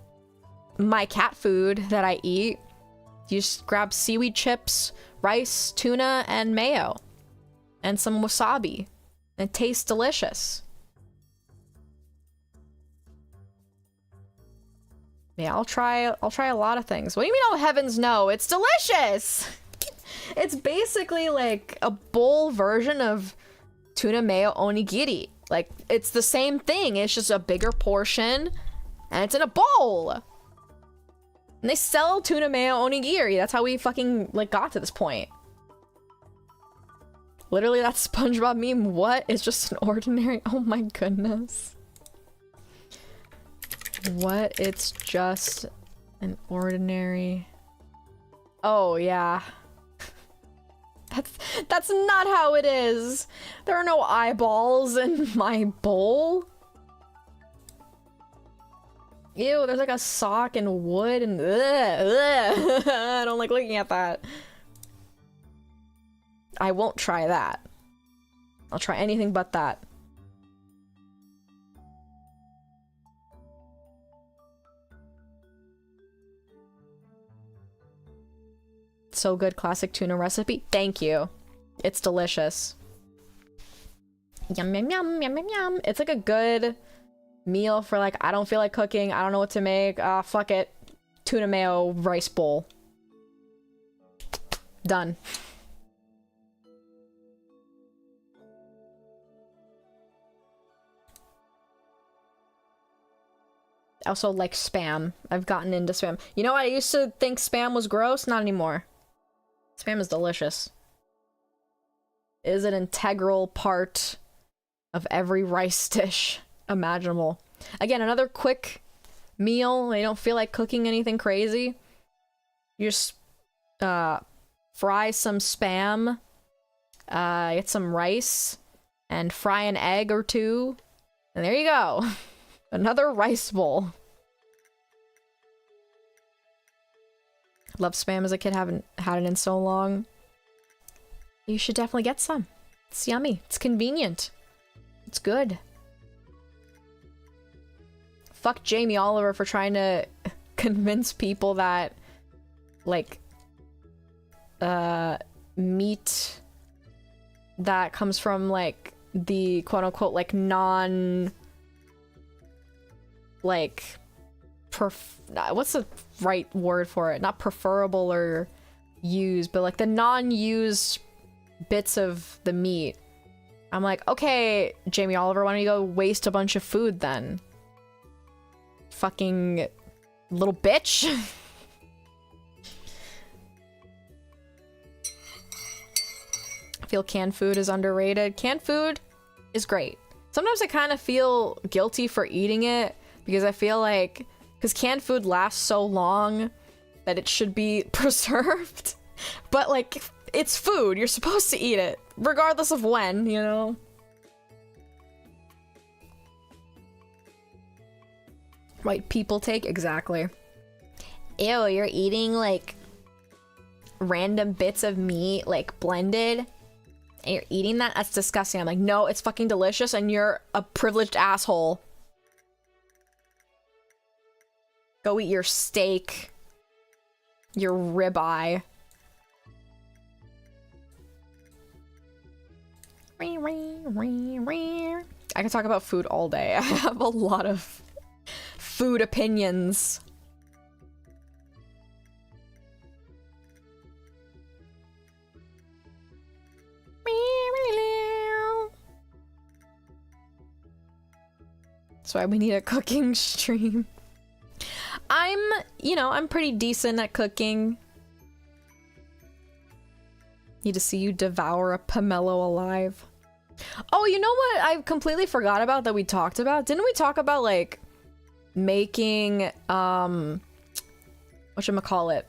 my cat food that I eat, you just grab seaweed chips, rice, tuna, and mayo. And some wasabi. And it tastes delicious. Yeah, I'll try a lot of things. What do you mean, oh heavens no? It's delicious! It's basically like a bowl version of tuna mayo onigiri. Like, it's the same thing. It's just a bigger portion And it's in a bowl! And they sell tuna mayo onigiri. That's how we fucking, like, got to this point. Literally, that SpongeBob meme, what? It's just an ordinary- oh my goodness. What? It's just an ordinary... Oh, yeah. That's not how it is! There are no eyeballs in my bowl. Ew, there's like a sock and wood and ugh. I don't like looking at that. I won't try that. I'll try anything but that. So good, classic tuna recipe. Thank you. It's delicious. Yum, yum, yum, yum, yum, yum. It's like a good meal for like, I don't feel like cooking, I don't know what to make, fuck it. Tuna mayo rice bowl. Done. I also like Spam. I've gotten into Spam. You know what? I used to think Spam was gross. Not anymore. Spam is delicious. It is an integral part of every rice dish imaginable. Again, another quick meal. You don't feel like cooking anything crazy. You just fry some Spam, get some rice, and fry an egg or two. And there you go. Another rice bowl. Love Spam as a kid, haven't had it in so long. You should definitely get some. It's yummy. It's convenient. It's good. Fuck Jamie Oliver for trying to convince people that, like, meat that comes from, like, the quote-unquote, like, non... like, what's the right word for it? Not preferable or used, but like the non-used bits of the meat. I'm like, okay, Jamie Oliver, why don't you go waste a bunch of food then? Fucking little bitch. I feel canned food is underrated. Canned food is great. Sometimes I kind of feel guilty for eating it because I feel like, because canned food lasts so long that it should be preserved. But like, it's food. You're supposed to eat it, regardless of when, you know? White people take, exactly. Ew, you're eating like random bits of meat, like blended, and you're eating that? That's disgusting. I'm like, no, it's fucking delicious, and you're a privileged asshole. Go eat your steak. Your ribeye. I can talk about food all day. I have a lot of food opinions. That's why we need a cooking stream. I'm pretty decent at cooking. Need to see you devour a pomelo alive. Oh, you know what I completely forgot about that we talked about? Didn't we talk about, like, making, whatchamacallit?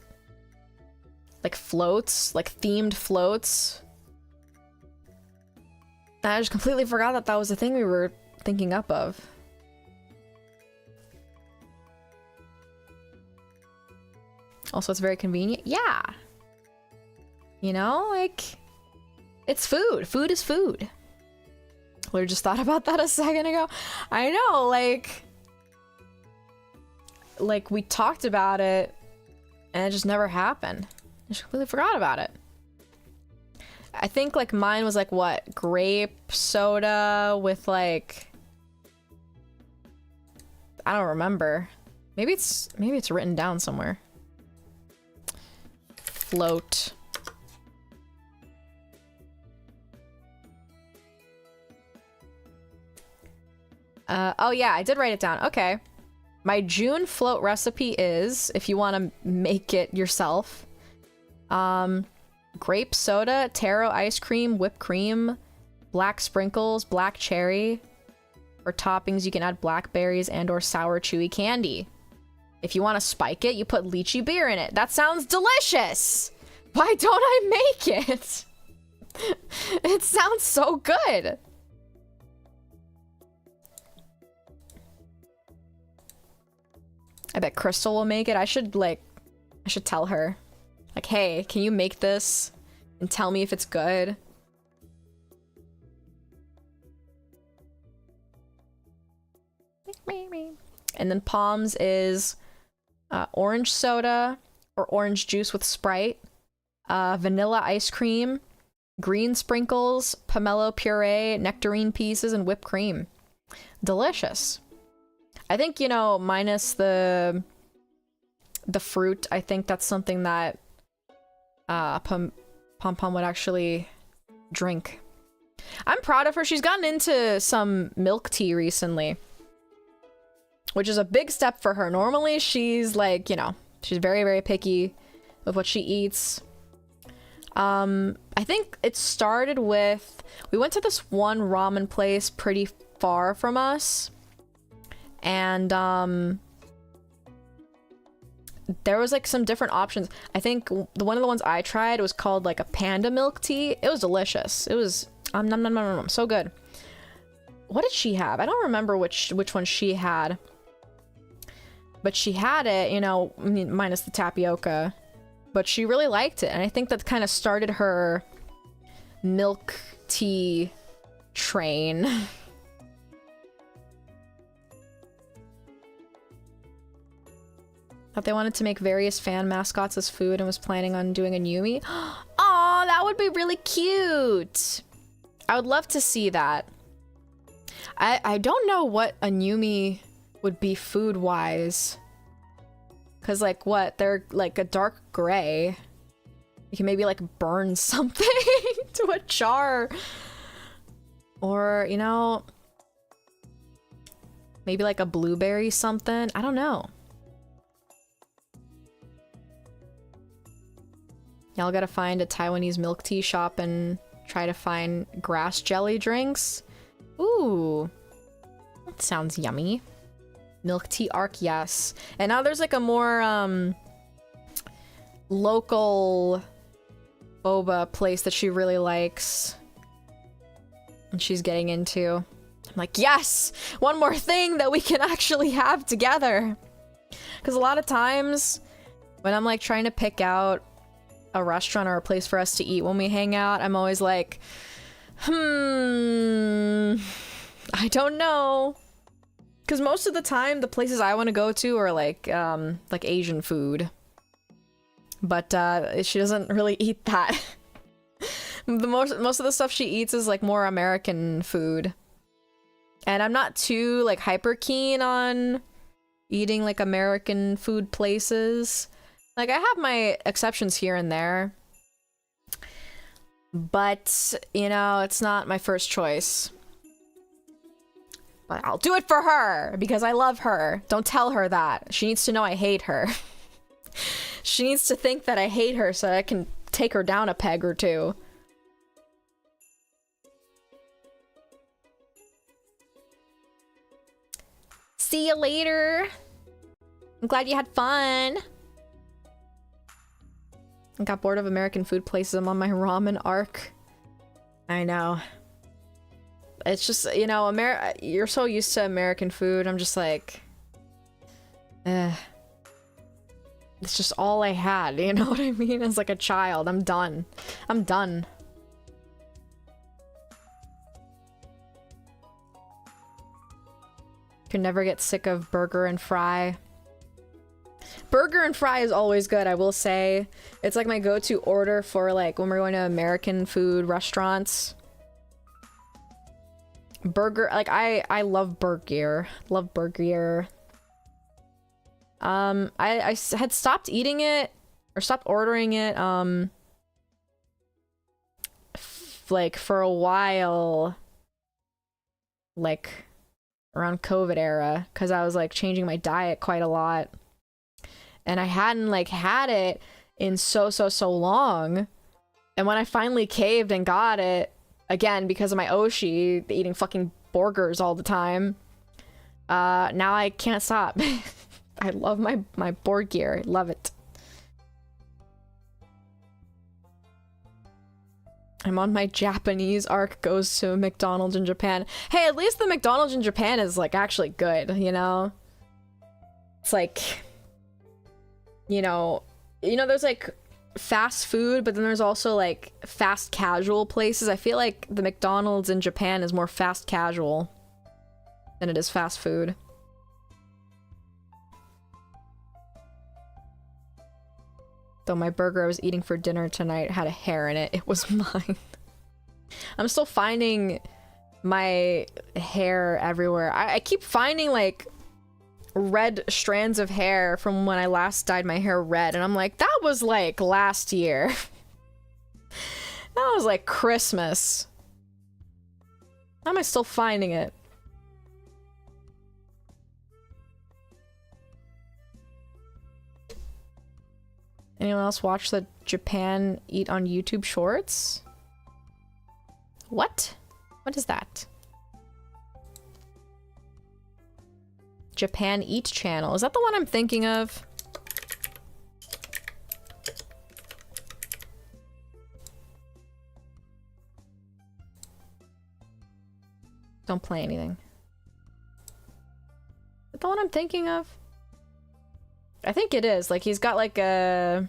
Like, floats? Like, themed floats? I just completely forgot that that was the thing we were thinking up of. Also, it's very convenient. Yeah. You know, like, it's food. Food is food. We just thought about that a second ago. I know, like we talked about it, and it just never happened. I just completely forgot about it. I think, like, mine was, like, what? Grape soda with, like... I don't remember. Maybe it's written down somewhere. Float. Oh yeah, I did write it down. Okay. My June float recipe is, if you want to make it yourself, grape soda, taro ice cream, whipped cream, black sprinkles, black cherry. For toppings, you can add blackberries and or sour chewy candy. If you want to spike it, you put lychee beer in it. That sounds delicious! Why don't I make it? It sounds so good! I bet Crystal will make it. I should tell her. Like, hey, can you make this and tell me if it's good? And then Palms is orange soda or orange juice with Sprite, vanilla ice cream, green sprinkles, pomelo puree, nectarine pieces, and whipped cream. Delicious. I think, you know, minus the fruit, I think that's something that Pom Pom would actually drink. I'm proud of her. She's gotten into some milk tea recently, which is a big step for her. Normally, she's like, you know, she's very, very picky with what she eats. I think it started with, we went to this one ramen place pretty far from us. And, there was like some different options. I think one of the ones I tried was called like a panda milk tea. It was delicious. It was, nom, nom, nom, nom, so good. What did she have? I don't remember which one she had. But she had it, you know, I mean, minus the tapioca. But she really liked it. And I think that kind of started her milk tea train. Thought they wanted to make various fan mascots as food and was planning on doing a Yumi. Aw, that would be really cute. I would love to see that. I don't know what a Yumi would be food-wise. Because, like, what? They're, like, a dark gray. You can maybe, like, burn something to a char. Or, you know... maybe, like, a blueberry something. I don't know. Y'all gotta find a Taiwanese milk tea shop and try to find grass jelly drinks. Ooh. That sounds yummy. Milk tea arc, yes. And now there's like a more local boba place that she really likes. And she's getting into. I'm like, yes! One more thing that we can actually have together. Because a lot of times when I'm like trying to pick out a restaurant or a place for us to eat when we hang out, I'm always like, I don't know. Because most of the time, the places I want to go to are like Asian food. But she doesn't really eat that. Most of the stuff she eats is like more American food. And I'm not too like hyper keen on eating like American food places. Like, I have my exceptions here and there. But, you know, it's not my first choice. But I'll do it for her, because I love her. Don't tell her that. She needs to know I hate her. She needs to think that I hate her so I can take her down a peg or two. See you later. I'm glad you had fun. I got bored of American food places. I'm on my ramen arc. I know. It's just, you know, you're so used to American food. I'm just like, it's just all I had. You know what I mean? As like a child, I'm done. I'm done. Could never get sick of burger and fry. Burger and fry is always good, I will say. It's like my go-to order for like when we're going to American food restaurants. Burger, like I love burger. Love burger. I had stopped eating it or stopped ordering it like for a while. Like around COVID era, because I was like changing my diet quite a lot. And I hadn't like had it in so long. And when I finally caved and got it, again, because of my Oshi, eating fucking burgers all the time, now I can't stop. I love my board gear. I love it. I'm on my Japanese arc, goes to McDonald's in Japan. Hey, at least the McDonald's in Japan is like actually good, you know? It's like, you know, there's like fast food, but then there's also like fast casual places. I feel like the McDonald's in Japan is more fast casual than it is fast food. Though my burger I was eating for dinner tonight had a hair in it. It was mine. I'm still finding my hair everywhere. I keep finding like red strands of hair from when I last dyed my hair red, and I'm like, that was like last year. That was like Christmas. How am I still finding it? Anyone else watch the Japan Eat on YouTube shorts? What? What is that? Japan Eat channel. Is that the one I'm thinking of? Don't play anything. Is that the one I'm thinking of? I think it is. Like, he's got like a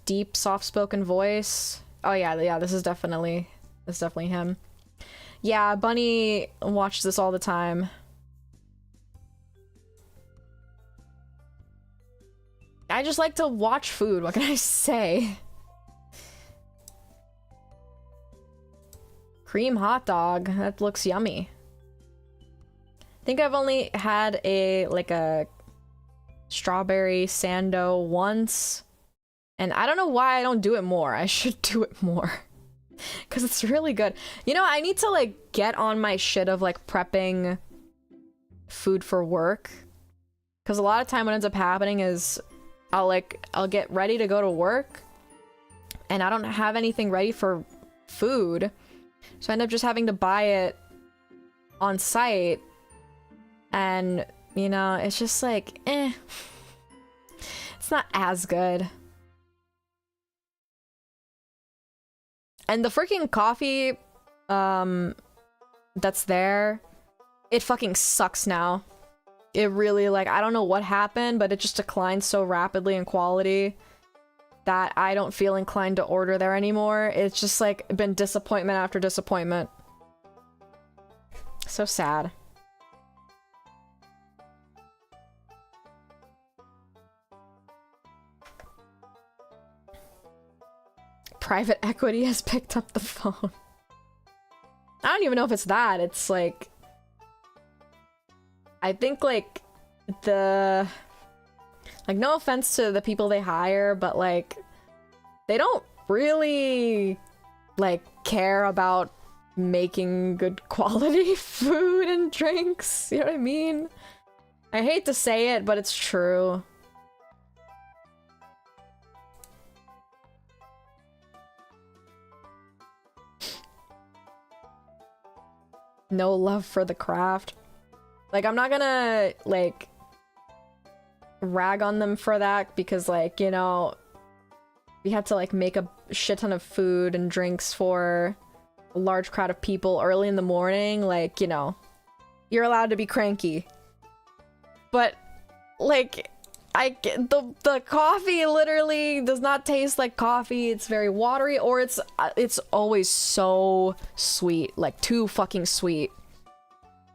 deep, soft-spoken voice. Oh yeah, this is definitely him. Yeah, Bunny watches this all the time. I just like to watch food, what can I say? Cream hot dog, that looks yummy. I think I've only had a strawberry sando once, and I don't know why I don't do it more. I should do it more because it's really good. You know, I need to like get on my shit of like prepping food for work, because a lot of time what ends up happening is I'll get ready to go to work and I don't have anything ready for food, so I end up just having to buy it on site. And, you know, it's just like, eh. It's not as good. And the freaking coffee, that's there, it fucking sucks now. It really, like, I don't know what happened, but it just declined so rapidly in quality that I don't feel inclined to order there anymore. It's just, like, been disappointment after disappointment. So sad. Private equity has picked up the phone. I don't even know if it's that. It's like, I think like no offense to the people they hire, but like they don't really like care about making good quality food and drinks. You know what I mean? I hate to say it, but it's true. No love for the craft. Like, I'm not gonna, like, rag on them for that, because, like, you know, we had to, like, make a shit ton of food and drinks for a large crowd of people early in the morning. Like, you know, you're allowed to be cranky. But, like, the coffee literally does not taste like coffee. It's very watery, or it's always so sweet, like too fucking sweet.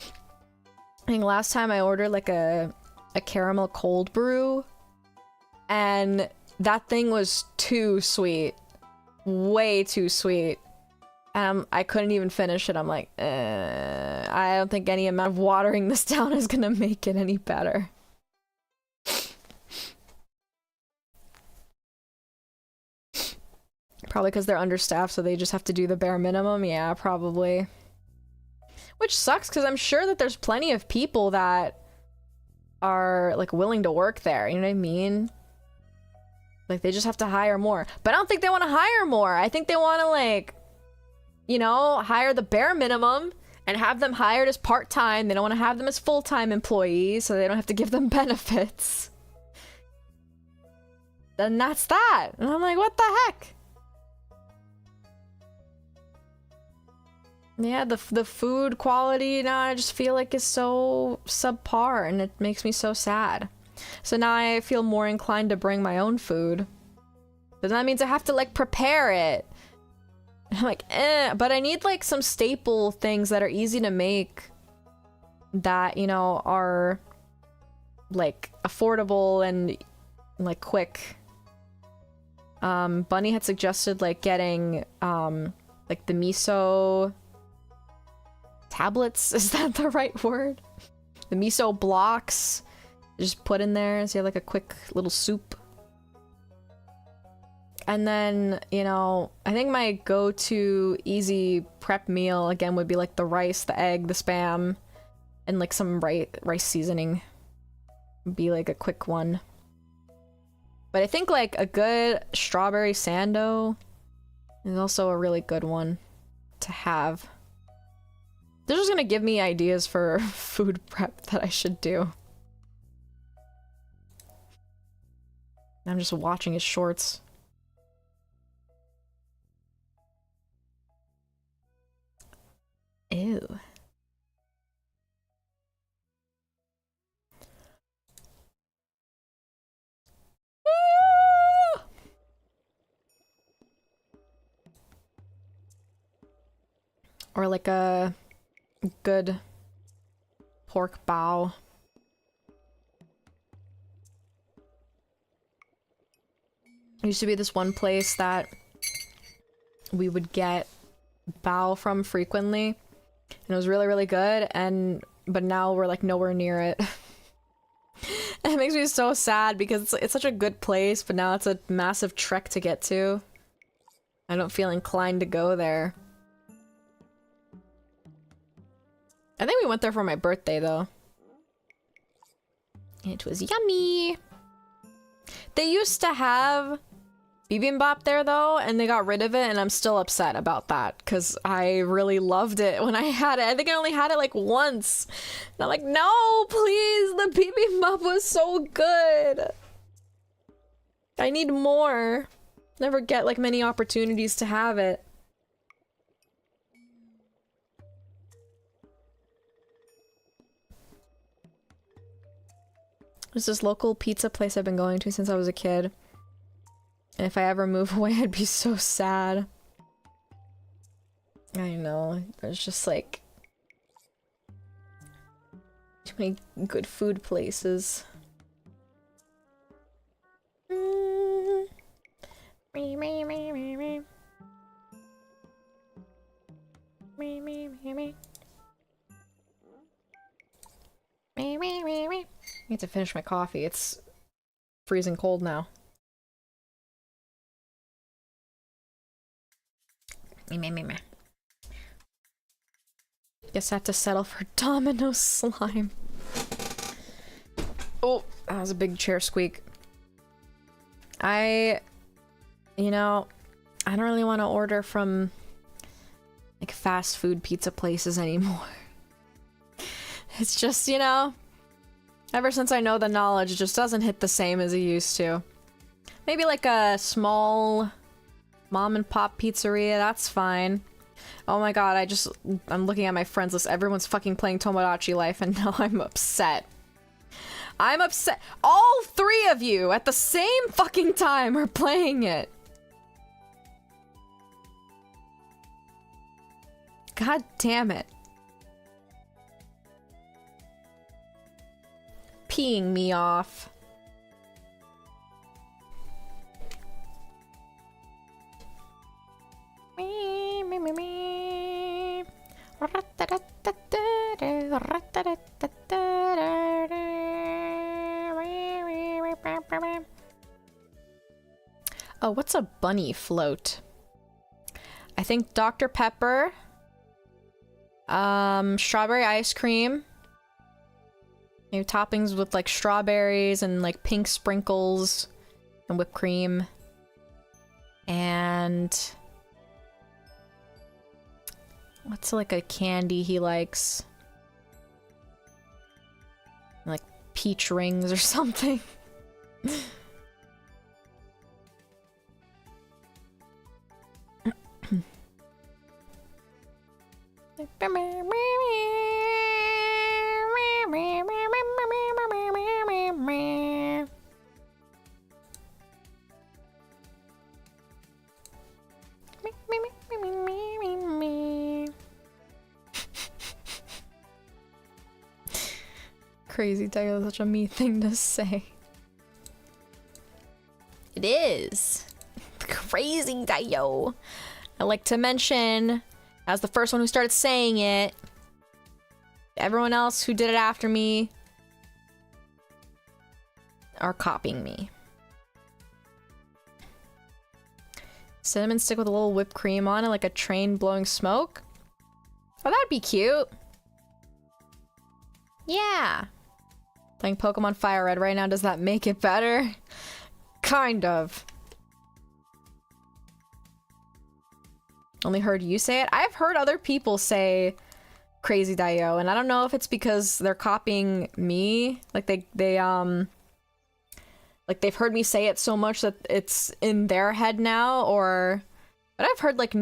I think last time I ordered like a caramel cold brew, and that thing was too sweet, way too sweet, and I couldn't even finish it. I'm like, I don't think any amount of watering this down is gonna make it any better. Probably because they're understaffed, so they just have to do the bare minimum. Yeah, probably. Which sucks because I'm sure that there's plenty of people that are like willing to work there, you know what I mean? Like they just have to hire more. But I don't think they want to hire more. I think they want to like, you know, hire the bare minimum and have them hired as part-time. They don't want to have them as full-time employees so they don't have to give them benefits. Then that's that. And I'm like, what the heck? Yeah, the food quality now I just feel like is so subpar and it makes me so sad. So now I feel more inclined to bring my own food. But that means I have to like prepare it. I'm like, but I need like some staple things that are easy to make that, you know, are like affordable and like quick. Bunny had suggested like getting like the miso tablets, is that the right word? The miso blocks, just put in there so you have like a quick little soup. And then, you know, I think my go-to easy prep meal again would be like the rice, the egg, the Spam, and like some rice seasoning would be like a quick one. But I think like a good strawberry sando is also a really good one to have. They're just gonna give me ideas for food prep that I should do. I'm just watching his shorts. Ew. Or like a good pork bao. There used to be this one place that we would get bao from frequently, and it was really, really good, but now we're like nowhere near it. And it makes me so sad because it's such a good place, but now it's a massive trek to get to. I don't feel inclined to go there. I think we went there for my birthday, though. It was yummy! They used to have bibimbap there, though, and they got rid of it, and I'm still upset about that, because I really loved it when I had it. I think I only had it, like, once. And I'm like, no, please! The bibimbap was so good! I need more. Never get, like, many opportunities to have it. There's this local pizza place I've been going to since I was a kid. And if I ever move away, I'd be so sad. I know. There's just like too many good food places. I need to finish my coffee. It's freezing cold now. Guess I have to settle for Domino slime. Oh, that was a big chair squeak. You know, I don't really want to order from like fast food pizza places anymore. It's just, you know, ever since I know the knowledge, it just doesn't hit the same as it used to. Maybe like a small mom and pop pizzeria, that's fine. Oh my god, I'm looking at my friends list. Everyone's fucking playing Tomodachi Life and now I'm upset. I'm upset. All three of you at the same fucking time are playing it. God damn it. Peeing me off. Oh, what's a bunny float? I think Dr. Pepper, Strawberry ice cream. Maybe toppings with like strawberries and like pink sprinkles and whipped cream. And what's like a candy he likes? Like peach rings or something. Crazy Dio, such a me thing to say. It is. Crazy Dio. I like to mention, as the first one who started saying it, everyone else who did it after me are copying me. Cinnamon stick with a little whipped cream on it, like a train blowing smoke. Oh, that'd be cute. Yeah. Playing Pokemon Fire Red right now, does that make it better? Kind of. Only heard you say it? I've heard other people say Crazy Dio, and I don't know if it's because they're copying me. Like like they've heard me say it so much that it's in their head now, or... But I've heard like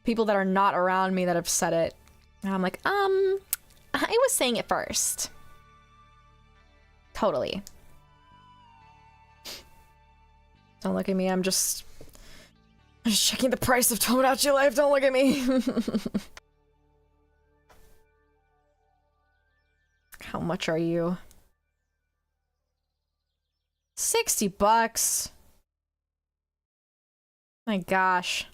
people that are not around me that have said it. And I'm like, I was saying it first. Totally. Don't look at me, I'm just checking the price of Tomodachi Life, don't look at me! How much are you? 60 bucks! My gosh.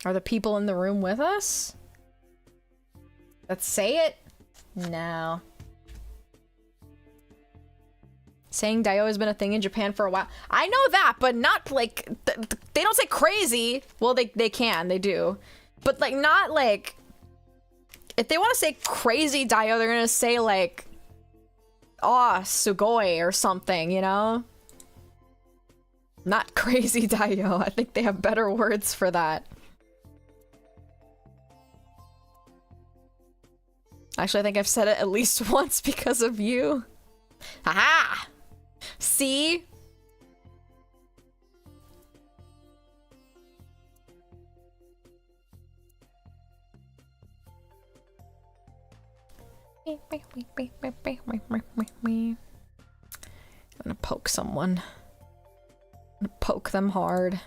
Are the people in the room with us? Let's say it? No. Saying Dio has been a thing in Japan for a while. I know that, but not like... they don't say crazy. Well, they can. They do. But like, not like... If they want to say crazy Dio, they're gonna say like... Oh, sugoi or something, you know? Not crazy Dio. I think they have better words for that. Actually, I think I've said it at least once because of you. Haha! See? I'm gonna poke someone. I'm gonna poke them hard.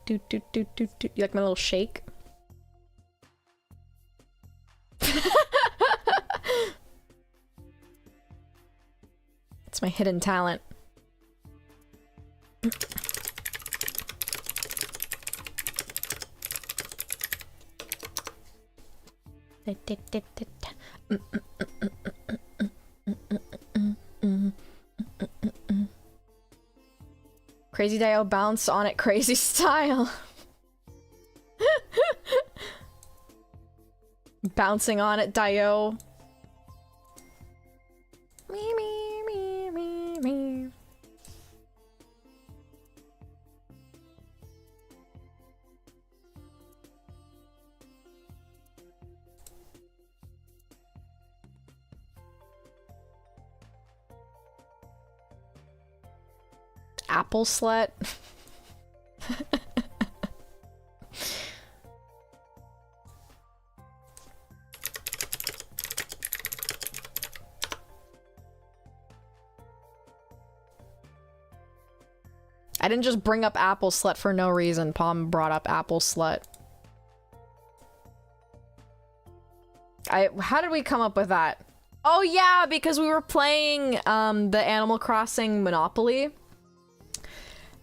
You like my little shake? It's my hidden talent. Crazy Dio bounce on it crazy style. Bouncing on it, Dio. Me, me, me, me, me. Apple slut. I didn't just bring up apple slut for no reason. Palm brought up apple slut. How did we come up with that? Oh yeah, because we were playing the Animal Crossing Monopoly.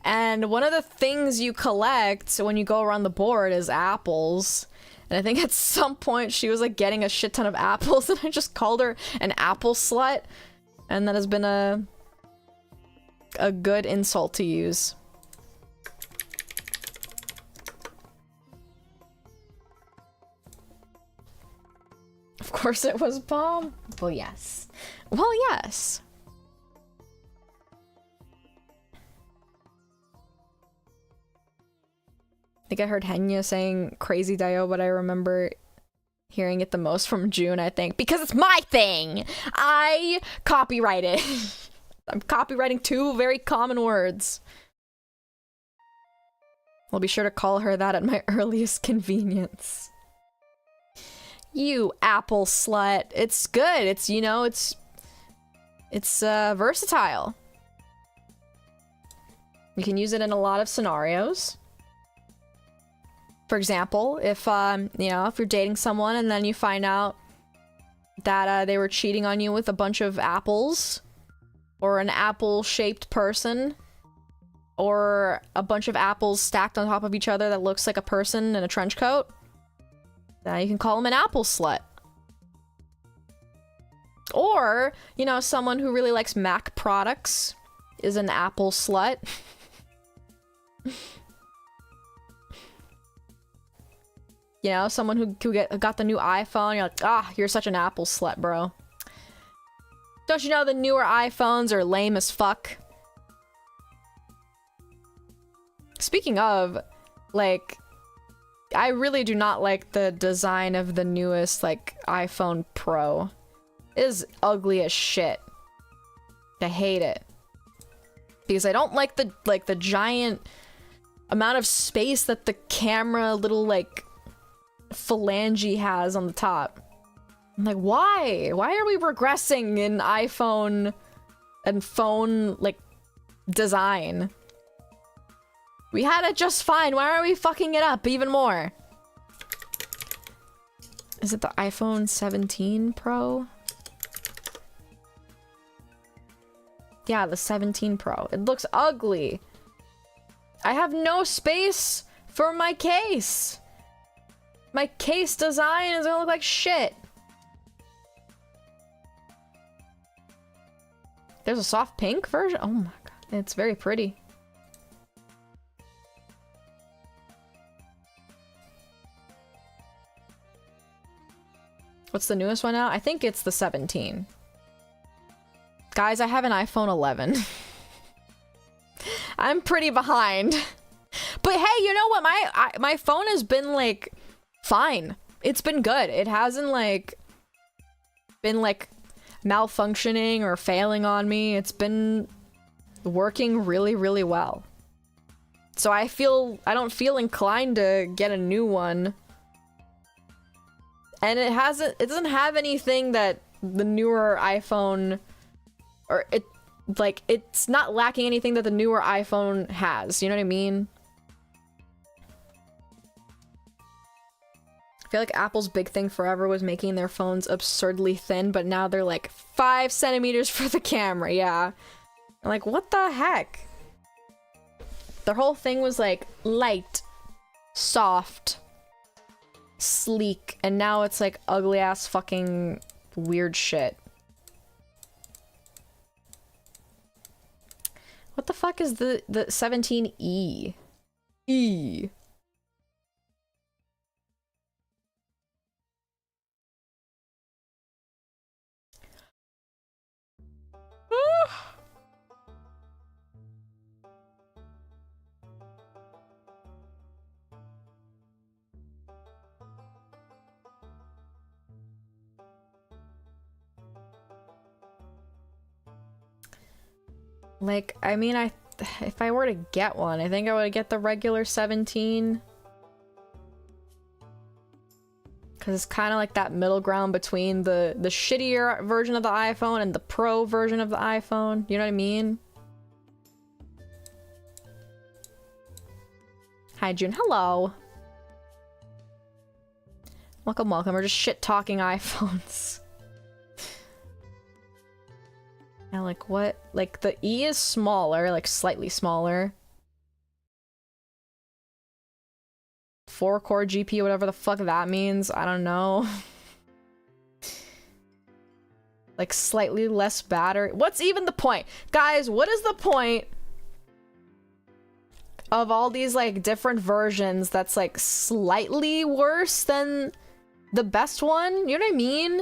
And one of the things you collect when you go around the board is apples. And I think at some point she was like getting a shit ton of apples and I just called her an apple slut. And that has been a good insult to use. Of course it was Bomb. Well, yes. Well, yes. I think I heard Henya saying Crazy Dio, but I remember hearing it the most from June, I think. Because it's my thing! I copyright it. I'm copywriting 2 very common words. I'll be sure to call her that at my earliest convenience. You apple slut. It's good. It's, you know, it's versatile. You can use it in a lot of scenarios. For example, if, you know, if you're dating someone and then you find out that they were cheating on you with a bunch of apples, or an apple-shaped person, or a bunch of apples stacked on top of each other that looks like a person in a trench coat, you can call them an apple slut. Or, you know, someone who really likes Mac products is an apple slut. You know, someone who got the new iPhone, you're like, ah, you're such an Apple slut, bro. Don't you know the newer iPhones are lame as fuck? Speaking of, like, I really do not like the design of the newest, like, iPhone Pro. It is ugly as shit. I hate it. Because I don't like the giant amount of space that the camera little, like, phalange has on the top. I'm like, why? Why are we regressing in iPhone and phone, like, design? We had it just fine. Why are we fucking it up even more? Is it the iPhone 17 Pro? Yeah, the 17 Pro. It looks ugly. I have no space for my case. My case design is gonna look like shit. There's a soft pink version? Oh my god. It's very pretty. What's the newest one out? I think it's the 17. Guys, I have an iPhone 11. I'm pretty behind. But hey, you know what? My phone has been, like, fine. It's been good. It hasn't, like, been, like, malfunctioning or failing on me. It's been working really, really well. So I don't feel inclined to get a new one. And it doesn't have anything that the newer iPhone, or it's not lacking anything that the newer iPhone has. You know what I mean? I feel like Apple's big thing forever was making their phones absurdly thin, but now they're like 5 centimeters for the camera. Yeah. I'm like, what the heck? Their whole thing was like light, soft, sleek, and now it's like ugly ass fucking weird shit. What the fuck is the 17E? E. Like, I mean, if I were to get one, I think I would get the regular 17. Because it's kind of like that middle ground between the shittier version of the iPhone and the Pro version of the iPhone. You know what I mean? Hi, June. Hello. Welcome, welcome. We're just shit-talking iPhones. And like what? Like the E is smaller, like slightly smaller. 4-core GPU, whatever the fuck that means. I don't know. Like slightly less battery. What's even the point? Guys, what is the point of all these like different versions that's like slightly worse than the best one? You know what I mean?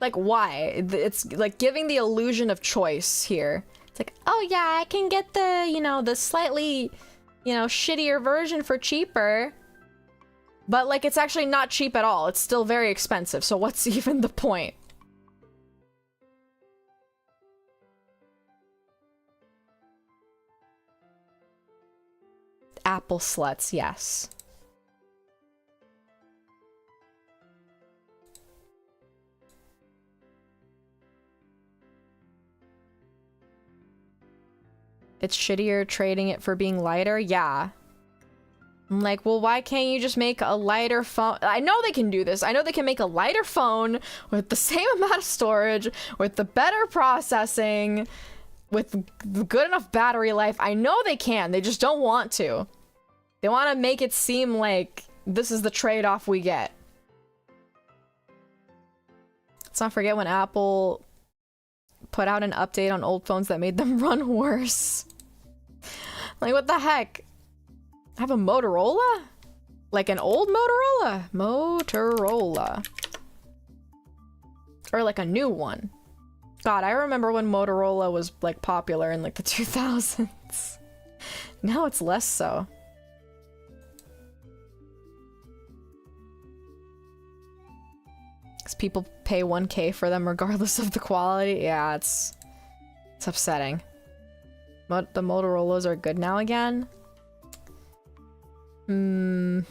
Like, why? It's like giving the illusion of choice here. It's like, oh yeah, I can get the, you know, the slightly, you know, shittier version for cheaper. But like, it's actually not cheap at all. It's still very expensive. So what's even the point? Apple sluts, yes. It's shittier trading it for being lighter? Yeah. I'm like, well, why can't you just make a lighter phone? I know they can do this. I know they can make a lighter phone with the same amount of storage, with the better processing, with good enough battery life. I know they can. They just don't want to. They want to make it seem like this is the trade-off we get. Let's not forget when Apple put out an update on old phones that made them run worse. Like, what the heck? I have a Motorola? Like an old Motorola? Motorola. Or like a new one. God, I remember when Motorola was like popular in like the 2000s. Now it's less so. Because people pay 1K for them regardless of the quality. Yeah, it's upsetting. But the Motorola's are good now again. I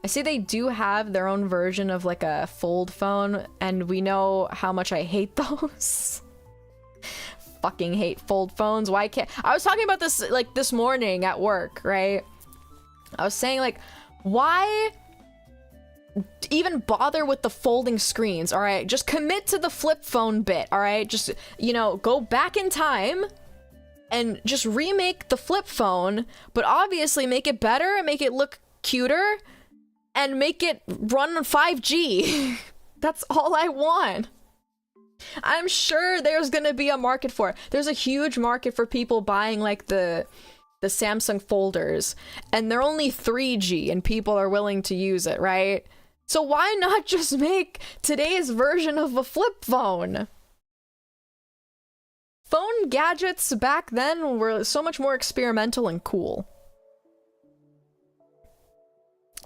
see they do have their own version of like a fold phone, and we know how much I hate those. Fucking hate fold phones. Why can't I was talking about this like this morning at work, right? I was saying like, why even bother with the folding screens? All right, just commit to the flip phone bit. All right, just, you know, go back in time and just remake the flip phone, but obviously make it better and make it look cuter and make it run on 5G. That's all I want. I'm sure there's gonna be a market for it. There's a huge market for people buying like the Samsung folders, and they're only 3G and people are willing to use it, right? So why not just make today's version of a flip phone? Phone gadgets back then were so much more experimental and cool.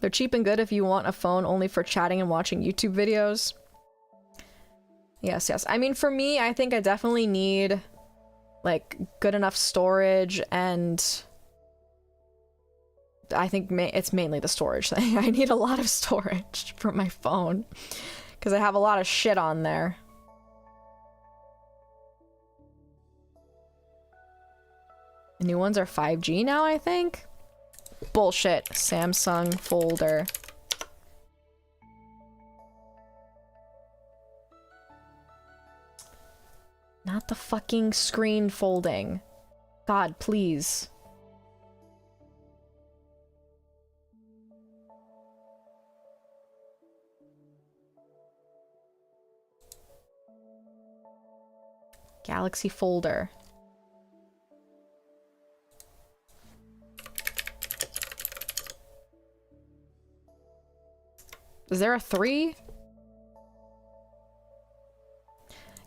They're cheap and good if you want a phone only for chatting and watching YouTube videos. Yes, yes. I mean, for me, I think I definitely need, like, good enough storage, and I think it's mainly the storage thing. I need a lot of storage for my phone, because I have a lot of shit on there. The new ones are 5G now, I think? Bullshit. Samsung folder. Not the fucking screen folding. God, please. Galaxy folder. Is there a 3?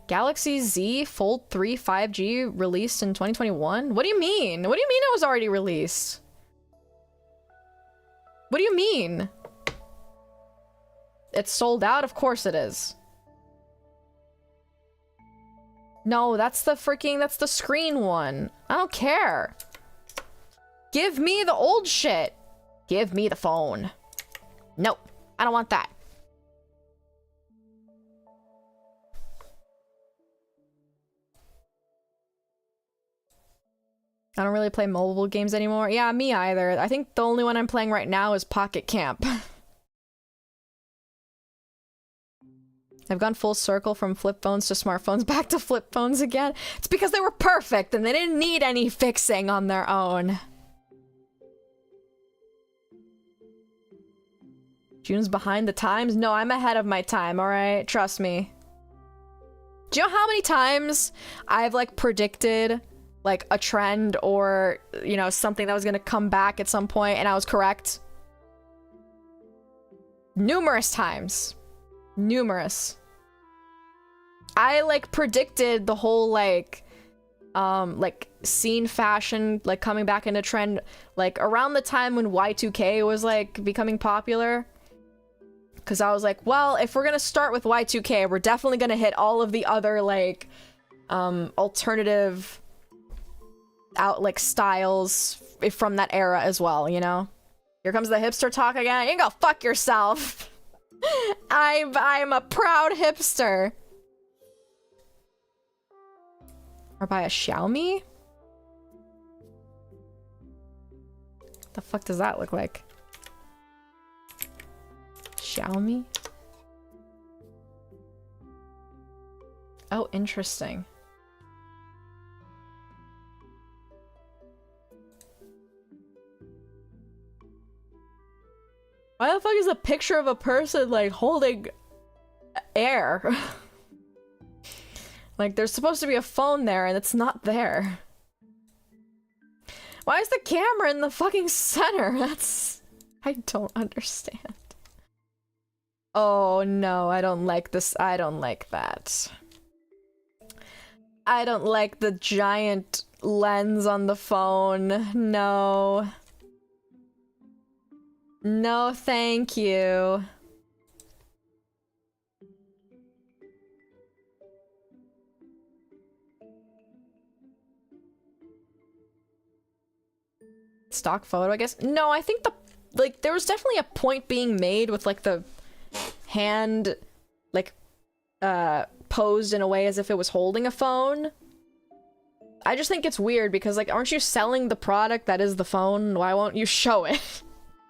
Galaxy Z Fold 3 5G released in 2021? What do you mean? What do you mean it was already released? What do you mean? It's sold out? Of course it is. No, that's the screen one. I don't care. Give me the old shit. Give me the phone. Nope. I don't want that. I don't really play mobile games anymore. Yeah, me either. I think the only one I'm playing right now is Pocket Camp. I've gone full circle from flip phones to smartphones back to flip phones again. It's because they were perfect and they didn't need any fixing on their own. June's behind the times? No, I'm ahead of my time, alright? Trust me. Do you know how many times I've, like, predicted, like, a trend or, you know, something that was gonna come back at some point and I was correct? Numerous times. Numerous. I, like, predicted the whole, like, scene fashion, like, coming back into trend, like, around the time when Y2K was, like, becoming popular. Because I was like, well, if we're gonna start with Y2K, we're definitely gonna hit all of the other, like, alternative like, styles from that era as well, you know? Here comes the hipster talk again. You can go fuck yourself. I'm a proud hipster. Or buy a Xiaomi? The fuck does that look like? Xiaomi? Oh, interesting. Why the fuck is a picture of a person, like, holding air? Like, there's supposed to be a phone there, and it's not there. Why is the camera in the fucking center? That's... I don't understand. Oh, no, I don't like this. I don't like that. I don't like the giant lens on the phone. No. No, thank you. Stock photo, I guess? No, I think like, there was definitely a point being made with, like, the hand, like, posed in a way as if it was holding a phone. I just think it's weird because, like, aren't you selling the product that is the phone? Why won't you show it?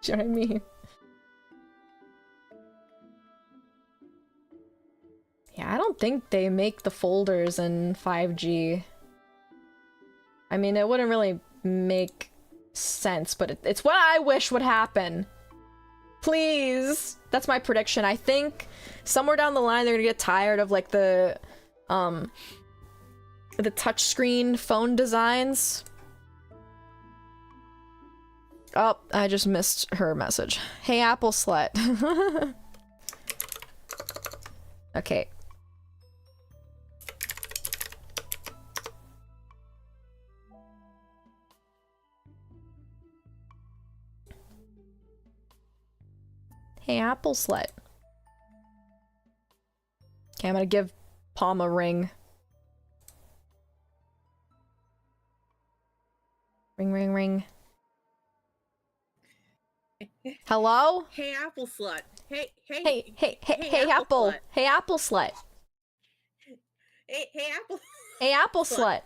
Do you know what I mean? Yeah, I don't think they make the folders in 5G. I mean, it wouldn't really make sense, but it's what I wish would happen. Please! That's my prediction. I think somewhere down the line they're gonna get tired of, like, the touchscreen phone designs. Oh, I just missed her message. Hey, Apple slut. Okay. Hey, Apple slut. Okay, I'm gonna give Palm a ring. Ring, ring, ring. Hello?
Hey, Apple slut. Hey,
Apple.
Slut.
Hey, Apple slut.
Hey, Apple.
Hey, Apple slut.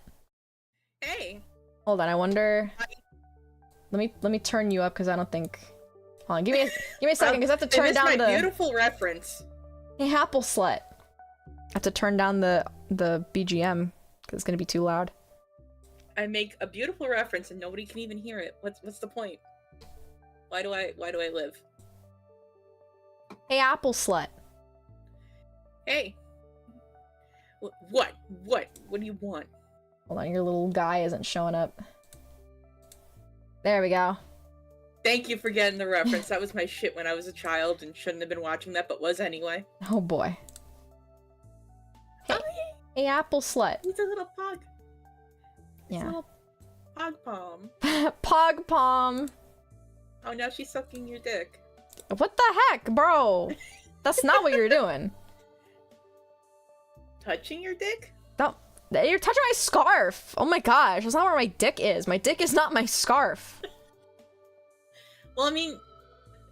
Hey.
Hold on, I wonder. Let me turn you up because I don't think. Hold on, give me a second because I have to turn down the.
Beautiful reference.
Hey, Apple slut. I have to turn down the BGM because it's gonna be too loud.
I make a beautiful reference and nobody can even hear it. What's the point? Why do I live?
Hey, Apple slut.
Hey. What? What do you want?
Hold on, your little guy isn't showing up. There we go.
Thank you for getting the reference. That was my shit when I was a child and shouldn't have been watching that, but was anyway.
Oh boy. Hey, hey, Apple slut.
He's a little pug.
Yeah.
A little pog palm.
Pog palm.
Oh, now she's sucking your dick.
What the heck, bro? That's not what you're doing.
Touching your dick?
No, you're touching my scarf. Oh my gosh, that's not where my dick is. My dick is not my scarf.
Well, I mean,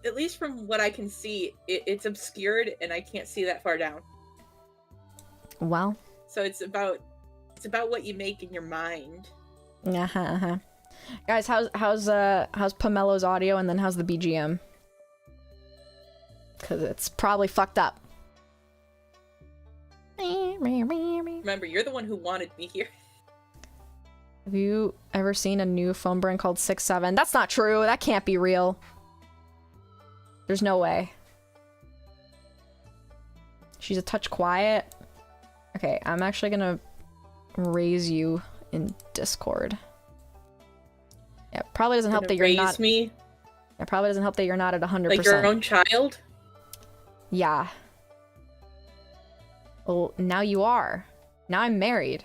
at least from what I can see, it's obscured and I can't see that far down.
Well.
So it's about what you make in your mind.
Uh-huh. Guys, how's Pamelo's audio, and then how's the BGM? Cause it's probably fucked up.
Remember, you're the one who wanted me here.
Have you ever seen a new phone brand called 6-7? That's not true. That can't be real. There's no way. She's a touch quiet. Okay, I'm actually gonna raise you in Discord. Yeah, probably doesn't help that you're not.
Me?
It probably doesn't help that you're not at 100%.
Like your own child?
Yeah. Well, now you are. Now I'm married.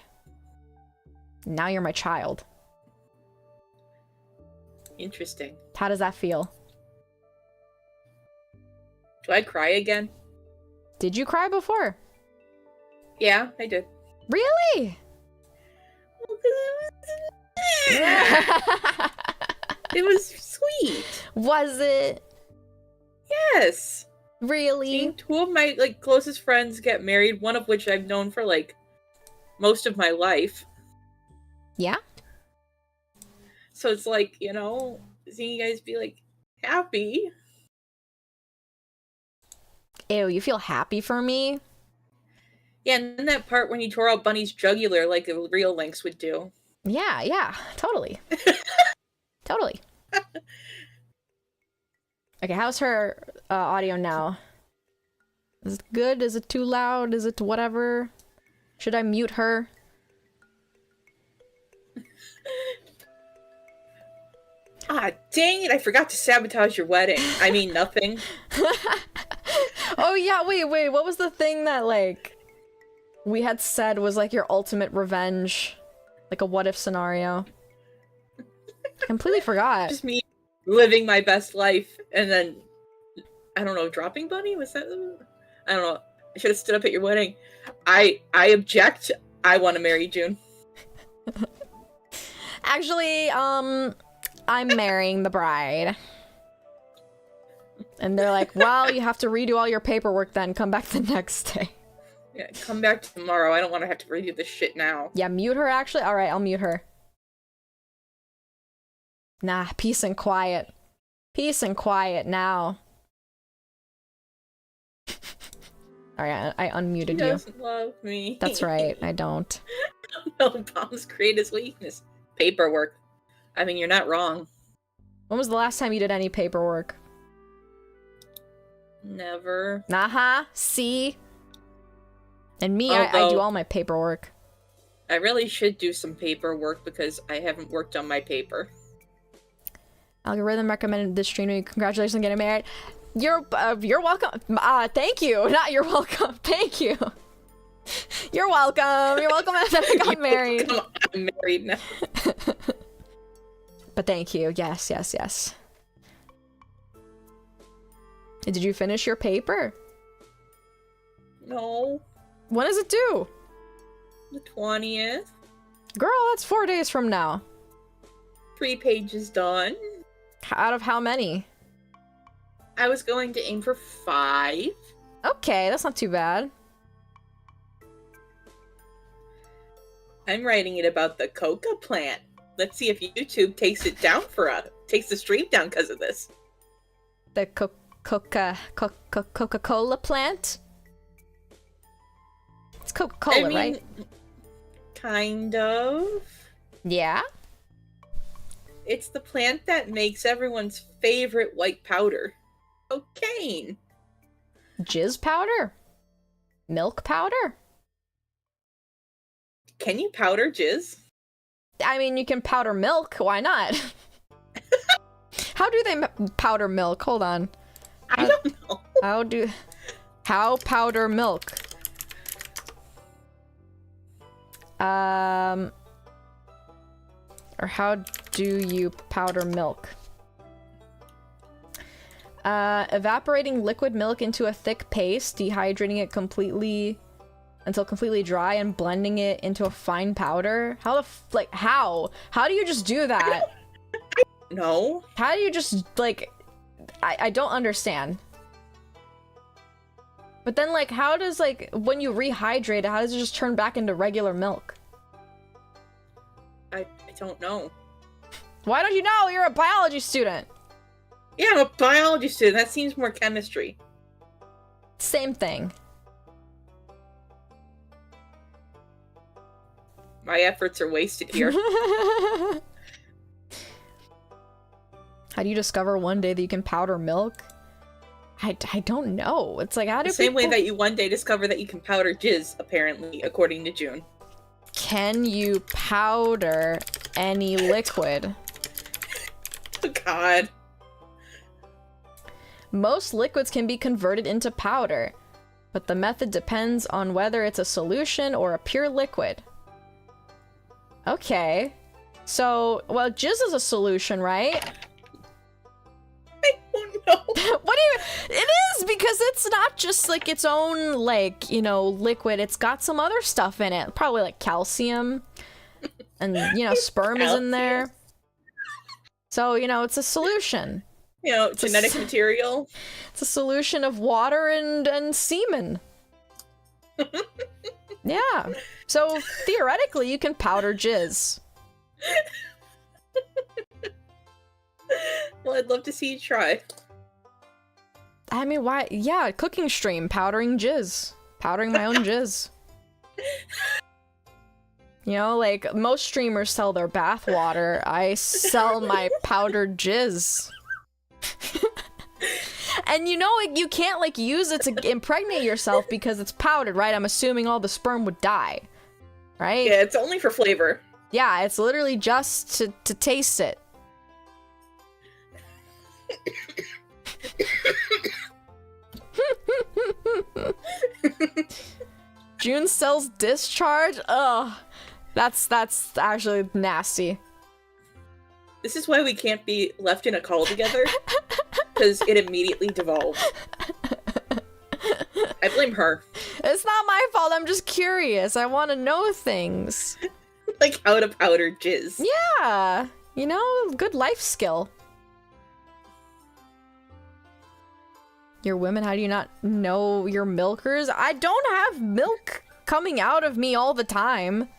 Now you're my child.
Interesting.
How does that feel?
Do I cry again?
Did you cry before?
Yeah, I did.
Really?
It was sweet.
Was it?
Yes.
Really?
Seeing two of my closest friends get married, one of which I've known for most of my life.
Yeah.
So it's seeing you guys be happy.
Ew, you feel happy for me?
Yeah, and then that part when you tore out Bunny's jugular like a real lynx would do.
Yeah, totally. Totally. Okay, how's her audio now? Is it good? Is it too loud? Is it whatever? Should I mute her?
Ah, dang it, I forgot to sabotage your wedding. I mean, nothing.
Oh yeah, wait, what was the thing that, we had said was, your ultimate revenge? Like a what-if scenario? Completely forgot.
Just me living my best life, and then, I don't know, dropping Bunny? Was that... I don't know. I should have stood up at your wedding. I object. I want to marry June.
Actually, I'm marrying the bride. And they're like, well, you have to redo all your paperwork then. Come back the next day.
Yeah, come back tomorrow. I don't want to have to redo this shit now.
Yeah, mute her, actually. Alright, I'll mute her. Nah, peace and quiet. Peace and quiet now. Alright, I unmuted you.
He doesn't love me.
That's right, I don't.
No, Tom's greatest weakness. Paperwork. I mean, you're not wrong.
When was the last time you did any paperwork?
Never.
Uh-huh, see? And me, I do all my paperwork.
I really should do some paperwork because I haven't worked on my paper.
Algorithm recommended this stream to you. Congratulations on getting married. You're welcome. Thank you. Not you're welcome. Thank you. You're welcome. You're welcome that I got married.
I'm married now.
But thank you. Yes. Did you finish your paper?
No.
When is it due?
The 20th.
Girl, that's 4 days from now.
3 pages done.
Out of how many?
I was going to aim for 5.
Okay, that's not too bad.
I'm writing it about the coca plant. Let's see if YouTube takes it down for us. Takes the stream down because of this.
The Coca-Cola plant? It's Coca-Cola, right?
Kind of.
Yeah?
It's the plant that makes everyone's favorite white powder. Cocaine.
Jizz powder? Milk powder?
Can you powder jizz?
I mean, you can powder milk. Why not? How do they powder milk? Hold on.
I don't know.
How powder milk? Or how do you powder milk? Evaporating liquid milk into a thick paste, dehydrating it until completely dry, and blending it into a fine powder. How? How do you just do that?
No.
How do you just, I don't understand. But then, how does, when you rehydrate it, how does it just turn back into regular milk?
I don't know.
Why don't you know? You're a biology student.
Yeah, I'm a biology student. That seems more chemistry.
Same thing.
My efforts are wasted here.
How do you discover one day that you can powder milk? I don't know. It's like, how do
The same way
people...
that you one day discover that you can powder jizz, apparently, according to June.
Can you powder any liquid?
Oh, God.
Most liquids can be converted into powder, but the method depends on whether it's a solution or a pure liquid. Okay. So, well, jizz is a solution, right?
I don't know.
What do you... It is, because it's not just, like, its own, like, you know, liquid. It's got some other stuff in it. Probably, like, calcium. And, you know, sperm is in there. So, you know, it's a solution.
You know, genetic material.
It's a solution of water and semen. Yeah. So, theoretically, you can powder jizz.
Well, I'd love to see you try.
I mean, why? Yeah, cooking stream, powdering jizz. Powdering my own jizz. You know, like, most streamers sell their bath water. I sell my powdered jizz. And you know, you can't, like, use it to impregnate yourself because it's powdered, right? I'm assuming all the sperm would die. Right?
Yeah, it's only for flavor.
Yeah, it's literally just to taste it. June sells discharge? Ugh. That's actually nasty.
This is why we can't be left in a call together. Because it immediately devolved. I blame her.
It's not my fault, I'm just curious. I want to know things.
Like how to powder jizz.
Yeah. You know, good life skill. Your women, how do you not know your milkers? I don't have milk coming out of me all the time.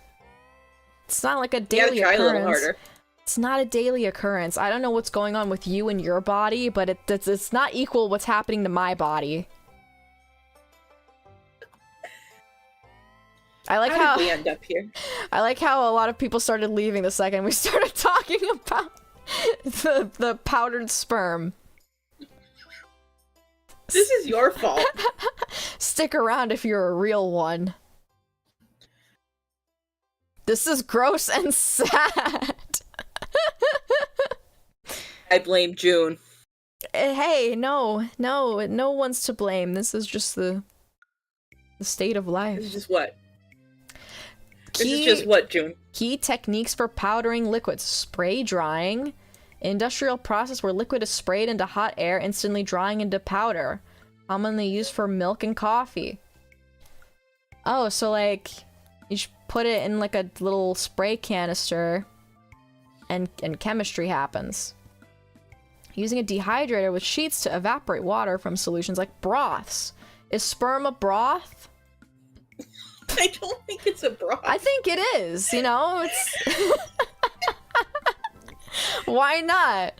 It's not like a daily
You gotta try a little
occurrence.
harder.
It's not a daily occurrence. I don't know what's going on with you and your body, but it's not equal what's happening to my body. I like how
did we end up here?
I like how a lot of people started leaving the second we started talking about the powdered sperm.
This is your fault.
Stick around if you're a real one. This is gross and sad.
I blame June.
Hey, no one's to blame. This is just the state of life.
This is just what? This is just what, June?
Key techniques for powdering liquids. Spray drying. Industrial process where liquid is sprayed into hot air, instantly drying into powder. Commonly used for milk and coffee. Oh, so like, you should put it in like a little spray canister and chemistry happens. Using a dehydrator with sheets to evaporate water from solutions like broths. Is sperm a broth?
I don't think it's a broth.
I think it is, you know? It's... Why not?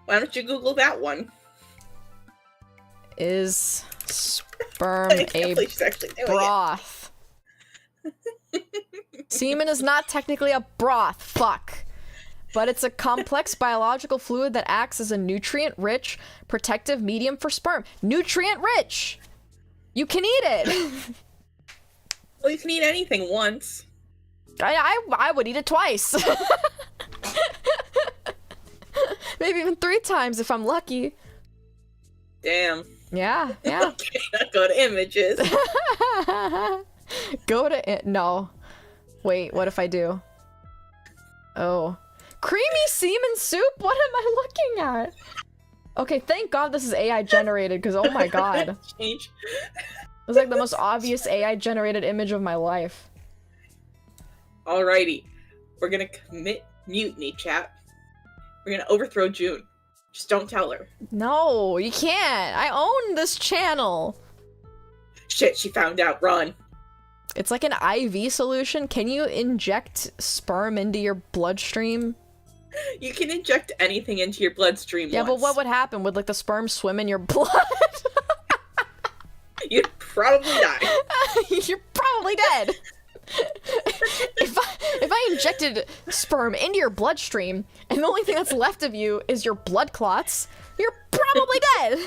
Why don't you Google that one?
Is sperm a broth? Semen is not technically a broth, fuck. But it's a complex biological fluid that acts as a nutrient-rich, protective medium for sperm. Nutrient-rich! You can eat it!
Well, you can eat anything once.
I would eat it twice. Maybe even 3 times if I'm lucky.
Damn.
Yeah.
Okay, now go to images.
Go to it. No. Wait, what if I do? Oh. Creamy semen soup? What am I looking at? Okay, thank God this is AI generated, because oh my god.
Change.
It was like the most obvious AI generated image of my life.
Alrighty. We're gonna commit mutiny, chat. We're gonna overthrow June. Just don't tell her.
No, you can't. I own this channel.
Shit, she found out. Run.
It's like an IV solution. Can you inject sperm into your bloodstream?
You can inject anything into your bloodstream.
Yeah,
once.
but what would happen? Would like the sperm swim in your blood?
You'd probably die.
You're probably dead. If I injected sperm into your bloodstream and the only thing that's left of you is your blood clots, you're probably dead.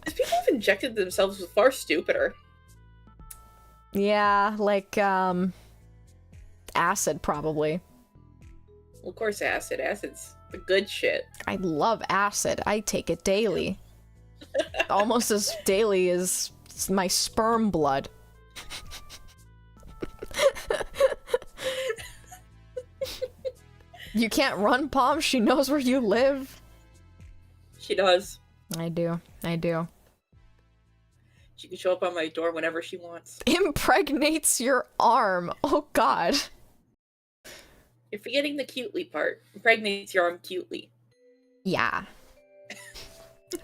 People have injected themselves with far stupider.
Yeah, like acid probably.
Well, of course, acid. Acid's the good shit.
I love acid. I take it daily. Almost as daily as my sperm blood. You can't run, Palm. She knows where you live.
She does.
I do. I do.
She can show up on my door whenever she wants.
Impregnates your arm. Oh, God.
You're forgetting the cutely part. Impregnates your arm cutely.
Yeah.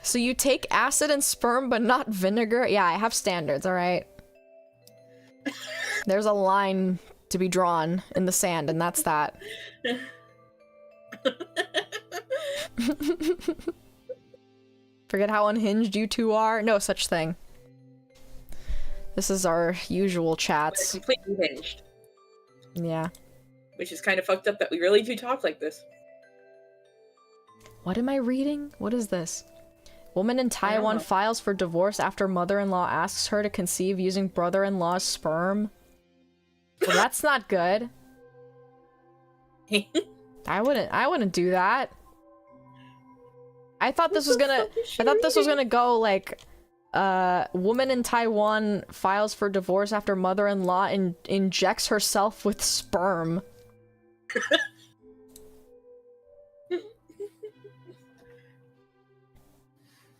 So you take acid and sperm, but not vinegar? Yeah, I have standards, alright? There's a line to be drawn in the sand, and that's that. Forget how unhinged you two are? No such thing. This is our usual chats.
We're completely hinged.
Yeah.
Which is kind of fucked up that we really do talk like this.
What am I reading? What is this? Woman in Taiwan files for divorce after mother-in-law asks her to conceive using brother-in-law's sperm. Well, that's not good. I wouldn't do that. I thought this was gonna go like woman in Taiwan files for divorce after mother-in-law and injects herself with sperm.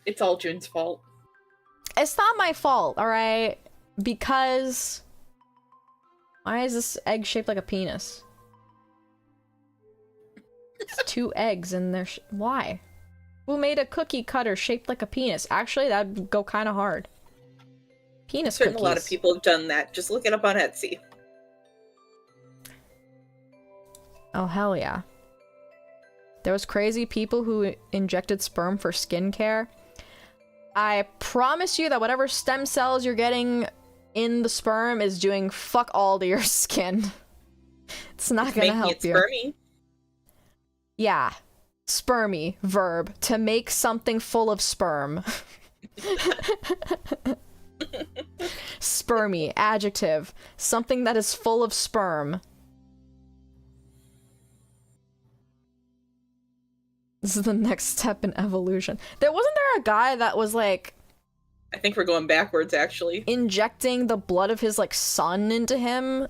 It's all June's fault.
It's not my fault, alright? Because... why is this egg shaped like a penis? It's 2 eggs in there. Why? Who made a cookie cutter shaped like a penis? Actually, that'd go kind of hard. Penis cookies.
A lot of people have done that. Just look it up on Etsy.
Oh, hell yeah. There was crazy people who injected sperm for skincare. I promise you that whatever stem cells you're getting in the sperm is doing fuck all to your skin. It's not gonna help you.
Spermy.
Yeah. Spermy, verb. To make something full of sperm. Spermy, adjective. Something that is full of sperm. This is the next step in evolution. Wasn't there a guy that was like...
I think we're going backwards, actually.
Injecting the blood of his, like, son into him?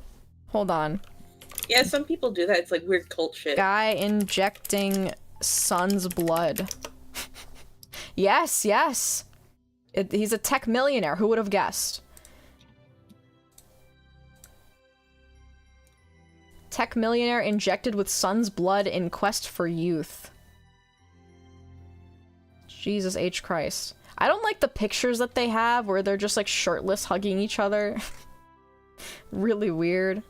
Hold on.
Yeah, some people do that. It's like weird cult shit.
Guy injecting son's blood. Yes, yes. He's a tech millionaire. Who would have guessed? Tech millionaire injected with son's blood in quest for youth. Jesus H. Christ. I don't like the pictures that they have where they're just like shirtless hugging each other. Really weird.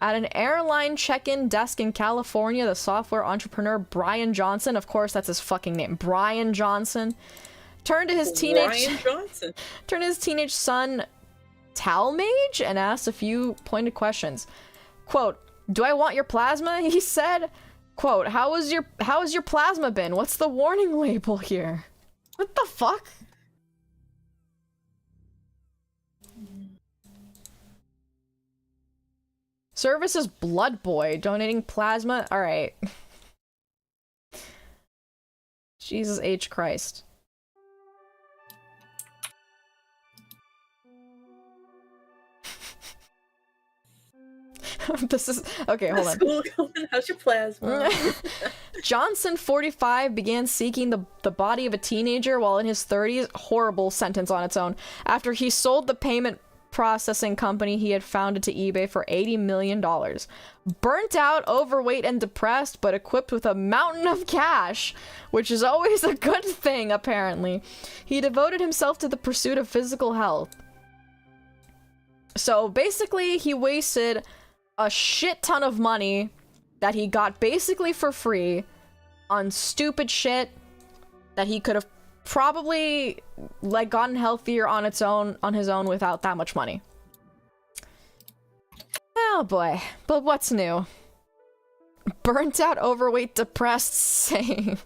At an airline check-in desk in California, the software entrepreneur Brian Johnson, of course that's his fucking name, Brian Johnson, turned to his teenage son Talmage and asked a few pointed questions. Quote, "Do I want your plasma?" he said. Quote, how has your plasma been? What's the warning label here? What the fuck? Service is Blood Boy, donating plasma? Alright. Jesus H. Christ. This is... okay, hold on.
School going, how's your plasma?
Johnson, 45, began seeking the body of a teenager while in his 30s. Horrible sentence on its own. After he sold the payment processing company he had founded to eBay for $80 million. Burnt out, overweight, and depressed, but equipped with a mountain of cash, which is always a good thing, apparently. He devoted himself to the pursuit of physical health. So basically, he wasted a shit ton of money that he got basically for free on stupid shit that he could have probably like gotten healthier on his own without that much money. Oh boy, but what's new? Burnt out, overweight, depressed, same.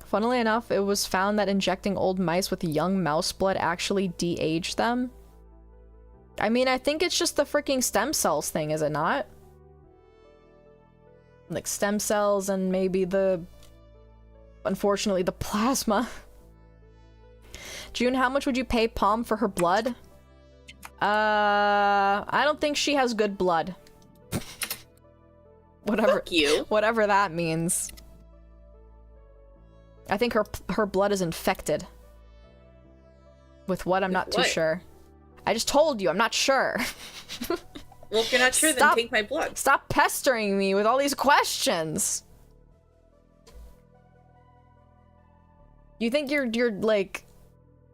Funnily enough, it was found that injecting old mice with young mouse blood actually de-aged them. I mean, I think it's just the freaking stem cells thing, is it not? Like stem cells and maybe unfortunately, the plasma. June, how much would you pay Palm for her blood? I don't think she has good blood.
Fuck you.
Whatever that means. I think her blood is infected. With what? I'm not too sure. I just told you, I'm not sure.
Well, if you're not sure, then take my blood.
Stop pestering me with all these questions. You think you're like,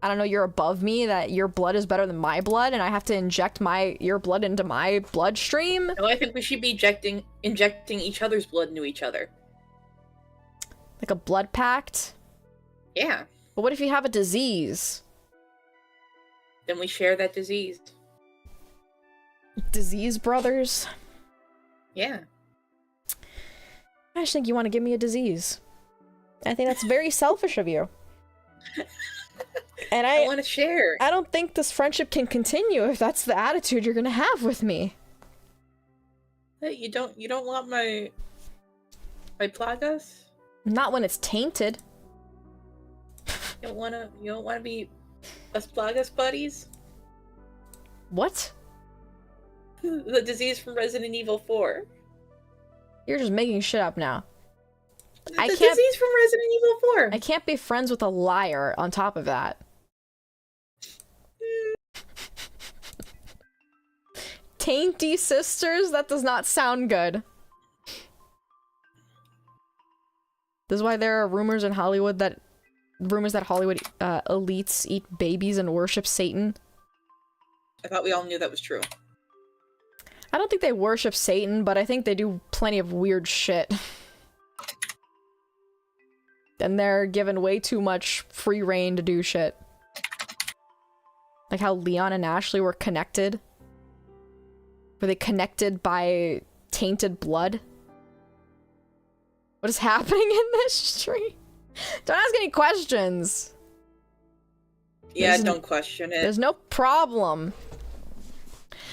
I don't know, you're above me, that your blood is better than my blood and I have to inject your blood into my bloodstream?
No, I think we should be injecting each other's blood into each other.
Like a blood pact?
Yeah.
But what if you have a disease?
Then we share that disease.
Disease brothers?
Yeah.
I just think you want to give me a disease. I think that's very selfish of you. And
I want to share.
I don't think this friendship can continue if that's the attitude you're gonna have with me.
Hey, you don't want my plagas?
Not when it's tainted.
You don't wanna be us plagas buddies?
What?
The disease from Resident Evil 4.
You're just making shit up now.
The disease from Resident Evil 4.
I can't be friends with a liar on top of that. Tainty sisters? That does not sound good. This is why there are rumors in Hollywood that Hollywood elites eat babies and worship Satan.
I thought we all knew that was true.
I don't think they worship Satan, but I think they do plenty of weird shit. And they're given way too much free reign to do shit. Like how Leon and Ashley were connected. Were they connected by tainted blood? What is happening in this stream? Don't ask any questions.
Yeah, don't question it.
There's no problem.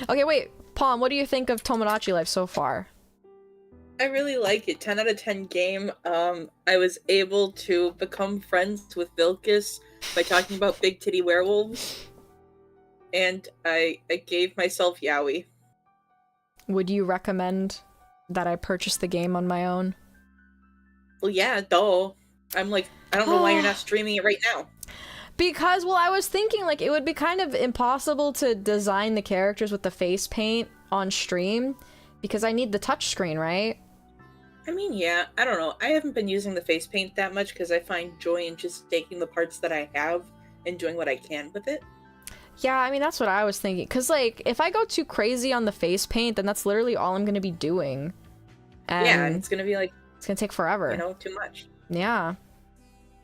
Okay, wait. Palm, what do you think of Tomodachi Life so far?
I really like it. 10 out of 10 game. I was able to become friends with Vilcus by talking about big titty werewolves. And I gave myself yaoi.
Would you recommend that I purchase the game on my own?
Well, yeah, duh. I'm like, I don't know why you're not streaming it right now.
Because, well, I was thinking, like, it would be kind of impossible to design the characters with the face paint on stream, because I need the touchscreen, right?
I mean, yeah, I don't know. I haven't been using the face paint that much, because I find joy in just taking the parts that I have and doing what I can with it.
Yeah, I mean, that's what I was thinking. Because, like, if I go too crazy on the face paint, then that's literally all I'm going to be doing. And
yeah, and it's going to be, like...
It's going to take forever.
You know, too much.
Yeah.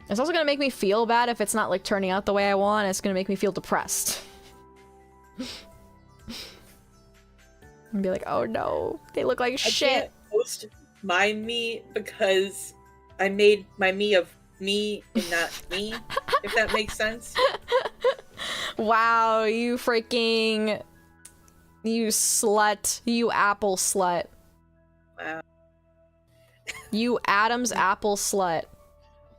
It's also gonna make me feel bad if it's not, like, turning out the way I want. It's gonna make me feel depressed. And be like, oh no, they look like shit.
I can't post my me because I made my me of me and not me, if that makes sense.
Wow, you freaking... You slut. You apple slut.
Wow.
You Adam's apple slut.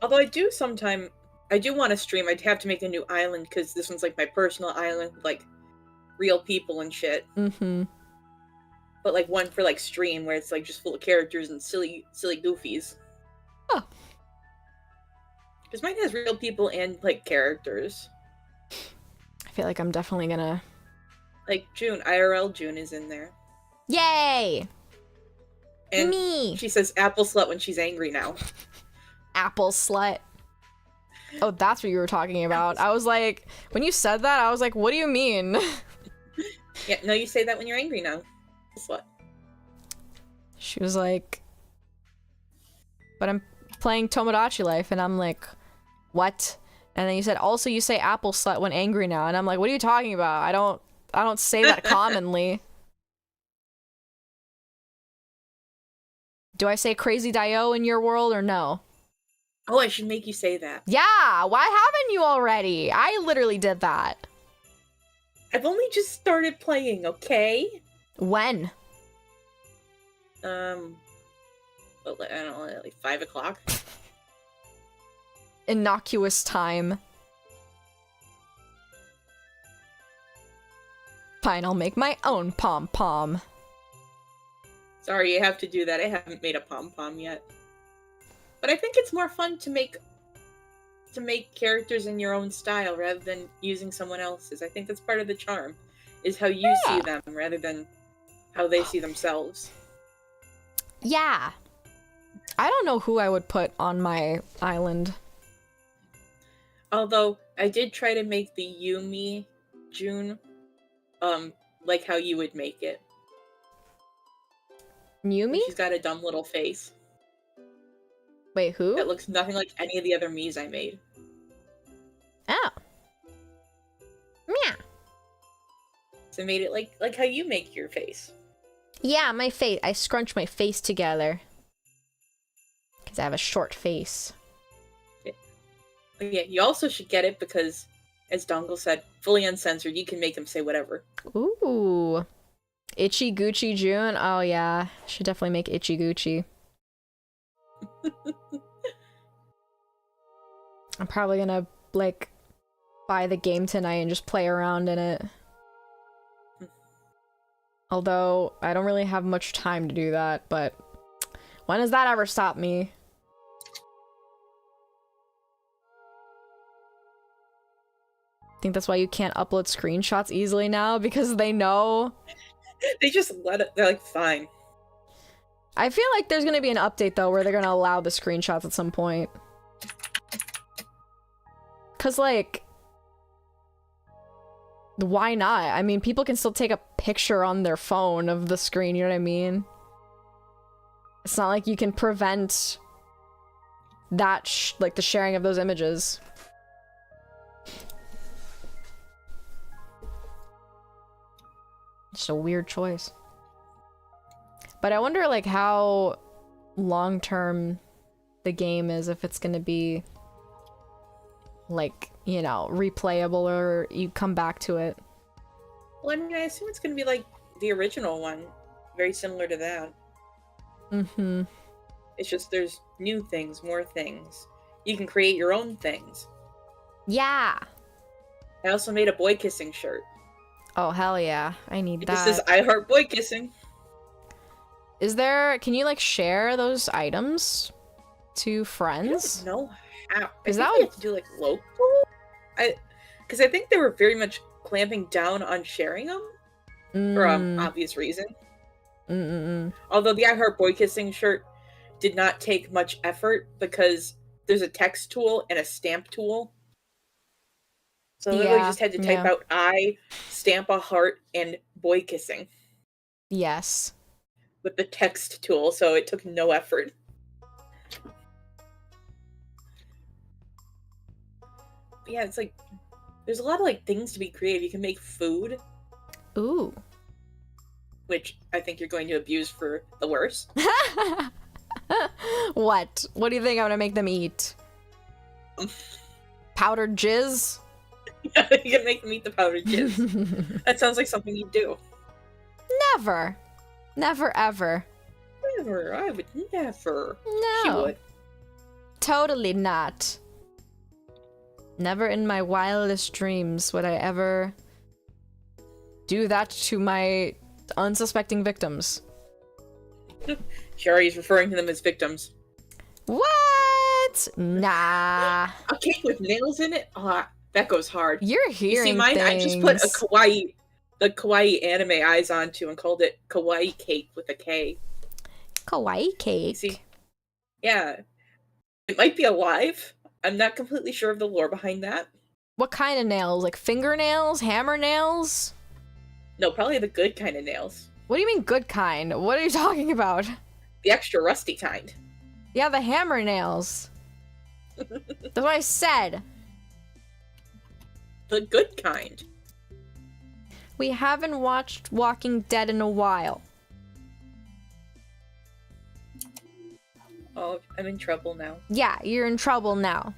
Although I do want to stream. I'd have to make a new island because this one's like my personal island with like real people and shit.
Mm-hmm.
But like one for like stream where it's like just full of characters and silly goofies.
Oh.
Because mine has real people and, like, characters.
I feel like I'm definitely gonna...
Like, June, IRL June is in there.
Yay!
And
me!
She says apple slut when she's angry now.
Apple slut. Oh, that's what you were talking about. I was like, when you said that, I was like, what do you mean?
Yeah, no, you say that when you're angry now. Slut.
She was like, but I'm playing Tomodachi Life, and I'm like, what? And then you said, also you say apple slut when angry now, and I'm like, what are you talking about? I don't say that commonly. Do I say crazy Dio in your world or no?
Oh, I should make you say that.
Yeah, why haven't you already? I literally did that.
I've only just started playing, okay?
When?
Well, I don't know, like 5 o'clock?
Innocuous time. Fine, I'll make my own pom-pom.
Sorry, you have to do that. I haven't made a pom-pom yet. But I think it's more fun to make characters in your own style rather than using someone else's. I think that's part of the charm, is how you see them rather than how they see themselves.
Yeah. I don't know who I would put on my island.
Although, I did try to make the Yumi June, like how you would make it.
Yumi?
She's got a dumb little face.
Wait, who?
That looks nothing like any of the other Miis I made.
Oh. Yeah.
So I made it like how you make your face.
Yeah, my face. I scrunch my face together. Because I have a short face.
But yeah, you also should get it because, as Dongle said, fully uncensored, you can make him say whatever.
Ooh. Itchy Gucci June? Oh yeah. Should definitely make Itchy Gucci. I'm probably gonna, like, buy the game tonight and just play around in it. Although, I don't really have much time to do that, but when has that ever stopped me? I think that's why you can't upload screenshots easily now, because they know.
They just let it, they're like, fine.
I feel like there's gonna be an update, though, where they're gonna allow the screenshots at some point. Cause, like, why not? I mean, people can still take a picture on their phone of the screen, you know what I mean? It's not like you can prevent that, like, the sharing of those images. Just a weird choice. But I wonder, like, how long-term the game is, if it's gonna be, like, you know, replayable or you come back to it.
Well, I mean, I assume it's going to be like the original one. Very similar to that.
Mm-hmm.
It's just there's new things, more things. You can create your own things.
Yeah!
I also made a boy kissing shirt.
Oh, hell yeah. I need
It
that.
just says, I heart boy kissing.
Is there... Can you, like, share those items to friends?
I don't know how.
Is
I
that
think we
what...
have to do, like, local? Because I think they were very much clamping down on sharing them. For obvious reason. Although the I Heart Boy Kissing shirt did not take much effort because there's a text tool and a stamp tool. So I literally just had to type out I, stamp a heart, and boy kissing.
Yes.
With the text tool, so it took no effort. But yeah, it's like, there's a lot of like things to be creative. You can make food.
Ooh.
Which I think you're going to abuse for the worse.
What? What do you think I'm gonna make them eat? Powdered jizz?
You can make them eat the powdered jizz. That sounds like something you'd do.
Never. Never ever.
Never. I would never.
No.
She would.
Totally not. Never in my wildest dreams would I ever do that to my unsuspecting victims.
Sherry's referring to them as victims.
What? what? Nah.
A cake with nails in it? Oh, that goes hard.
You're hearing
You see mine?
things.
I just put the kawaii anime eyes onto and called it kawaii cake with a K.
Kawaii cake?
See? Yeah. It might be alive. I'm not completely sure of the lore behind that.
What kind of nails? Like fingernails? Hammer nails?
No, probably the good kind of nails.
What do you mean good kind? What are you talking about?
The extra rusty kind.
Yeah, the hammer nails. That's what I said.
The good kind.
We haven't watched Walking Dead in a while.
Oh, I'm in trouble now.
Yeah, you're in trouble now.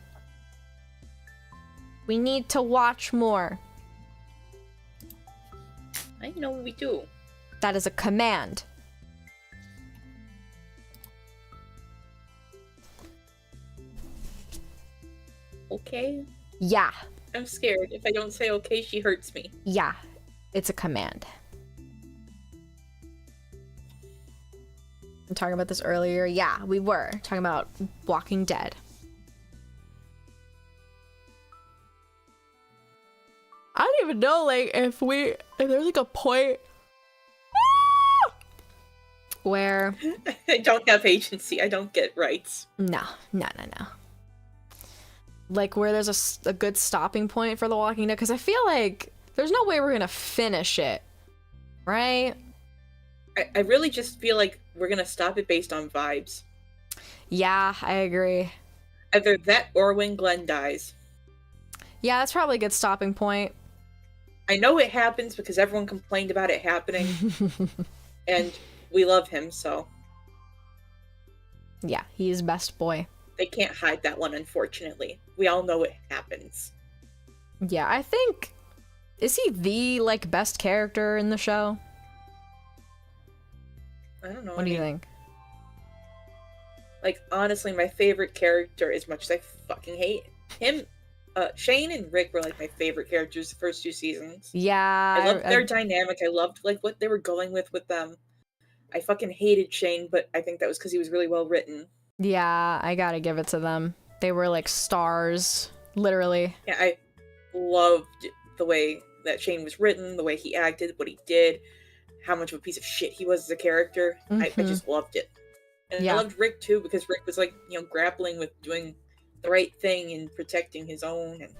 We need to watch more.
I know we do.
That is a command.
Okay?
Yeah.
I'm scared. If I don't say okay, she hurts me.
Yeah. It's a command. I'm talking about this earlier. Yeah, we were talking about Walking Dead. I don't even know, like, if there's like a point where
I don't have agency. I don't get rights.
no. Like where there's a good stopping point for The Walking Dead, because I feel like there's no way we're gonna finish it, right?
I really just feel like we're gonna stop it based on vibes.
Yeah, I agree.
Either that or when Glenn dies.
Yeah, that's probably a good stopping point.
I know it happens because everyone complained about it happening, and we love him, so
yeah, he's best boy.
they can't hide that one, unfortunately. We all know it happens.
Yeah, I think, is he the, like, best character in the show?
I don't know.
What do you think?
Like, honestly, my favorite character, as much as I fucking hate him, Shane and Rick were, like, my favorite characters the first 2 seasons.
Yeah.
I loved their dynamic. I loved, like, what they were going with them. I fucking hated Shane, but I think that was because he was really well written.
Yeah, I gotta give it to them. They were, like, stars, literally.
Yeah, I loved the way that Shane was written, the way he acted, what he did, how much of a piece of shit he was as a character. I just loved it. And I loved Rick, too, because Rick was, like, you know, grappling with doing the right thing and protecting his own. And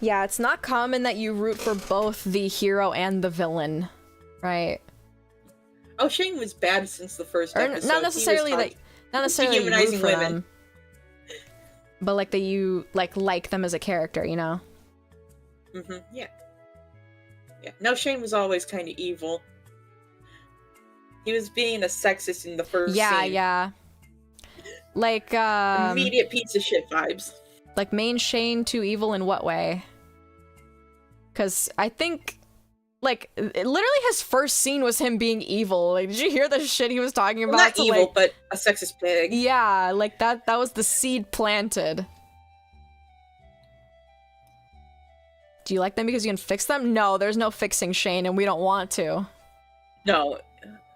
yeah, it's not common that you root for both the hero and the villain, right?
Oh, Shane was bad since the first episode.
Not necessarily
dehumanizing
for
women.
them, but like that you like them as a character, you know?
Yeah. No, Shane was always kind of evil. He was being a sexist in the first scene.
Yeah. Like,
immediate piece of shit vibes.
Like, main Shane too evil in what way? Because I think, like, literally his first scene was him being evil. Like, did you hear the shit he was talking about?
Not evil, but a sexist pig.
Yeah, like, that was the seed planted. Do you like them because you can fix them? No, there's no fixing Shane, and we don't want to.
No,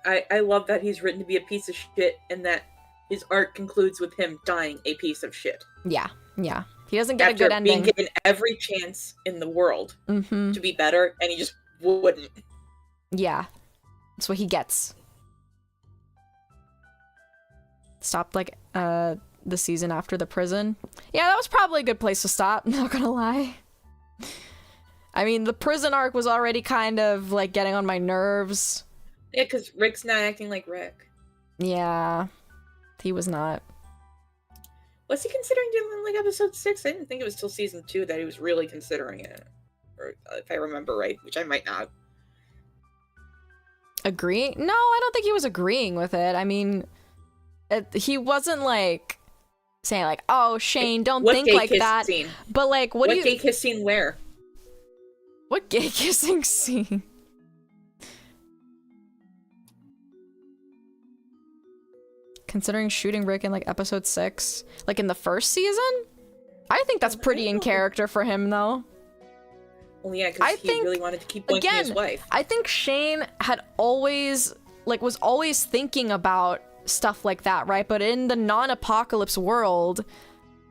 I love that he's written to be a piece of shit, and that his arc concludes with him dying a piece of shit.
Yeah. He doesn't get
After
a good ending.
being given every chance in the world to be better, and he just wouldn't.
Yeah. That's what he gets. Stopped, like, the season after the prison. Yeah, that was probably a good place to stop, not gonna lie. I mean, the prison arc was already kind of, like, getting on my nerves.
Yeah, because Rick's not acting like Rick.
Yeah. He was not.
Was he considering doing, like, episode 6? I didn't think it was till season 2 that he was really considering it. Or, if I remember right, which I might not.
Agreeing? No, I don't think he was agreeing with it. I mean, he wasn't, like, saying, like, oh, Shane, don't think like that.
Scene?
But, like, what
gay kiss scene where?
What gay kissing scene? Considering shooting Rick in, like, episode 6, like, in the first season? I think that's pretty in character for him, though.
Well, yeah, because he really wanted to keep boinking his wife.
I think Shane had always, like, was always thinking about stuff like that, right? But in the non-apocalypse world,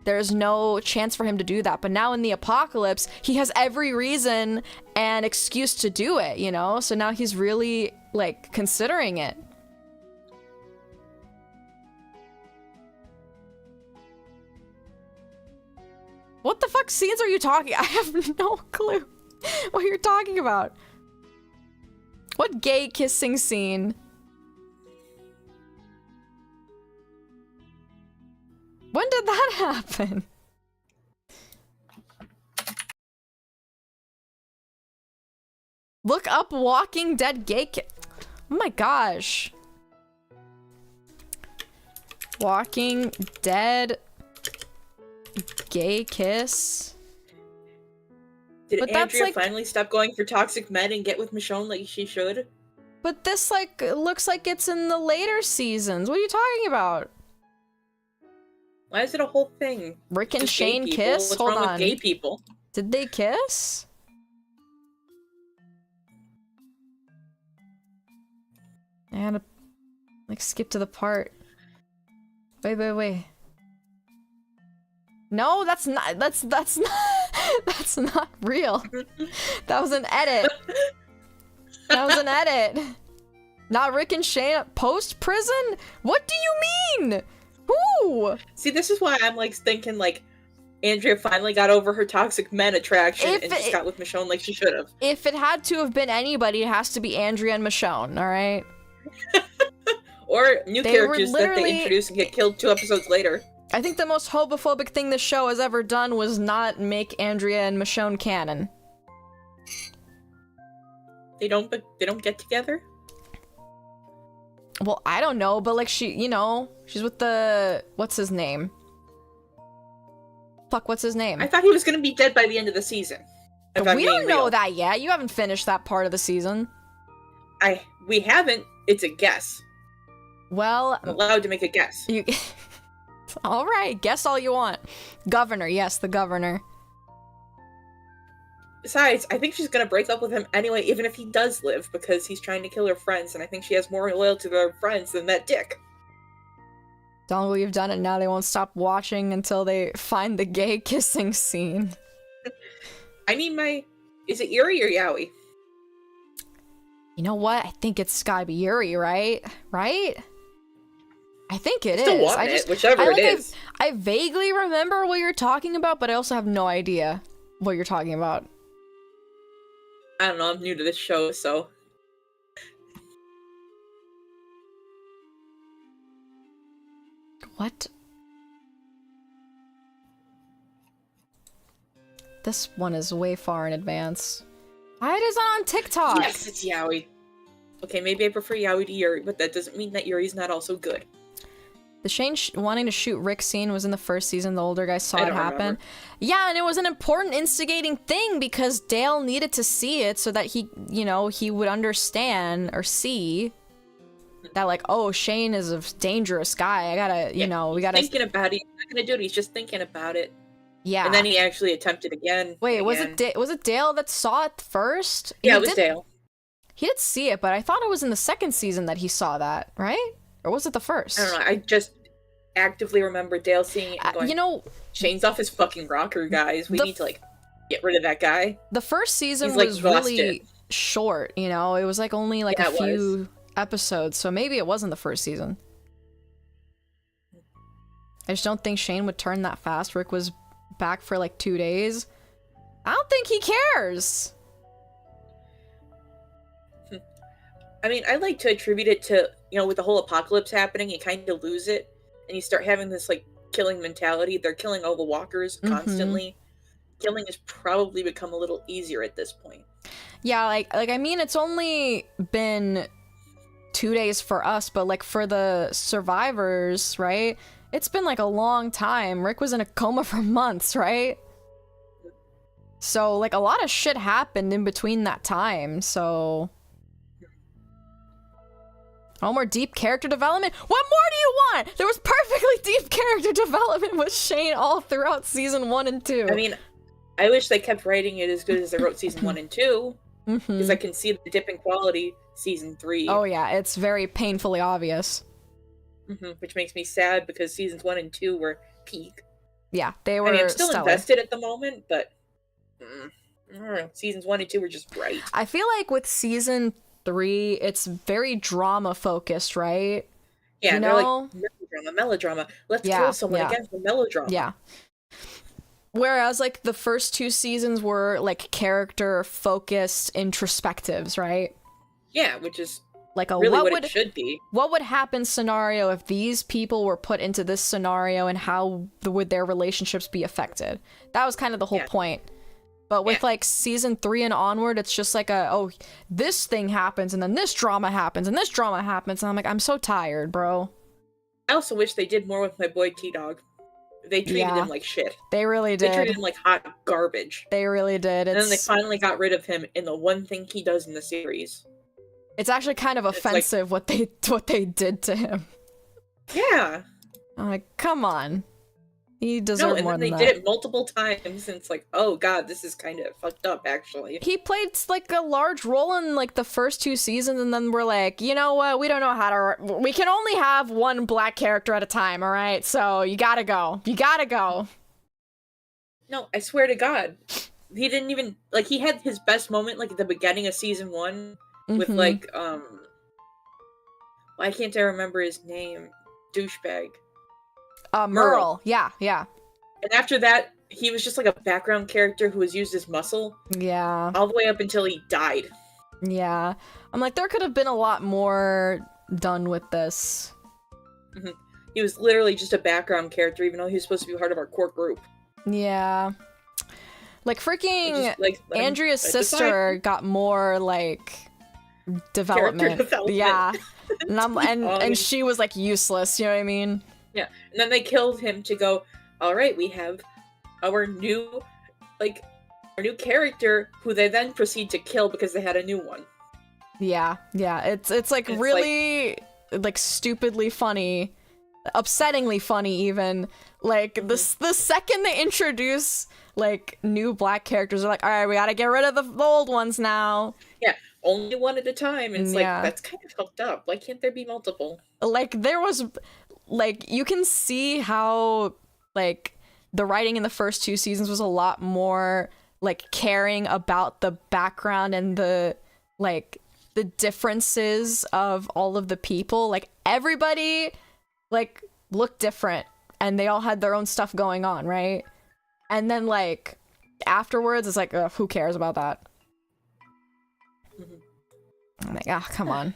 there's no chance for him to do that. But now in the apocalypse, he has every reason and excuse to do it, you know? So now he's really, like, considering it. What the fuck scenes are you talking? I have no clue what you're talking about. What gay kissing scene? When did that happen? Look up Walking Dead gay ki- Oh my gosh. Walking Dead gay kiss.
Did
But that's,
Andrea
like-
finally stop going for toxic men and get with Michonne like she should?
But this, like, looks like it's in the later seasons. What are you talking about?
Why is it a whole thing?
Rick and
Just gay
Shane
people?
kiss?
What's
Hold
wrong
on.
with gay people?
Did they kiss? I had to, like, skip to the part. Wait. No, that's not, that's not, that's not real. That was an edit. That was an edit. Not Rick and Shane post-prison? What do you mean? Who?
See, this is why I'm, like, thinking, like, Andrea finally got over her toxic men attraction and just got with Michonne like she should have.
If it had to have been anybody, it has to be Andrea and Michonne, alright?
Or new
They
characters
were
that they
literally-
introduce and get killed 2 episodes later.
I think the most homophobic thing this show has ever done was not make Andrea and Michonne canon.
They don't get together?
Well, I don't know, but like she, you know, she's with the, what's his name? Fuck, what's his name?
I thought he was gonna be dead by the end of the season. If I'm
We
being
don't know
real.
that yet. You haven't finished that part of the season.
We haven't. It's a guess.
Well,
I'm allowed to make a guess.
you... Alright, guess all you want. Governor, yes, the governor.
Besides, I think she's gonna break up with him anyway, even if he does live, because he's trying to kill her friends, and I think she has more loyalty to her friends than that dick.
Don't believe you've done it now. They won't stop watching until they find the gay kissing scene.
I need my... Is it Yuri or Yowie?
You know what? I think it's gotta be Yuri, right? Right? I think it
Still
is.
want
I
it,
just,
whichever
I, like,
it is.
I vaguely remember what you're talking about, but I also have no idea what you're talking about.
I don't know, I'm new to this show, so...
What? This one is way far in advance. Why it is on TikTok?
Yes, it's Yowie. Okay, maybe I prefer Yowie to Yuri, but that doesn't mean that Yuri's not also good.
The Shane wanting to shoot Rick scene was in the first season. The older guy saw
I
it
don't
happen.
remember.
Yeah, and it was an important instigating thing because Dale needed to see it so that he, you know, he would understand or see that, like, oh, Shane is a dangerous guy. I gotta, you know, we gotta.
Thinking about it, he's not gonna do it. He's just thinking about it.
Yeah.
And then he actually attempted again.
Wait, was
again.
it Dale that saw it first?
Yeah,
He
it was
did-
Dale.
He did see it, but I thought it was in the second season that he saw that, right? Or was it the first?
I don't know. I just actively remember Dale seeing it and going,
You know,
Shane's off his fucking rocker, guys. We
The
need to, like, get rid of that guy.
the first season
He's, like,
was
lost
really
it.
short, you know? It was like only like
Yeah,
a
it was.
few episodes, so maybe it wasn't the first season. I just don't think Shane would turn that fast. Rick was back for like 2 days. I don't think he cares.
I mean, I like to attribute it to, you know, with the whole apocalypse happening, you kind of lose it. And you start having this, like, killing mentality. They're killing all the walkers
Mhm.
constantly. Killing has probably become a little easier at this point.
Yeah, like I mean, it's only been 2 days for us, but like for the survivors, right? It's been like a long time. Rick was in a coma for months, right? So like a lot of shit happened in between that time, so... Oh, more deep character development? What more do you want? There was perfectly deep character development with Shane all throughout season 1 and 2.
I mean, I wish they kept writing it as good as they wrote season 1 and 2, because I can see the dip in quality season 3.
Oh yeah, it's very painfully obvious.
Which makes me sad because seasons 1 and 2 were peak.
Yeah, they were.
I mean, I'm still
stellar.
invested at the moment, but I don't know, seasons 1 and 2 were just right.
I feel like with season 3, it's very drama focused, right?
Yeah,
you
they're
know?
like melodrama. Let's kill someone against the melodrama.
Yeah. Whereas like the first 2 seasons were like character focused introspectives, right?
Yeah, which is
like a
really what it should be.
What would happen scenario if these people were put into this scenario, and how would their relationships be affected? That was kind of the whole point. But with like season 3 and onward, it's just like this thing happens, and then this drama happens, and this drama happens, and I'm like, I'm so tired, bro.
I also wish they did more with my boy T-Dog. They treated him like shit.
They really did.
They treated him like hot garbage.
They really did.
And then they finally got rid of him in the one thing he does in the series.
It's actually kind of offensive what they did to him.
Yeah.
I'm like, come on. He deserved more than that.
And then they did it multiple times, and it's like, oh god, this is kind of fucked up, actually.
He played like a large role in like the first 2 seasons, and then we're like, you know what? We don't know how to. We can only have one black character at a time, all right? So you gotta go. You gotta go.
No, I swear to God, he didn't even like. He had his best moment like at the beginning of season 1 with like why can't I remember his name? Douchebag.
Merle. Yeah.
And after that, he was just like a background character who was used as muscle.
Yeah.
All the way up until he died.
Yeah. I'm like, there could have been a lot more done with this.
He was literally just a background character, even though he was supposed to be part of our core group.
Yeah. Like, freaking Andrea's sister got more, like, development. Yeah. And she was, like, useless, you know what I mean?
Yeah, and then they killed him to go, alright, we have our new character, who they then proceed to kill because they had a new one.
Yeah. It's like, really, like, stupidly funny. Upsettingly funny, even. Like, the second they introduce, like, new black characters, they're like, alright, we gotta get rid of the old ones now.
Yeah, only one at a time, and it's like, that's kind of fucked up. Why can't there be multiple?
Like, there was... Like, you can see how, like, the writing in the first 2 seasons was a lot more, like, caring about the background and the, like, the differences of all of the people. Like, everybody, like, looked different, and they all had their own stuff going on, right? And then, like, afterwards, it's like, who cares about that? I'm like, come on.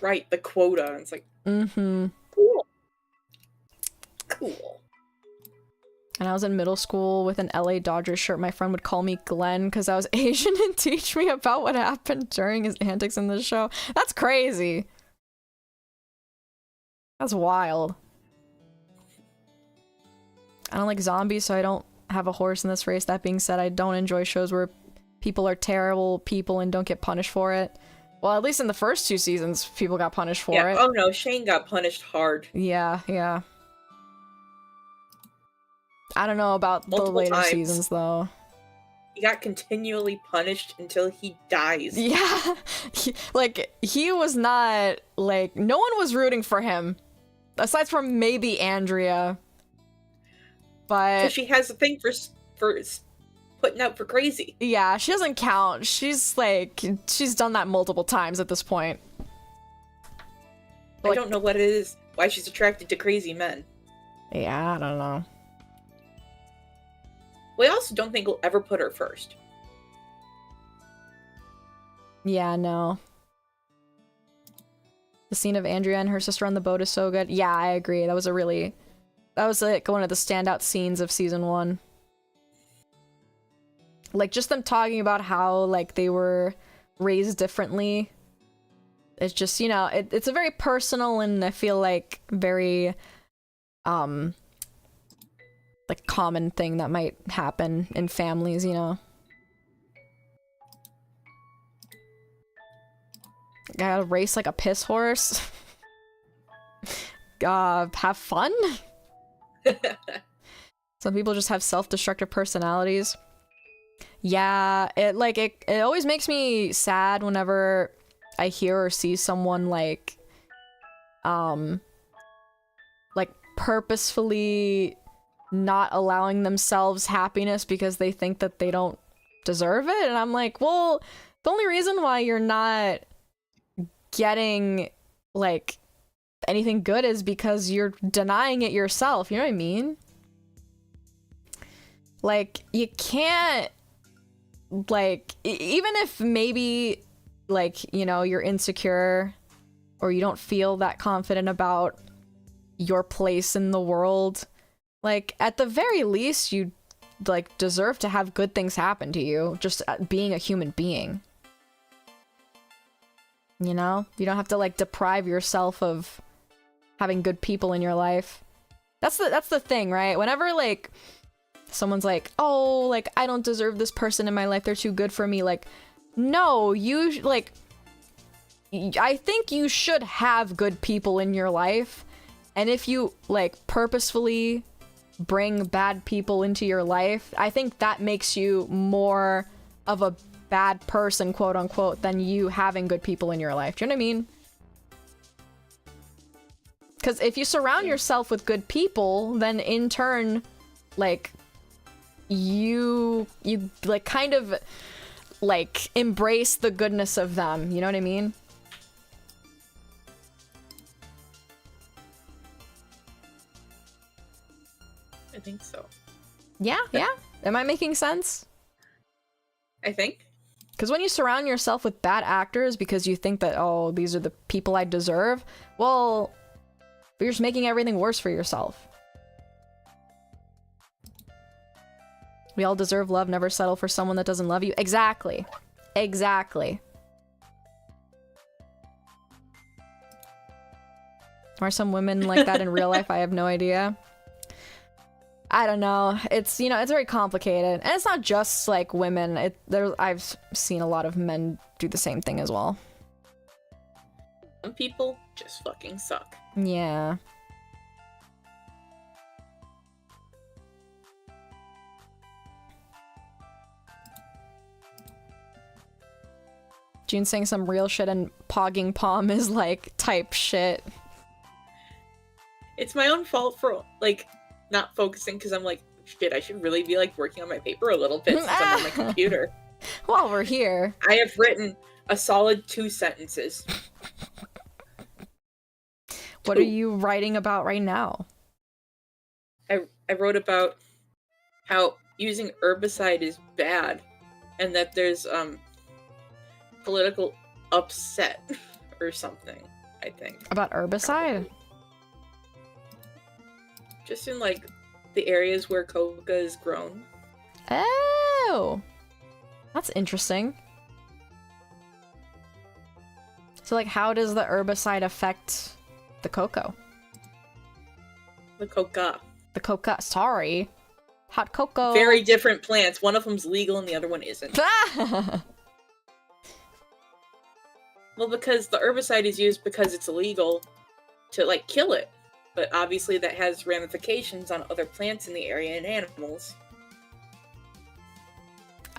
Right, the quota. It's like, cool.
And I was in middle school with an LA Dodgers shirt. My friend would call me Glenn because I was Asian and teach me about what happened during his antics in the show. That's crazy. That's wild. I don't like zombies, so I don't have a horse in this race. That being said, I don't enjoy shows where people are terrible people and don't get punished for it. Well, at least in the first 2 seasons, people got punished for it.
Oh no, Shane got punished hard.
Yeah. I don't know about the later seasons, though.
He got continually punished until he dies.
Yeah. He was not, like, no one was rooting for him. Aside from maybe Andrea. But...
So she has a thing for putting out for crazy.
Yeah, she doesn't count. She's done that multiple times at this point.
I don't know what it is. Why she's attracted to crazy men.
Yeah, I don't know.
We also don't think we'll ever put her first.
Yeah, no. The scene of Andrea and her sister on the boat is so good. Yeah, I agree. That was like one of the standout scenes of season 1. Like, just them talking about how, like, they were raised differently. It's just, you know, it's a very personal and I feel like very, like, common thing that might happen in families, you know? Gotta race like a piss horse. Have fun? Some people just have self-destructive personalities. Yeah, it always makes me sad whenever I hear or see someone, like, like purposefully not allowing themselves happiness because they think that they don't deserve it. And I'm like, well, the only reason why you're not getting like anything good is because you're denying it yourself. You know what I mean? Like, you can't, like, even if maybe, like, you know, you're insecure or you don't feel that confident about your place in the world, like, at the very least, you, like, deserve to have good things happen to you, just being a human being. You know? You don't have to, like, deprive yourself of having good people in your life. That's the thing, right? Whenever, like, someone's like, oh, like, I don't deserve this person in my life, they're too good for me, like, no, you, like, I think you should have good people in your life, and if you, like, purposefully bring bad people into your life, I think that makes you more of a bad person, quote unquote, than you having good people in your life. Do you know what I mean? Because if you surround yourself with good people, then in turn, like, you like kind of like embrace the goodness of them. You know what I mean?
I think so.
Yeah, yeah. Am I making sense?
I think.
Because when you surround yourself with bad actors because you think that, oh, these are the people I deserve, well, you're just making everything worse for yourself. We all deserve love, never settle for someone that doesn't love you. Exactly. Exactly. Are some women like that in real life? I have no idea. I don't know. It's, you know, it's very complicated. And it's not just like women. I've seen a lot of men do the same thing as well.
Some people just fucking suck.
Yeah. June saying some real shit and pogging palm is like type shit.
It's my own fault for like not focusing because I'm like, shit, I should really be like working on my paper a little bit since I'm on my computer.
While we're here.
I have written a solid 2 sentences.
What are you writing about right now?
I wrote about how using herbicide is bad and that there's political upset or something, I think.
About herbicide?
Probably. Just in like the areas where coca is grown.
Oh, that's interesting. So like, how does the herbicide affect the cocoa?
The coca.
The coca, sorry. Hot cocoa.
Very different plants. One of them's legal and the other one isn't. Well, because the herbicide is used because it's illegal to, like, kill it. But obviously that has ramifications on other plants in the area and animals.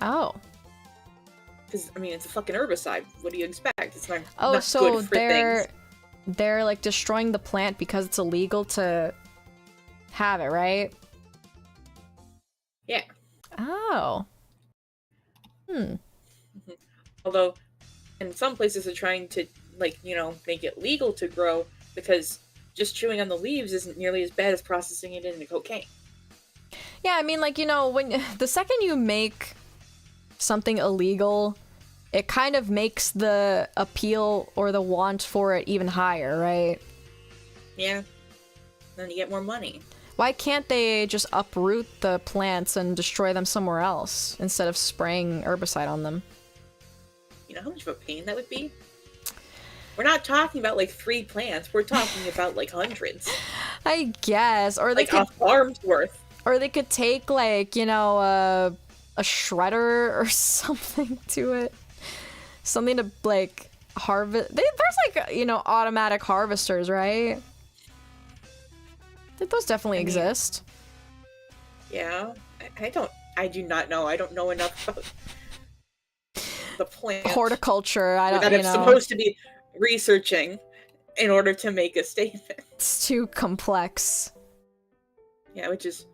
Oh.
Because, I mean, it's a fucking herbicide. What do you expect? It's not,
oh,
not
so
good for things.
They're, like, destroying the plant because it's illegal to have it, right?
Yeah.
Oh.
Although, in some places they're trying to, like, you know, make it legal to grow because just chewing on the leaves isn't nearly as bad as processing it into cocaine.
Yeah, I mean, like, you know, when the second you make something illegal, it kind of makes the appeal or the want for it even higher, right?
Yeah. Then you get more money.
Why can't they just uproot the plants and destroy them somewhere else instead of spraying herbicide on them?
You know how much of a pain that would be? We're not talking about, like, 3 plants. We're talking about, like, hundreds.
I guess. Or they
like,
could,
a farm's worth.
Or they could take, like, you know, a shredder or something to it. Something to, like, harvest. There's, like, you know, automatic harvesters, right? Those definitely exist.
Yeah. I do not know. I don't know enough about the plant.
Horticulture, I don't
that
know.
I'm supposed to be researching in order to make a statement.
It's too complex.
Yeah, which is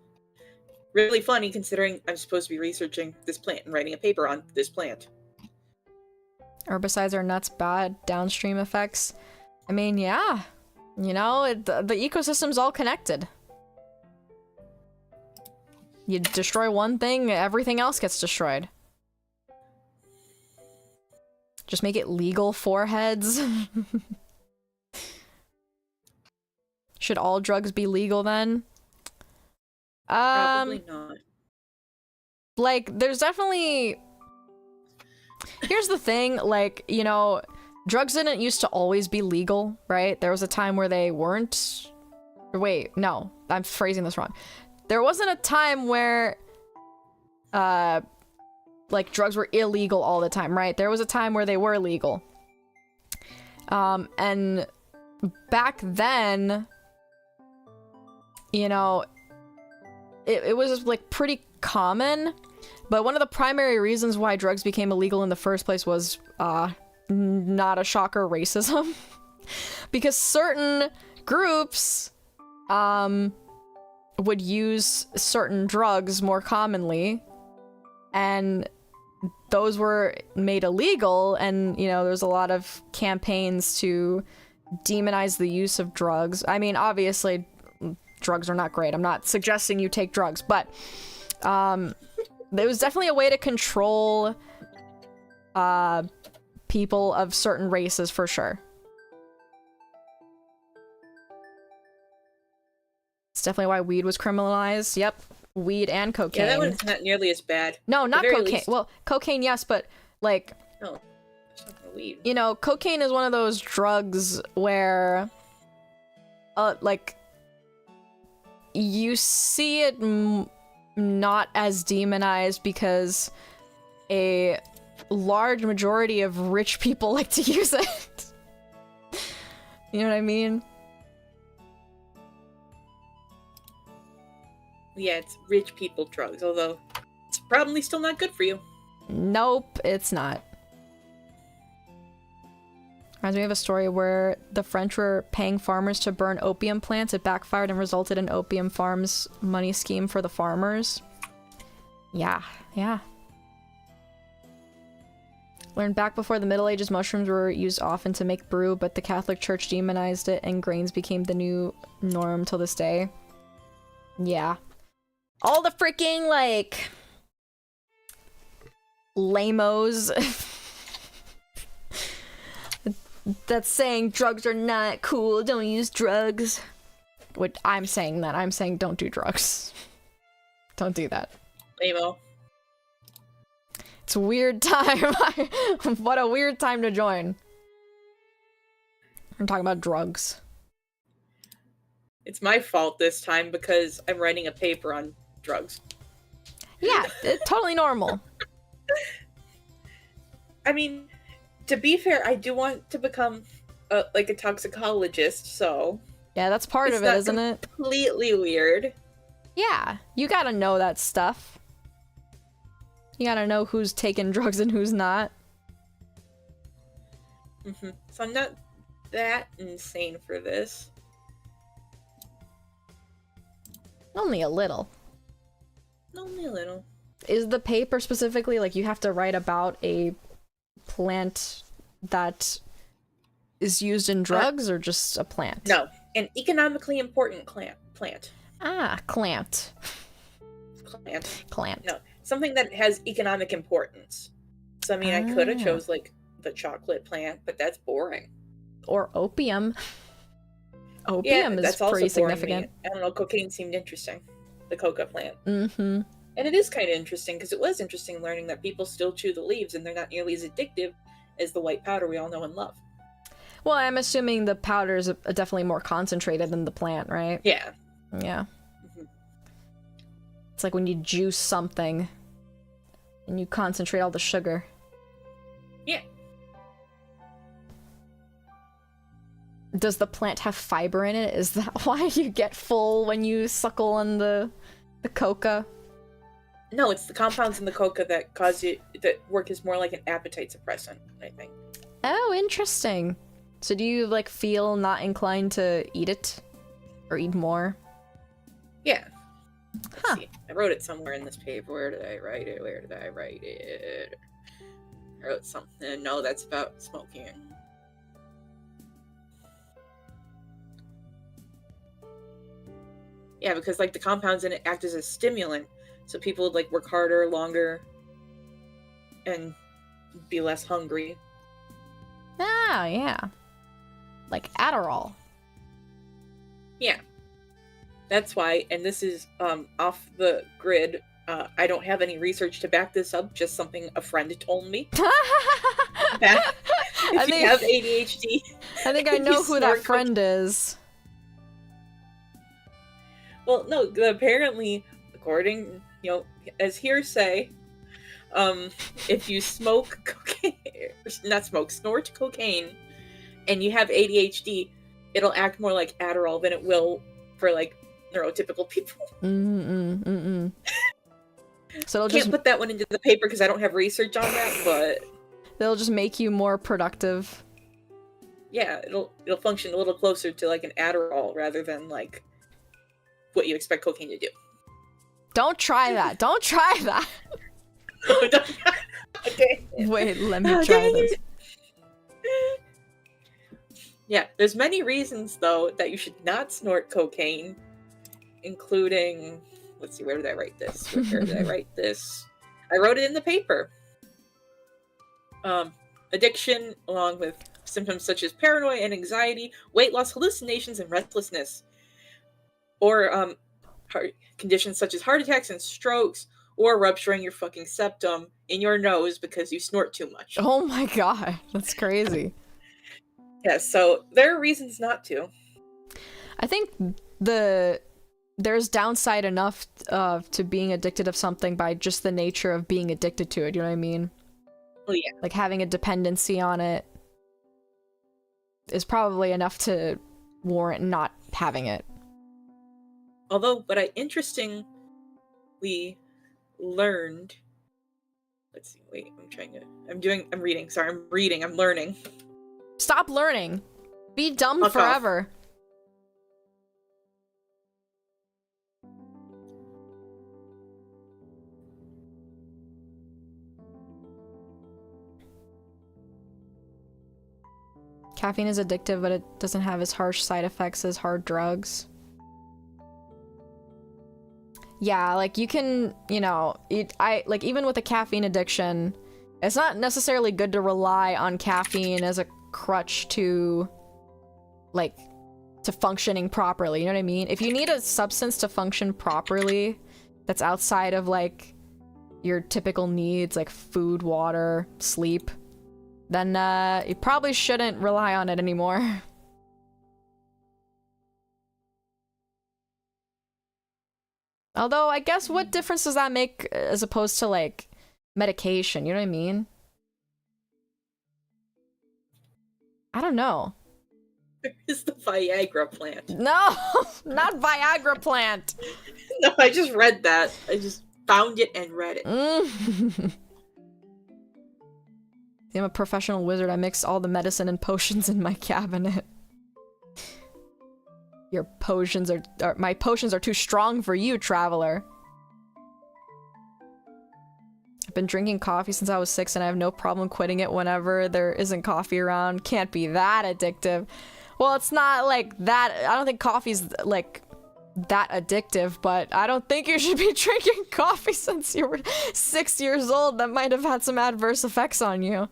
really funny considering I'm supposed to be researching this plant and writing a paper on this plant.
Herbicides are nuts, bad downstream effects. I mean, yeah. You know, the ecosystem's all connected. You destroy one thing, everything else gets destroyed. Just make it legal for heads. Should all drugs be legal then?
Probably not.
Like, there's definitely... Here's the thing, like, you know, drugs didn't used to always be legal, right? There was a time where they weren't... Wait, no, I'm phrasing this wrong. There wasn't a time where, like, drugs were illegal all the time, right? There was a time where they were legal. And back then, you know, it was, like, pretty common, but one of the primary reasons why drugs became illegal in the first place was, not a shocker, racism. Because certain groups, would use certain drugs more commonly, and those were made illegal, and, you know, there's a lot of campaigns to demonize the use of drugs. I mean, obviously, drugs are not great. I'm not suggesting you take drugs, but there was definitely a way to control people of certain races, for sure. It's definitely why weed was criminalized. Yep, weed and cocaine.
Yeah, that one's not nearly as bad.
No, not cocaine. Least... Well, cocaine, yes, but, like...
No, it's not weed.
You know, cocaine is one of those drugs where, like, you see it not as demonized because a large majority of rich people like to use it. You know what I mean?
Yeah, it's rich people drugs, although it's probably still not good for you.
Nope, it's not. Reminds me of a story where the French were paying farmers to burn opium plants. It backfired and resulted in opium farms' money scheme for the farmers. Yeah, yeah. Learned back before the Middle Ages, mushrooms were used often to make brew, but the Catholic Church demonized it and grains became the new norm till this day. Yeah. All the freaking, like, lamos that's saying drugs are not cool, don't use drugs. What I'm saying that. I'm saying don't do drugs. Don't do that.
Lamo.
It's a weird time. What a weird time to join. I'm talking about drugs.
It's my fault this time because I'm writing a paper on drugs.
Yeah, it's totally normal.
I mean, to be fair, I do want to become like a toxicologist, so...
Yeah, that's part of it, isn't it?
Completely weird.
Yeah, you gotta know that stuff. You gotta know who's taking drugs and who's not.
Mm-hmm. So I'm not that insane for this.
Only a little.
Only a little.
Is the paper specifically, like, you have to write about a plant that is used in drugs, or just a plant?
No, an economically important plant.
Ah, clant. Clant.
No, something that has economic importance. So, I mean, I could have chose, like, the chocolate plant, but that's boring.
Or opium. Opium is pretty significant.
I don't know, cocaine seemed interesting. The coca plant.
Mm-hmm.
And it is kind of interesting, because it was interesting learning that people still chew the leaves, and they're not nearly as addictive as the white powder we all know and love. Well,
I'm assuming the powder is definitely more concentrated than the plant, right?
Yeah.
Yeah. Mm-hmm. It's like when you juice something, and you concentrate all the sugar.
Yeah.
Does the plant have fiber in it? Is that why you get full when you suckle on the coca?
No, it's the compounds in the coca that cause you that work as more like an appetite suppressant, I think.
Oh, interesting. So do you, like, feel not inclined to eat it? Or eat more?
Yeah. Let's see. I wrote it somewhere in this paper. Where did I write it? Where did I write it? I wrote something. No, that's about smoking. Yeah, because like the compounds in it act as a stimulant, so people would like work harder, longer, and be less hungry.
Ah, yeah. Like Adderall.
Yeah. That's why, and this is off the grid. I don't have any research to back this up, just something a friend told me. That if you have ADHD,
I think I know who that friend is.
Well, no, apparently, according, as hearsay, if you smoke cocaine, snort cocaine, and you have ADHD, it'll act more like Adderall than it will for, like, neurotypical people.
So it'll
Can't put that one into the paper because I don't have research on that, but...
They'll just make you more productive.
Yeah, it'll function a little closer to, like, an Adderall rather than, like, what you expect cocaine to do.
Don't try that. Don't try that.
Okay.
Wait, let me try this.
Yeah, there's many reasons, though, that you should not snort cocaine, including... Let's see, where did I write this? Where did I write this? I wrote it in the paper. Addiction, along with symptoms such as paranoia and anxiety, weight loss, hallucinations, and restlessness. Or conditions such as heart attacks and strokes, or rupturing your fucking septum in your nose because you snort too much.
Oh my god, that's crazy.
Yeah, so there are reasons not to.
I think there's downside enough to being addicted of something by just the nature of being addicted to it, you know what I mean?
Well, yeah.
Like having a dependency on it is probably enough to warrant not having it.
Although, what I interestingly learned... Let's see, wait, I'm reading, I'm learning.
Stop learning! Be dumb
Fuck
forever.
Off.
Caffeine is addictive, but it doesn't have as harsh side effects as hard drugs. Yeah, like you can, even with a caffeine addiction, it's not necessarily good to rely on caffeine as a crutch to functioning properly, you know what I mean? If you need a substance to function properly that's outside of, like, your typical needs, like food, water, sleep, then you probably shouldn't rely on it anymore. Although, I guess, what difference does that make as opposed to, like, medication, you know what I mean? I don't know.
It's the Viagra plant.
No! Not Viagra plant!
No, I just read that. I just found it and read it.
I'm a professional wizard. I mix all the medicine and potions in my cabinet. Your potions my potions are too strong for you, traveler. I've been drinking coffee since I was 6 and I have no problem quitting it whenever there isn't coffee around. Can't be that addictive. Well, it's not like that. I don't think coffee's like that addictive, but I don't think you should be drinking coffee since you were 6 years old. That might have had some adverse effects on you.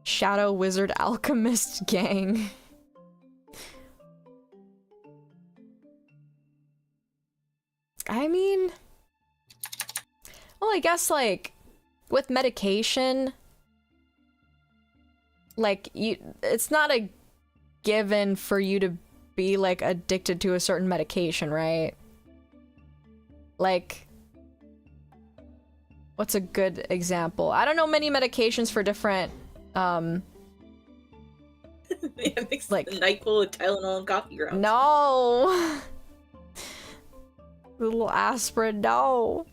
Shadow Wizard Alchemist Gang. I mean... Well, I guess, like, with medication... Like, it's not a given for you to be, like, addicted to a certain medication, right? Like... What's a good example? I don't know many medications for different...
Yeah, mix like NyQuil with Tylenol and coffee grounds.
No! The little aspirin, no!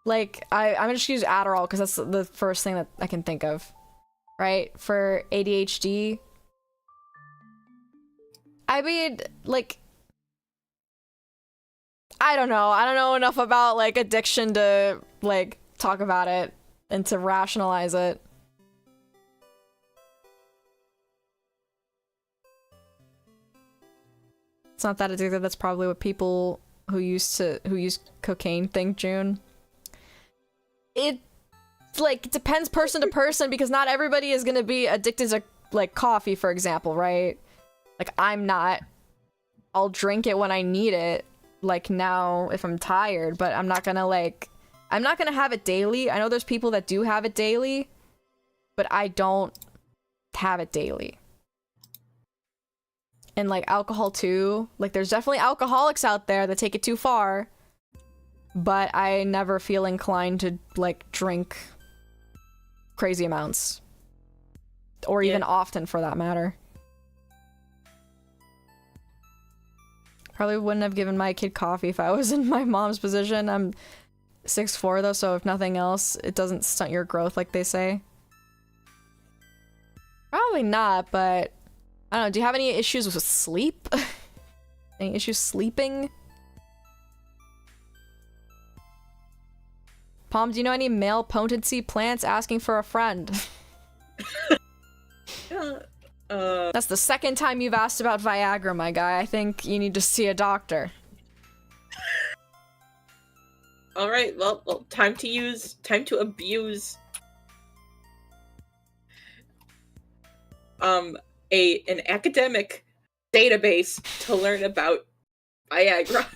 Like, I'm gonna just use Adderall because that's the first thing that I can think of, right? For ADHD. I mean, like, I don't know. I don't know enough about, like, addiction to, like, talk about it and to rationalize it. It's not that addictive. That's probably what people who use cocaine think, June. It, like, it depends person to person because not everybody is gonna be addicted to, like, coffee, for example, right? Like, I'm not. I'll drink it when I need it, like now if I'm tired, but I'm not gonna, like, I'm not gonna have it daily. I know there's people that do have it daily, but I don't have it daily. And, like, alcohol too. Like, there's definitely alcoholics out there that take it too far, but I never feel inclined to, like, drink crazy amounts. Or even often, for that matter. Probably wouldn't have given my kid coffee if I was in my mom's position. I'm 6'4" though, so if nothing else, it doesn't stunt your growth like they say. Probably not, but I don't know. Do you have any issues with sleep? Any issues sleeping? Palm, do you know any male potency plants asking for a friend? That's the second time you've asked about Viagra, my guy. I think you need to see a doctor.
Alright, well, time to abuse an academic database to learn about Viagra.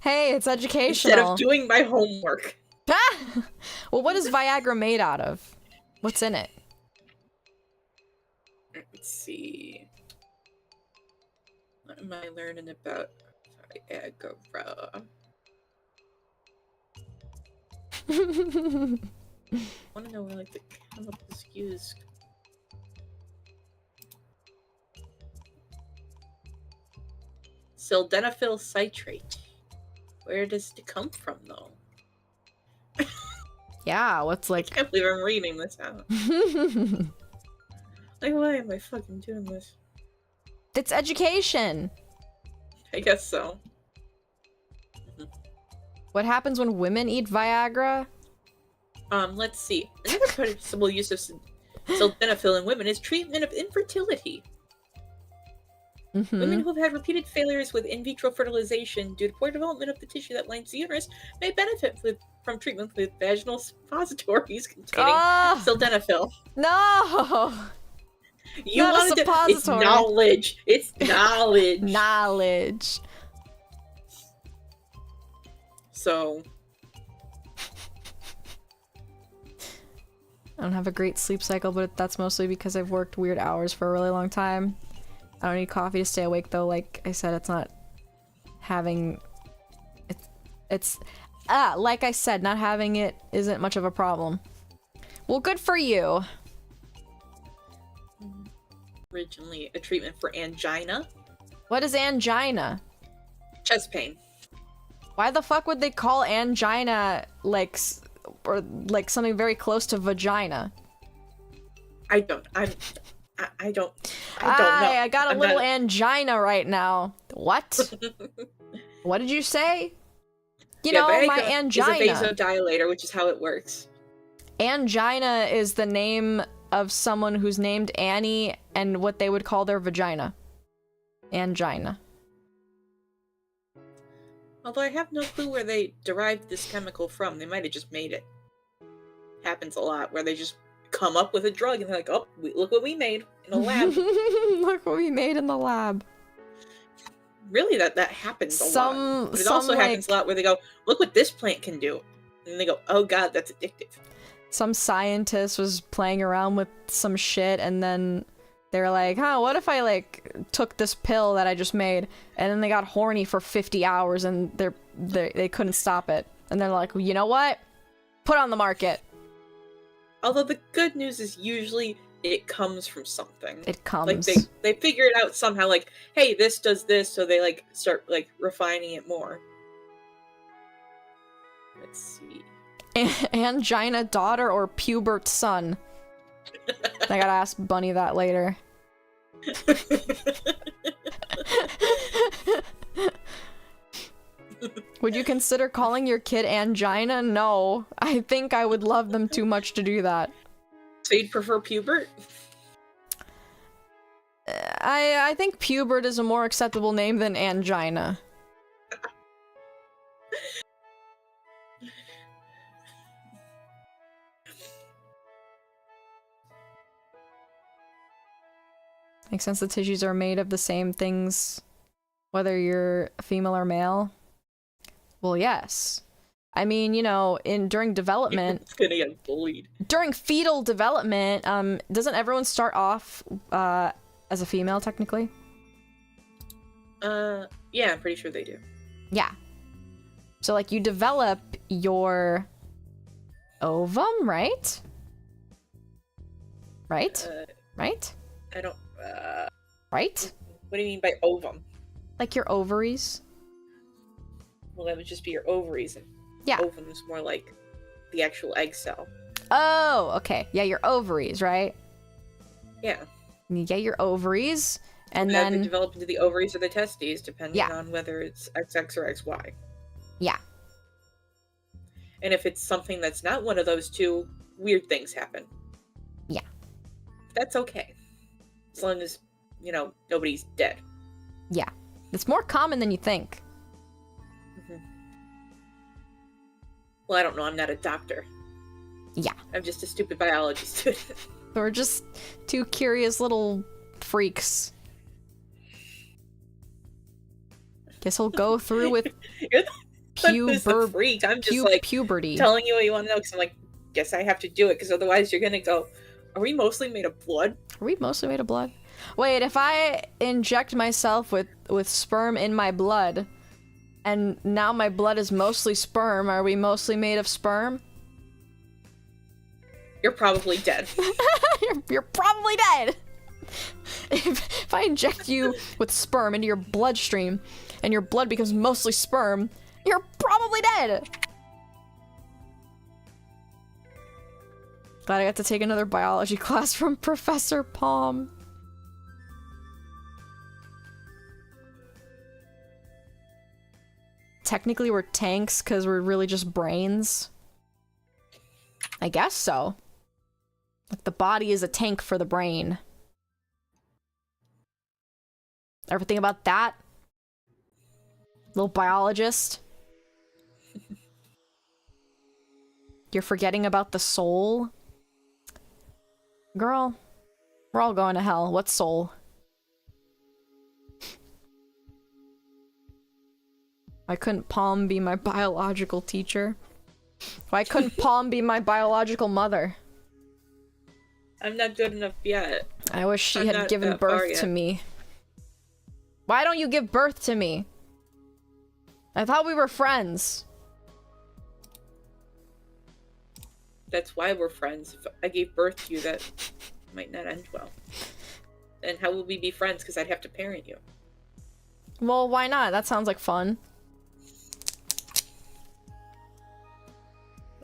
Hey, it's educational.
Instead of doing my homework.
Well, what is Viagra made out of? What's in it?
Let's see. What am I learning about Viagra? I want to know where, like, the chemicals used. Sildenafil citrate. Where does it come from, though?
Yeah, what's, like...
I can't believe I'm reading this out. Like, why am I fucking doing this?
It's education!
I guess so.
What happens when women eat Viagra?
Let's see. Another possible use of sildenafil in women is treatment of infertility. Women who have had repeated failures with in vitro fertilization due to poor development of the tissue that lines the uterus may benefit from treatment with vaginal suppositories containing sildenafil.
No!
You
Not
wanted
a suppository.
It's knowledge. It's knowledge.
Knowledge.
So...
I don't have a great sleep cycle, but that's mostly because I've worked weird hours for a really long time. I don't need coffee to stay awake, though. Like I said, it's not having... It's like I said, not having it isn't much of a problem. Well, good for you.
Originally a treatment for angina.
What is angina?
Chest pain.
Why the fuck would they call angina, like, or like something very close to vagina?
I don't know.
I got a little angina right now. What? What did you say? You know, my angina
is a vasodilator, which is how it works.
Angina is the name of someone who's named Annie and what they would call their vagina. Angina.
Although I have no clue where they derived this chemical from. They might have just made it. Happens a lot, where they just come up with a drug and they're like, oh, look what we made in a lab.
Look what we made in the lab.
Really, that happens a lot. But it also happens a lot where they go, look what this plant can do. And they go, oh god, that's addictive.
Some scientist was playing around with some shit and then they were like, huh, what if I, like, took this pill that I just made and then they got horny for 50 hours and they couldn't stop it. And they're like, well, you know what? Put it on the market.
Although the good news is usually it comes from something.
It comes.
Like, they figure it out somehow, like, hey, this does this, so they, like, start, like, refining it more. Let's see.
Angina daughter or pubert son? I gotta ask Bunny that later. Would you consider calling your kid Angina? No. I think I would love them too much to do that.
So you'd prefer pubert?
I think pubert is a more acceptable name than angina. Makes sense the tissues are made of the same things, whether you're female or male. Well, yes. I mean, you know, during development...
It's gonna get bullied.
During fetal development, doesn't everyone start off, as a female, technically?
Yeah, I'm pretty sure they do.
Yeah. So, like, you develop your ovum, right? Right? Right?
I don't,
Right?
What do you mean by ovum?
Like your ovaries?
Well, that would just be your ovaries, and
Yeah.
ovum is more like the actual egg cell.
Oh, okay. Yeah, your ovaries, right?
Yeah.
You get your ovaries, and
They
then...
develop into the ovaries or the testes, depending
Yeah.
on whether it's XX or XY.
Yeah.
And if it's something that's not one of those two, weird things happen.
Yeah.
That's okay. As long as, you know, nobody's dead.
Yeah. It's more common than you think.
Well, I don't know. I'm not a doctor.
Yeah.
I'm just a stupid biology student.
We're just two curious little freaks. Guess he'll go through with
You're the freak. I'm just like
puberty.
telling you what you want to know because I'm like, guess I have to do it because otherwise you're gonna go, are we mostly made of blood?
Are we mostly made of blood? Wait, if I inject myself with sperm in my blood, and now my blood is mostly sperm, are we mostly made of sperm?
You're probably dead.
you're probably dead! If I inject you with sperm into your bloodstream, and your blood becomes mostly sperm, you're probably dead! Glad I got to take another biology class from Professor Palm. Technically we're tanks because we're really just brains. I guess so. Like the body is a tank for the brain. Ever think about that? Little biologist? You're forgetting about the soul? Girl, we're all going to hell. What soul? Why couldn't Palm be my biological teacher? Why couldn't Palm be my biological mother?
I'm not good enough yet.
I wish she had given birth to me. Why don't you give birth to me? I thought we were friends.
That's why we're friends. If I gave birth to you, that might not end well. And how would we be friends? Because I'd have to parent you.
Well, why not? That sounds like fun.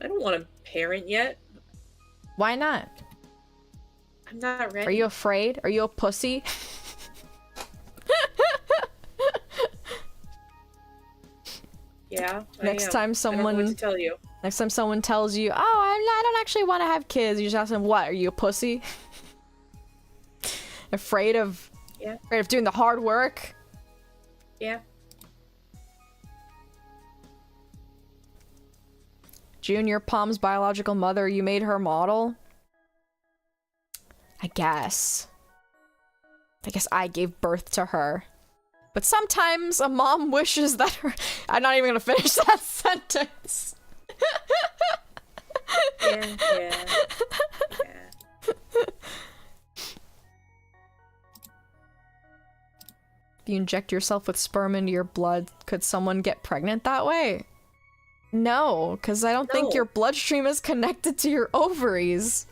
I don't want to parent yet.
Why not?
I'm not ready.
Are you afraid? Are you a pussy?
Yeah.
Next time someone
I don't know what to tell you.
Next time someone tells you, "Oh, I don't actually want to have kids," you just ask them, "What? Are you a pussy?" Afraid of doing the hard work?
Yeah.
Junior Palm's biological mother, you made her model? I guess I gave birth to her. But sometimes a mom wishes that her... I'm not even gonna finish that sentence.
Yeah.
If you inject yourself with sperm into your blood, could someone get pregnant that way? No, because I don't think your bloodstream is connected to your ovaries.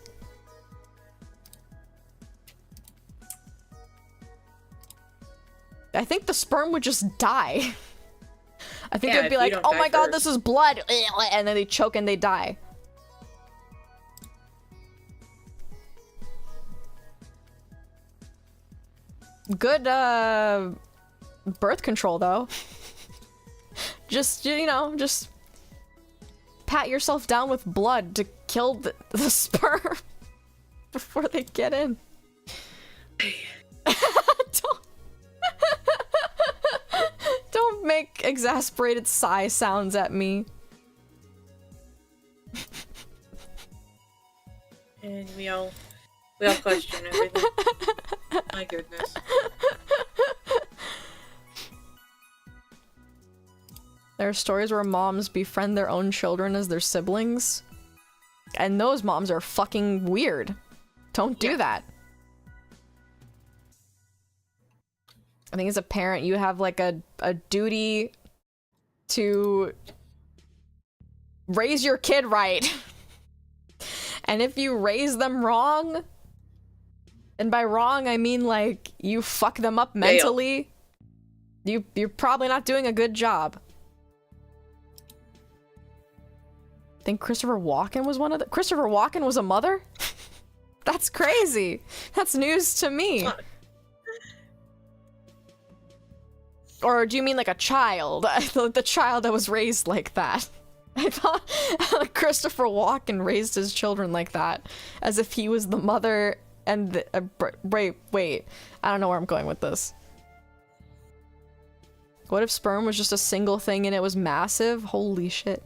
I think the sperm would just die. I think it would be like, oh my god, this is blood, and then they choke and they die. Good, birth control, though. Just, you know, just pat yourself down with blood to kill the sperm before they get in. Don't make exasperated sigh sounds at me.
And we all question everything. My goodness.
There are stories where moms befriend their own children as their siblings. And those moms are fucking weird. Don't do that. I think as a parent, you have like a duty to raise your kid right. And if you raise them wrong, and by wrong I mean like you fuck them up mentally, you're probably not doing a good job. I think Christopher Walken was one of the— Christopher Walken was a mother? That's crazy. That's news to me. Or do you mean like a child? The child that was raised like that. I thought Christopher Walken raised his children like that, as if he was the mother and the— wait, I don't know where I'm going with this. What if sperm was just a single thing and it was massive? Holy shit.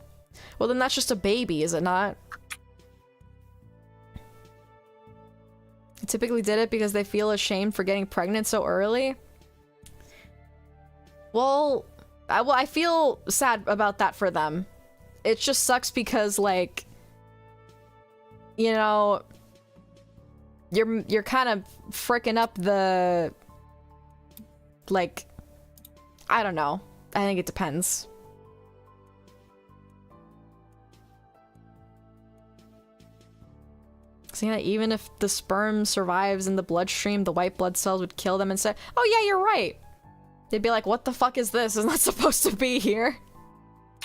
Well, then that's just a baby, is it not? They typically did it because they feel ashamed for getting pregnant so early. Well, I feel sad about that for them. It just sucks because, like, you know, you're kind of fricking up the, like, I don't know. I think it depends. So yeah, even if the sperm survives in the bloodstream, the white blood cells would kill them and say, "Oh yeah, you're right." They'd be like, "What the fuck is this? Isn't that supposed to be here?"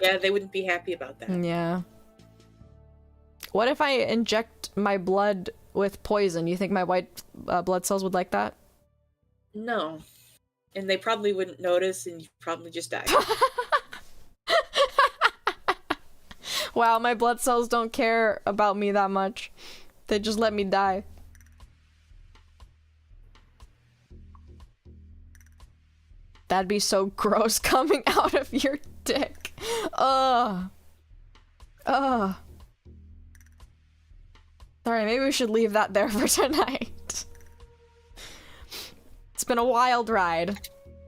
Yeah, they wouldn't be happy about that.
Yeah. What if I inject my blood with poison? You think my white blood cells would like that?
No. And they probably wouldn't notice, and you'd probably just die.
Wow, my blood cells don't care about me that much. They just let me die. That'd be so gross coming out of your dick. Ugh. Ugh. Alright, maybe we should leave that there for tonight. It's been a wild ride.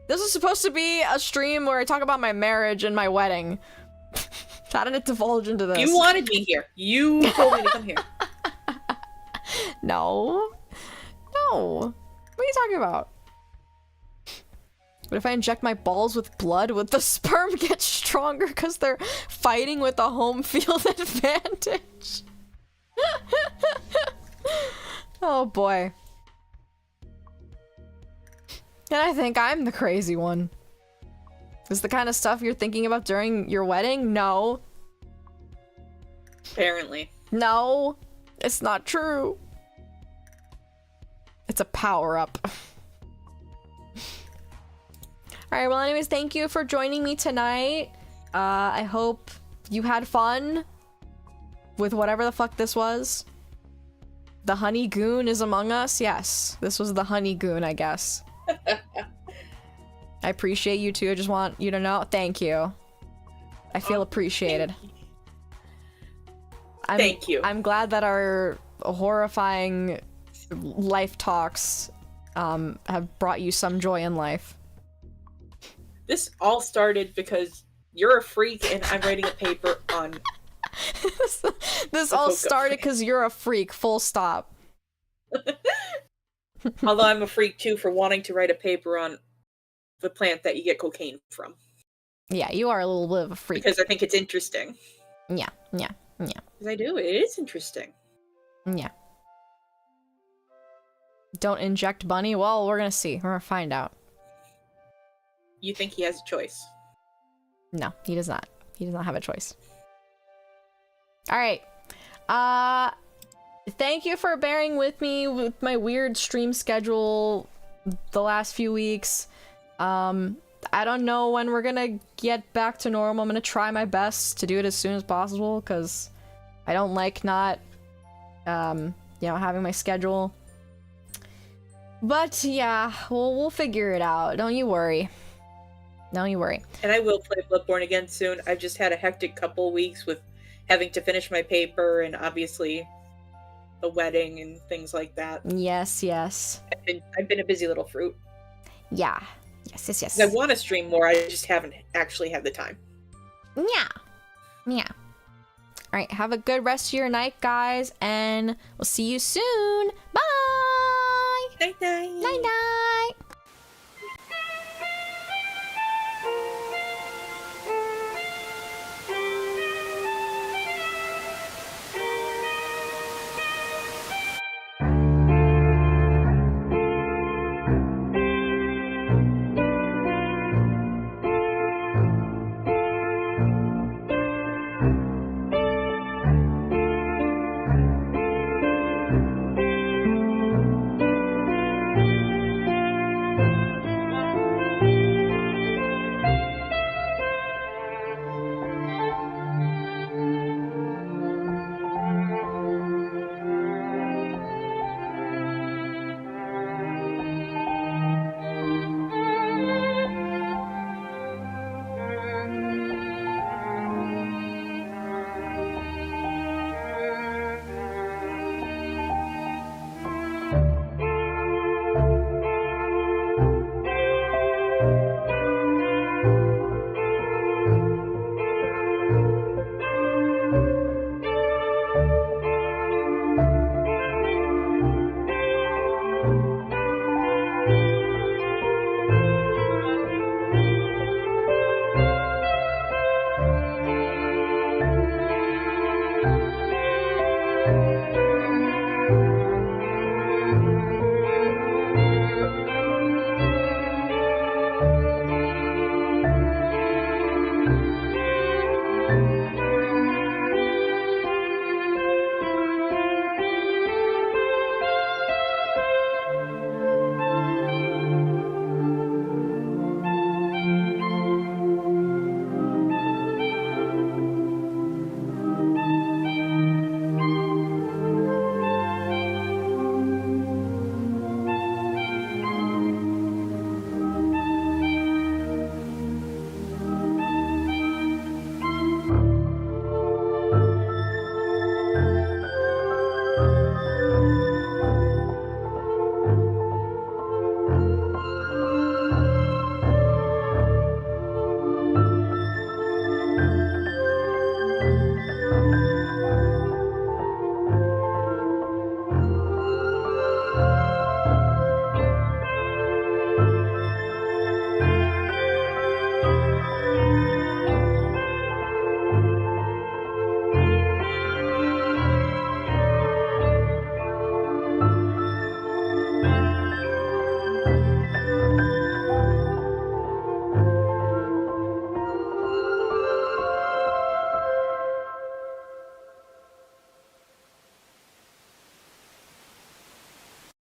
This was supposed to be a stream where I talk about my marriage and my wedding. How did it divulge into this?
You wanted me here. You told me to come here.
No. No. What are you talking about? What if I inject my balls with blood? Would the sperm get stronger because they're fighting with a home field advantage? Oh boy. And I think I'm the crazy one. Is the kind of stuff you're thinking about during your wedding? No.
Apparently.
No. It's not true. It's a power-up. Alright, well anyways, thank you for joining me tonight. I hope you had fun with whatever the fuck this was. The honey goon is among us? Yes, this was the honey goon, I guess. I appreciate you too. I just want you to know. Thank you. I feel appreciated.
Thank you.
I'm glad that our horrifying life talks have brought you some joy in life.
This all started because you're a freak and I'm writing a paper on...
This all started because you're a freak, full stop.
Although I'm a freak too for wanting to write a paper on the plant that you get cocaine from.
Yeah, you are a little bit of a freak.
Because I think it's interesting.
Yeah.
Because I do, it is interesting.
Yeah. Don't inject Bunny? Well, we're gonna see. We're gonna find out.
You think he has a choice?
No, he does not. He does not have a choice. Alright. Thank you for bearing with me with my weird stream schedule the last few weeks. I don't know when we're gonna get back to normal. I'm gonna try my best to do it as soon as possible, because I don't like not, having my schedule. But yeah, we'll figure it out. Don't you worry. Don't you worry.
And I will play Bloodborne again soon. I've just had a hectic couple weeks with having to finish my paper and obviously the wedding and things like that.
Yes, yes.
I've been a busy little fruit.
Yeah. Yes.
I want to stream more, I just haven't actually had the time.
Yeah. Alright, have a good rest of your night, guys, and we'll see you soon. Bye!
Night night!
Night night!